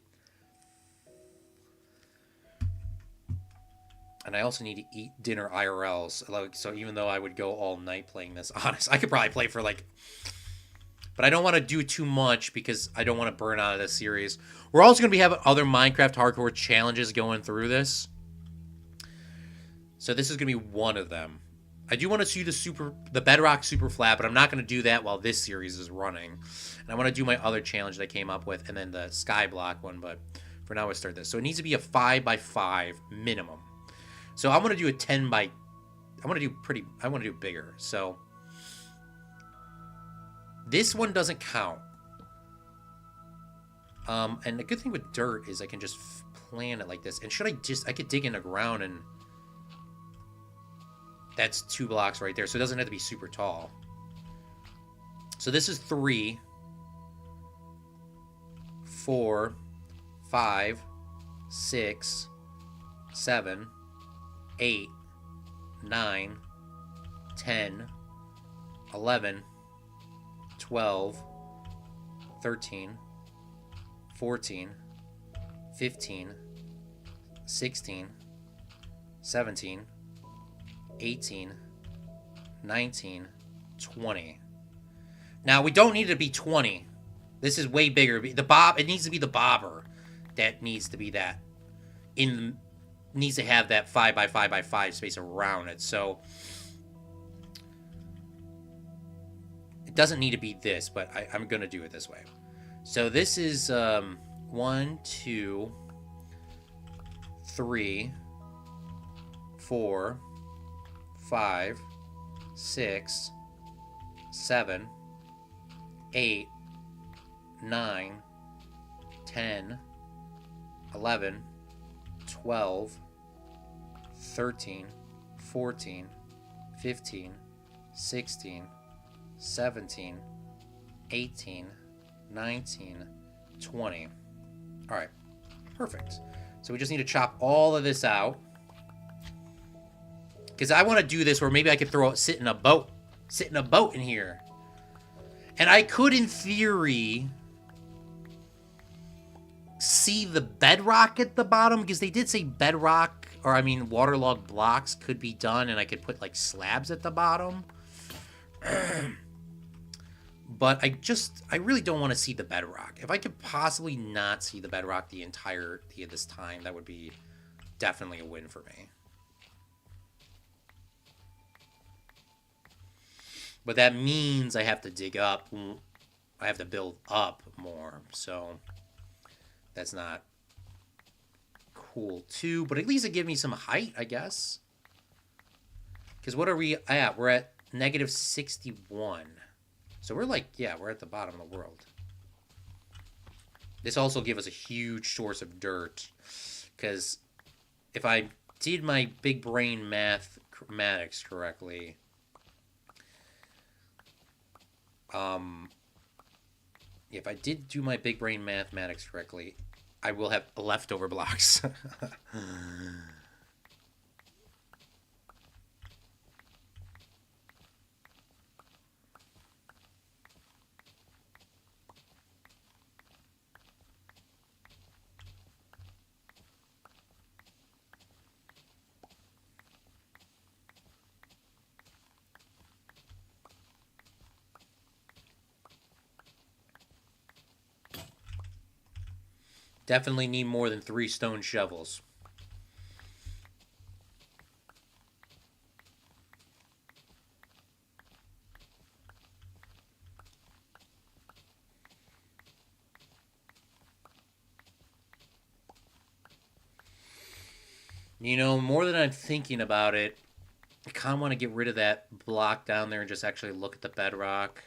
And I also need to eat dinner IRLs. Like, so even though I would go all night playing this, honest, I could probably play for like... But I don't want to do too much because I don't want to burn out of this series. We're also going to be having other Minecraft hardcore challenges going through this. So this is going to be one of them. I do want to see the Bedrock Superflat, but I'm not going to do that while this series is running. And I want to do my other challenge that I came up with, and then the Skyblock one, but for now, let's start this. So it needs to be a 5x5 minimum. So I'm going to do a 10 by... I want to do bigger. So this one doesn't count. And the good thing with dirt is I can just plan it like this. And I could dig in the ground and... That's 2 blocks right there, so it doesn't have to be super tall. So this is 3, 4, 5, 6, 7, 8, 9, 10, 11, 12, 13, 14, 15, 16, 17, 18, 19, 20. Now, we don't need it to be 20. This is way bigger. It needs to be the bobber that needs to be that. Needs to have that 5x5x5 space around it. So, it doesn't need to be this, but I'm going to do it this way. So, this is 1, 2, 3, 4, 5, 6, 7, 8, 9, 10, 11, 12, 13, 14, 15, 16, 17, 18, 19, 20. All right, perfect. So we just need to chop all of this out. Because I want to do this where maybe I could sit in a boat in here. And I could, in theory, see the bedrock at the bottom, because they did say bedrock, or I mean waterlogged blocks could be done, and I could put like slabs at the bottom. But I really don't want to see the bedrock. If I could possibly not see the bedrock the entirety of this time, that would be definitely a win for me. But that means I have to dig up. I have to build up more. So that's not cool too. But at least it gives me some height, I guess. Because what are we at? We're at negative 61. So we're like, yeah, we're at the bottom of the world. This also gives us a huge source of dirt. Because if I did my big brain mathematics correctly... if I did do my big brain mathematics correctly, I will have leftover blocks. Definitely need more than 3 stone shovels. You know, more than I'm thinking about it, I kind of want to get rid of that block down there and just actually look at the bedrock.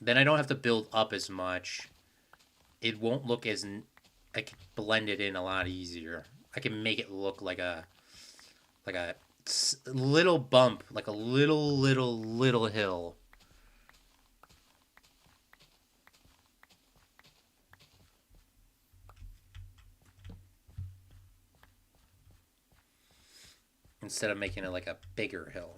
Then I don't have to build up as much. It won't look as... I can blend it in a lot easier. I can make it look like a little bump, like a little hill. Instead of making it like a bigger hill.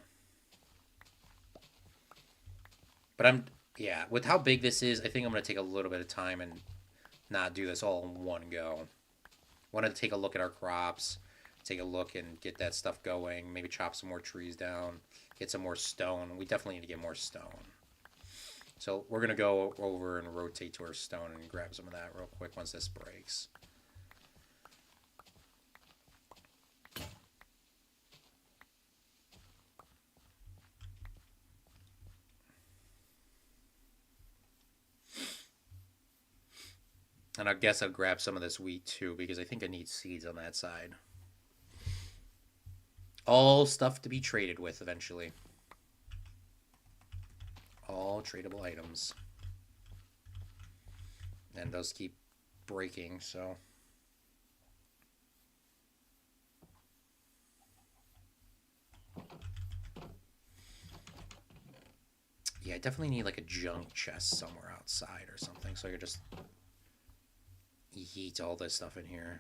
But yeah, with how big this is, I think I'm going to take a little bit of time and not do this all in one go. I want to take a look at our crops, take a look and get that stuff going. Maybe chop some more trees down, get some more stone. We definitely need to get more stone. So we're going to go over and rotate to our stone and grab some of that real quick once this breaks. And I guess I'll grab some of this wheat too, because I think I need seeds on that side. All stuff to be traded with eventually. All tradable items. And those keep breaking, so. Yeah, I definitely need like a junk chest somewhere outside or something, so I could just yeet all this stuff in here.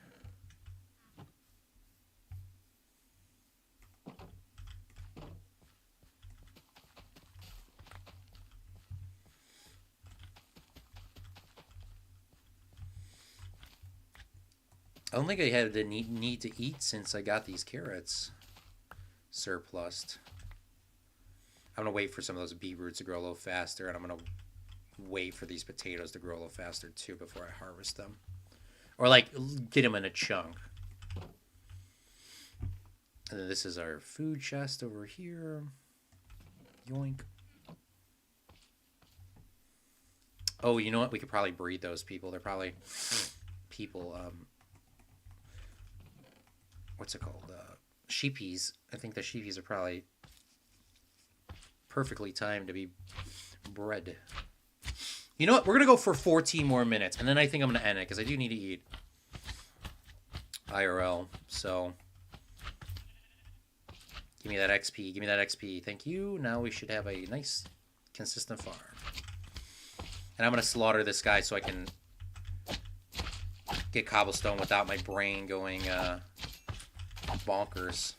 I don't think I had the need to eat since I got these carrots surplused. I'm going to wait for some of those beetroots to grow a little faster, and I'm going to wait for these potatoes to grow a little faster too before I harvest them. Or like get them in a chunk. And then this is our food chest over here. Yoink. Oh, you know what? We could probably breed those people. They're probably people, what's it called? Sheepies. I think the sheepies are probably perfectly timed to be bred. You know what? We're going to go for 14 more minutes, and then I think I'm going to end it, because I do need to eat IRL, so give me that XP. Give me that XP. Thank you. Now we should have a nice, consistent farm. And I'm going to slaughter this guy so I can get cobblestone without my brain going bonkers.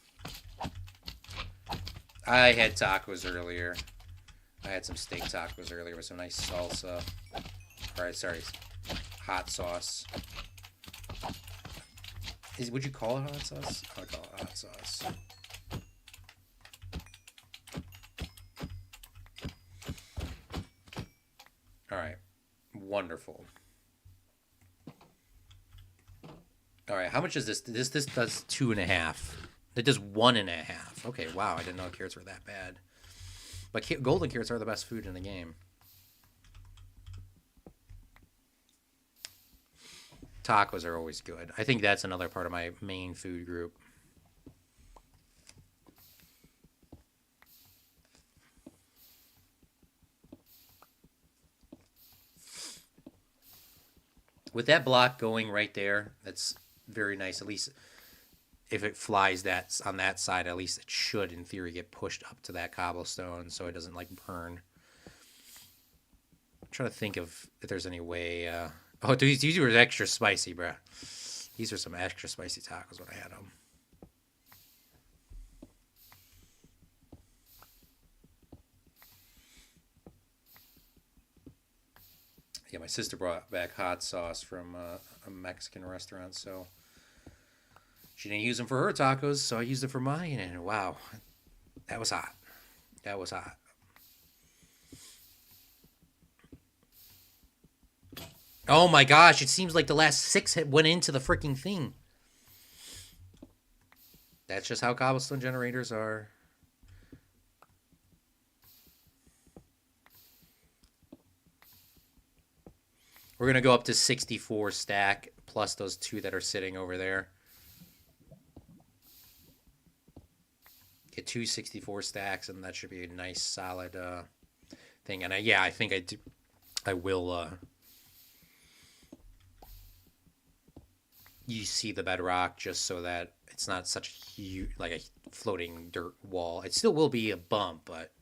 I had tacos earlier. I had some steak tacos earlier with some nice salsa. Alright, sorry. Hot sauce. Would you call it hot sauce? I would call it hot sauce. Alright. Wonderful. Alright, how much is this? This does 2.5. It does 1.5. Okay, wow, I didn't know carrots were that bad. But golden carrots are the best food in the game. Tacos are always good. I think that's another part of my main food group. With that block going right there, that's very nice. At least if it flies that on that side, at least it should, in theory, get pushed up to that cobblestone so it doesn't, like, burn. I'm trying to think of if there's any way... Oh, these were extra spicy, bruh. These are some extra spicy tacos when I had them. Yeah, my sister brought back hot sauce from a Mexican restaurant, so she didn't use them for her tacos, so I used it for mine, and wow, that was hot. That was hot. Oh my gosh, it seems like the last 6 went into the freaking thing. That's just how cobblestone generators are. We're going to go up to 64 stack, plus those 2 that are sitting over there. Get 2 64 stacks, and that should be a nice, solid thing. And yeah, I think I will... you see the bedrock just so that it's not such a huge, like a floating dirt wall. It still will be a bump, but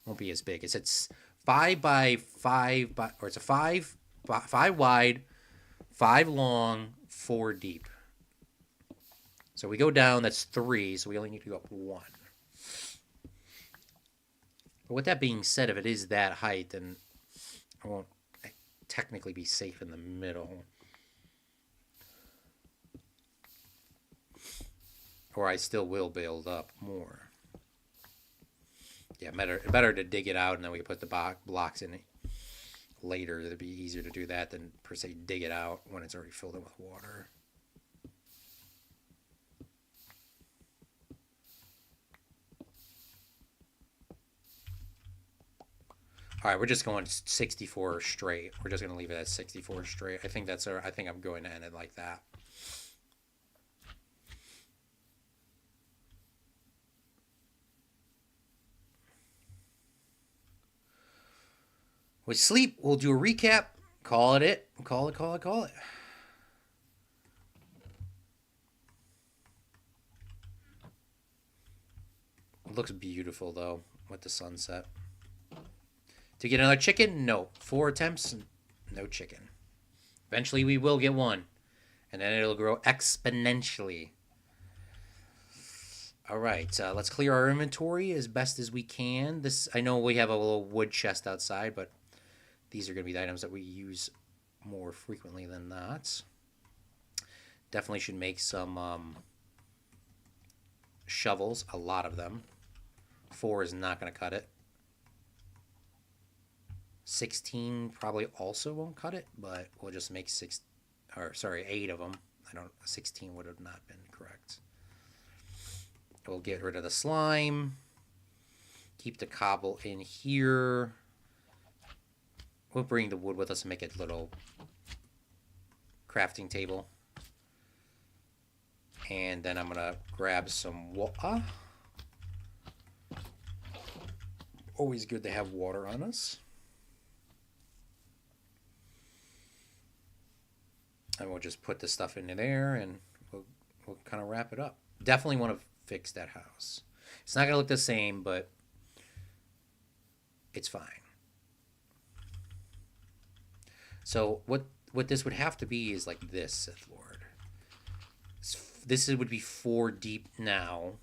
won't be as big. It's 5 by 5, or it's a 5 wide, 5 long, 4 deep. So we go down, that's 3, so we only need to go up 1. But with that being said, if it is that height, then I won't technically be safe in the middle. Or I still will build up more. Yeah, better to dig it out and then we can put the blocks in it later. It'd be easier to do that than per se dig it out when it's already filled in with water. All right, we're just going 64 straight. We're just gonna leave it at 64 straight. I think I think I'm going to end it like that. With sleep, we'll do a recap. Call it. Call it. It looks beautiful though with the sunset. To get another chicken? No. 4 attempts, no chicken. Eventually we will get one. And then it'll grow exponentially. Alright, let's clear our inventory as best as we can. I know we have a little wood chest outside, but these are going to be the items that we use more frequently than not. Definitely should make some shovels, a lot of them. 4 is not going to cut it. 16 probably also won't cut it, but we'll just make 8 of them. 16 would have not been correct. We'll get rid of the slime. Keep the cobble in here. We'll bring the wood with us and make a little crafting table. And then I'm gonna grab some water. Always good to have water on us. And we'll just put the stuff into there and we'll kind of wrap it up. Definitely want to fix that house. It's not going to look the same, but it's fine. So what this would have to be is like this, Sith Lord. This would be 4 deep now.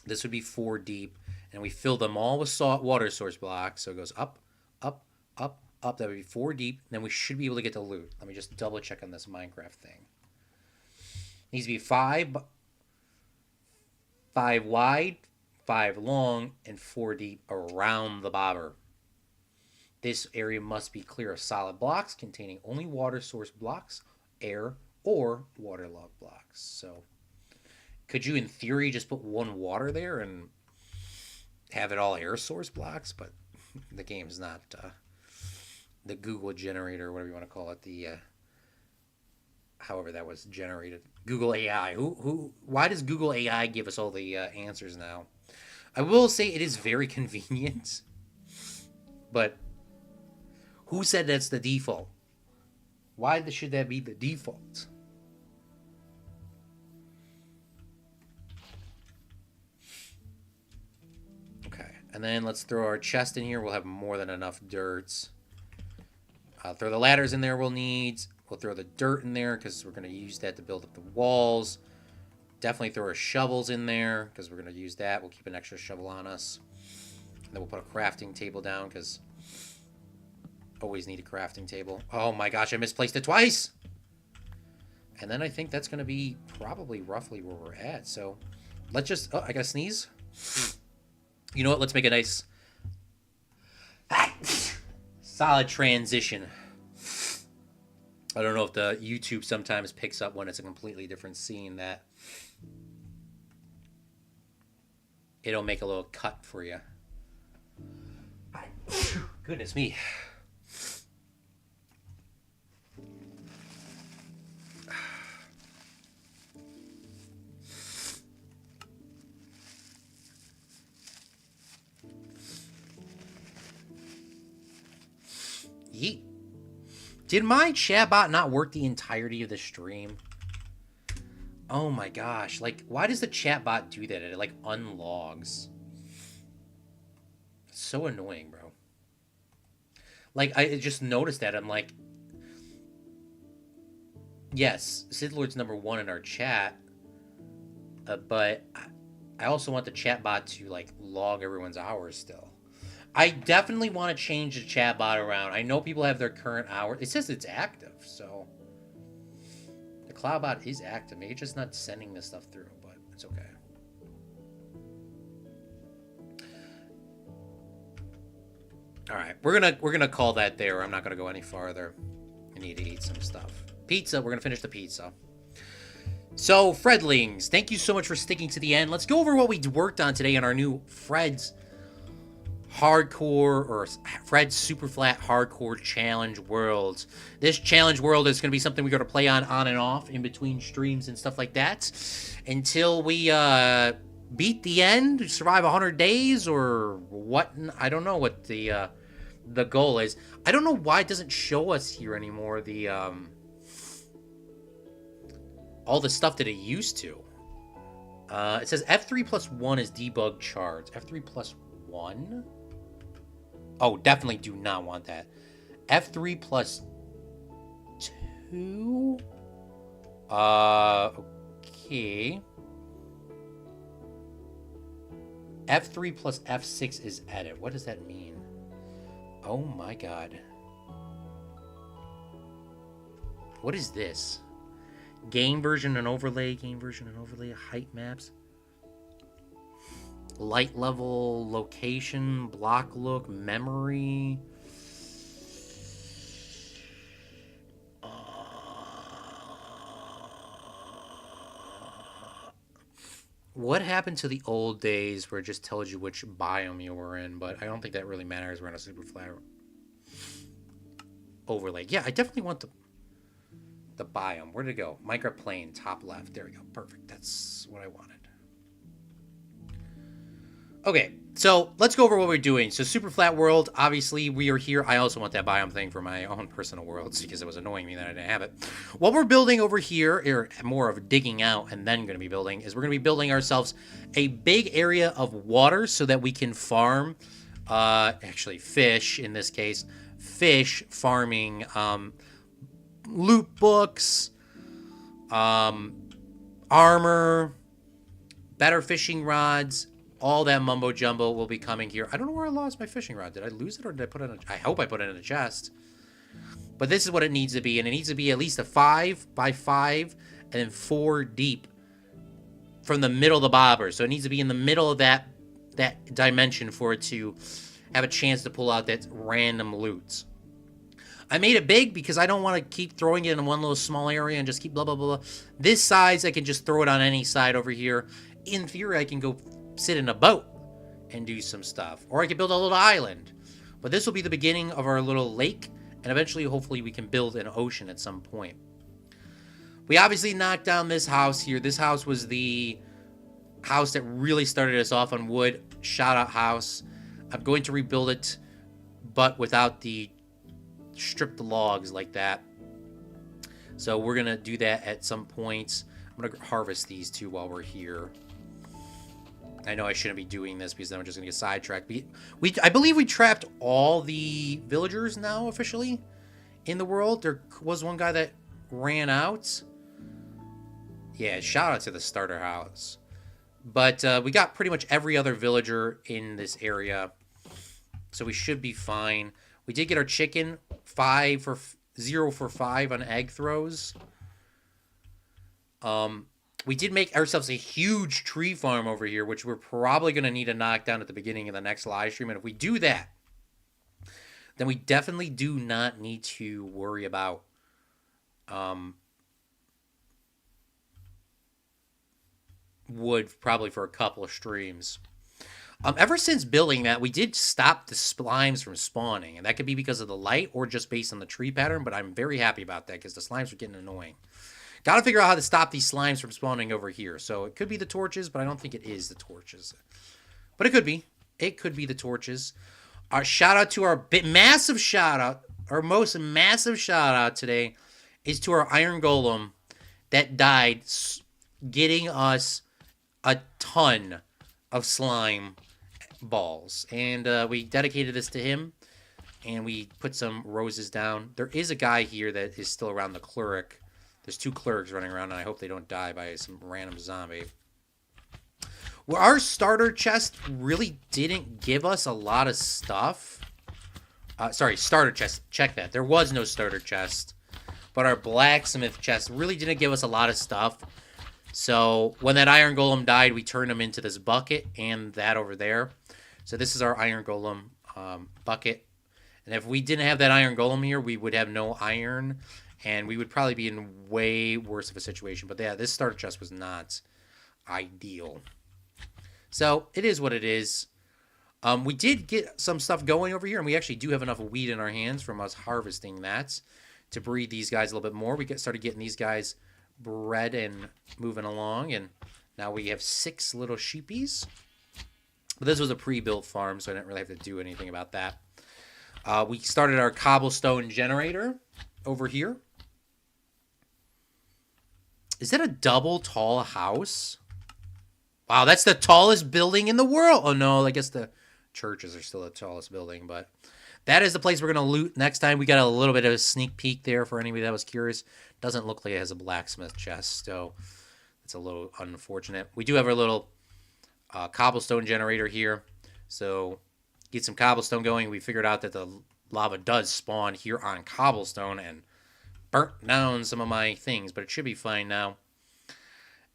This would be 4 deep. And we fill them all with salt water source blocks. So it goes up, up, up, up. That would be 4 deep. Then we should be able to get the loot. Let me just double check on this Minecraft thing. Needs to be 5 wide, 5 long, and 4 deep around the bobber. This area must be clear of solid blocks containing only water source blocks, air, or waterlogged blocks. So could you, in theory, just put 1 water there and have it all air source blocks? But the game's not the Google generator, whatever you want to call it, the however that was generated. Google AI. Why does Google AI give us all the answers now? I will say it is very convenient, but who said that's the default? Why should that be the default? And then let's throw our chest in here. We'll have more than enough dirt. Throw the ladders in there we'll need. We'll throw the dirt in there because we're going to use that to build up the walls. Definitely throw our shovels in there because we're going to use that. We'll keep an extra shovel on us. And then we'll put a crafting table down because always need a crafting table. Oh my gosh, I misplaced it twice! And then I think that's going to be probably roughly where we're at. So let's just... Oh, I got to sneeze. You know what? Let's make a nice solid transition. I don't know if the YouTube sometimes picks up when it's a completely different scene that it'll make a little cut for you. Goodness me. Yeet. Did my chatbot not work the entirety of the stream? Oh my gosh. Like, why does the chatbot do that? It, like, unlogs. It's so annoying, bro. Like, I just noticed that. I'm like... Yes, Sith Lord's #1 in our chat. But I also want the chatbot to, like, log everyone's hours still. I definitely want to change the chat bot around. I know people have their current hour. It says it's active, so the Claude bot is active. Maybe it's just not sending this stuff through, but it's okay. All right, we're gonna call that there. I'm not gonna go any farther. I need to eat some stuff. Pizza. We're gonna finish the pizza. So, Fredlings, thank you so much for sticking to the end. Let's go over what we worked on today on our new Fred's Hardcore or Fred's Superflat Hardcore Challenge Worlds. This challenge world is going to be something we're going to play on and off in between streams and stuff like that until we beat the end, survive 100 days or what. I don't know what the goal is. I don't know why it doesn't show us here anymore the all the stuff that it used to. It says F3+1 is debug charts. F3+1? Oh, definitely do not want that. F3+2? Okay. F3 plus F6 is edit. What does that mean? Oh my god. What is this? Game version and overlay, height maps. Light level, location, block look, memory. What happened to the old days where it just tells you which biome you were in, but I don't think that really matters. We're in a super flat overlay. Yeah, I definitely want the biome. Where'd it go? Minecraft plane, top left. There we go. Perfect. That's what I wanted. Okay, so let's go over what we're doing. So super flat world, obviously we are here. I also want that biome thing for my own personal worlds because it was annoying me that I didn't have it. What we're building over here, or more of digging out and then going to be building, is we're going to be building ourselves a big area of water so that we can farm, actually fish in this case, fish farming, loot books, armor, better fishing rods. All that mumbo jumbo will be coming here. I don't know where I lost my fishing rod. Did I lose it or did I put it in I hope I put it in a chest. But this is what it needs to be. And it needs to be at least a 5 by 5 and then 4 deep from the middle of the bobber. So it needs to be in the middle of that dimension for it to have a chance to pull out that random loot. I made it big because I don't want to keep throwing it in one little small area and just keep blah, blah, blah. This size, I can just throw it on any side over here. In theory, I can go sit in a boat and do some stuff. Or I could build a little island. But this will be the beginning of our little lake. And eventually, hopefully, we can build an ocean at some point. We obviously knocked down this house here. This house was the house that really started us off on wood. Shout out house. I'm going to rebuild it, but without the stripped logs like that. So we're going to do that at some point. I'm going to harvest these two while we're here. I know I shouldn't be doing this because then I'm just going to get sidetracked. I believe we trapped all the villagers now officially in the world. There was one guy that ran out. Yeah, shout out to the starter house. But we got pretty much every other villager in this area. So we should be fine. We did get our chicken. 0 for 5 on egg throws. We did make ourselves a huge tree farm over here, which we're probably going to need to knock down at the beginning of the next live stream. And if we do that, then we definitely do not need to worry about wood probably for a couple of streams. Ever since building that, we did stop the slimes from spawning. And that could be because of the light or just based on the tree pattern. But I'm very happy about that because the slimes are getting annoying. Got to figure out how to stop these slimes from spawning over here. So it could be the torches, but I don't think it is the torches. But it could be. It could be the torches. Our shout out to our massive shout out. Our most massive shout out today is to our iron golem that died getting us a ton of slime balls. And we dedicated this to him. And we put some roses down. There is a guy here that is still around the cleric. There's 2 clerics running around, and I hope they don't die by some random zombie. Well, our starter chest really didn't give us a lot of stuff. Sorry, starter chest. Check that. There was no starter chest. But our blacksmith chest really didn't give us a lot of stuff. So when that iron golem died, we turned him into this bucket and that over there. So this is our iron golem bucket. And if we didn't have that iron golem here, we would have no iron. And we would probably be in way worse of a situation. But yeah, this starter chest was not ideal. So it is what it is. We did get some stuff going over here. And we actually do have enough wheat in our hands from us harvesting that to breed these guys a little bit more. We started getting these guys bred and moving along. And now we have 6 little sheepies. But this was a pre-built farm, so I didn't really have to do anything about that. We started our cobblestone generator over here. Is that a double tall house? Wow, that's the tallest building in the world. Oh, no, I guess the churches are still the tallest building. But that is the place we're going to loot next time. We got a little bit of a sneak peek there for anybody that was curious. Doesn't look like it has a blacksmith chest, so it's a little unfortunate. We do have our little cobblestone generator here. So get some cobblestone going. We figured out that the lava does spawn here on cobblestone and burnt down some of my things, but it should be fine now.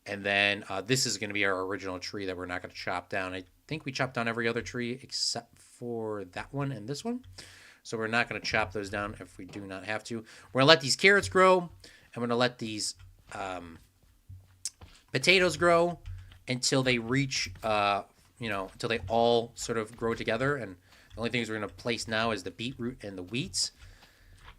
And then this is going to be our original tree that we're not going to chop down. I think we chopped down every other tree except for that one and this one. So we're not going to chop those down if we do not have to. We're going to let these carrots grow. I'm going to let these potatoes grow until they reach, until they all sort of grow together. And the only things we're going to place now is the beetroot and the wheat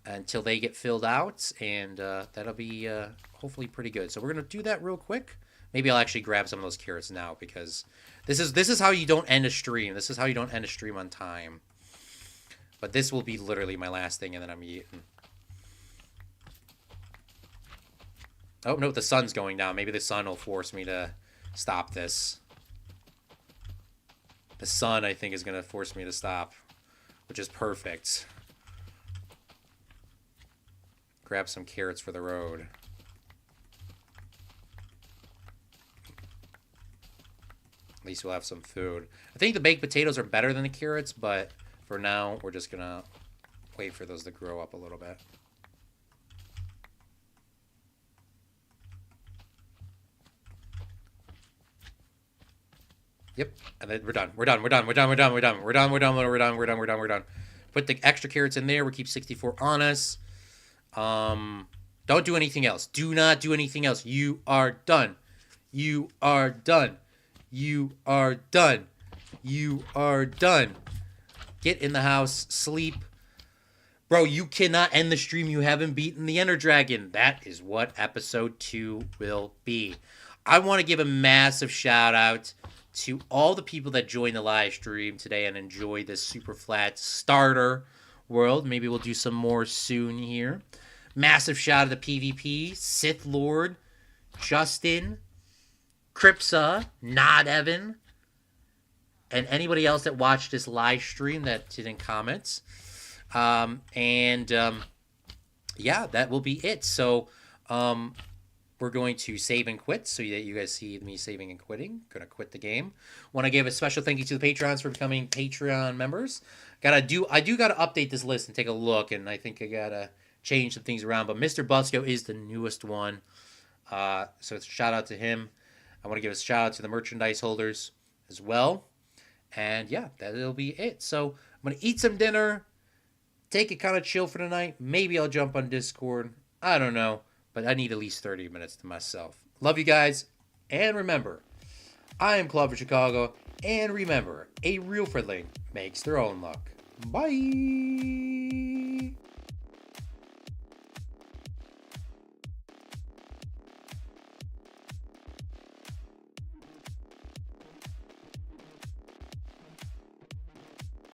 until they get filled out. And that'll be hopefully pretty good. So we're going to do that real quick. Maybe I'll actually grab some of those carrots now because this is how you don't end a stream. This is how you don't end a stream on time. But this will be literally my last thing, and then I'm eating. Oh, no, the sun's going down. Maybe the sun will force me to stop this. The sun, I think, is going to force me to stop, which is perfect. Grab some carrots for the road. At least we'll have some food. I think the baked potatoes are better than the carrots, but for now, we're just going to wait for those to grow up a little bit. Yep, and then we're done. We're done. Put the extra carrots in there. We keep 64 on us. Don't do anything else. Do not do anything else. You are done. You are done. You are done. You are done. Get in the house. Sleep. Bro, you cannot end the stream. You haven't beaten the Ender Dragon. That is what episode 2 will be. I want to give a massive shout out to all the people that joined the live stream today and enjoyed this Superflat starter world. Maybe we'll do some more soon here. Massive shout out to PvP, Sith Lord, Justin, Cripsa, Not Evan, and anybody else that watched this live stream that didn't comment. Yeah, that will be it. So, we're going to save and quit so that you guys see me saving and quitting. Gonna quit the game. Want to give a special thank you to the Patrons for becoming Patreon members. I do gotta update this list and take a look, and I think I gotta change some things around. But Mr. Busco is the newest one, so it's a shout out to him. I want to give a shout out to the merchandise holders as well. And yeah, that'll be it. So I'm gonna eat some dinner, take it kind of chill for the night. Maybe I'll jump on Discord. I don't know. But I need at least 30 minutes to myself. Love you guys. And remember, I am Claude for Chicago. And remember, a real friendly makes their own luck. Bye.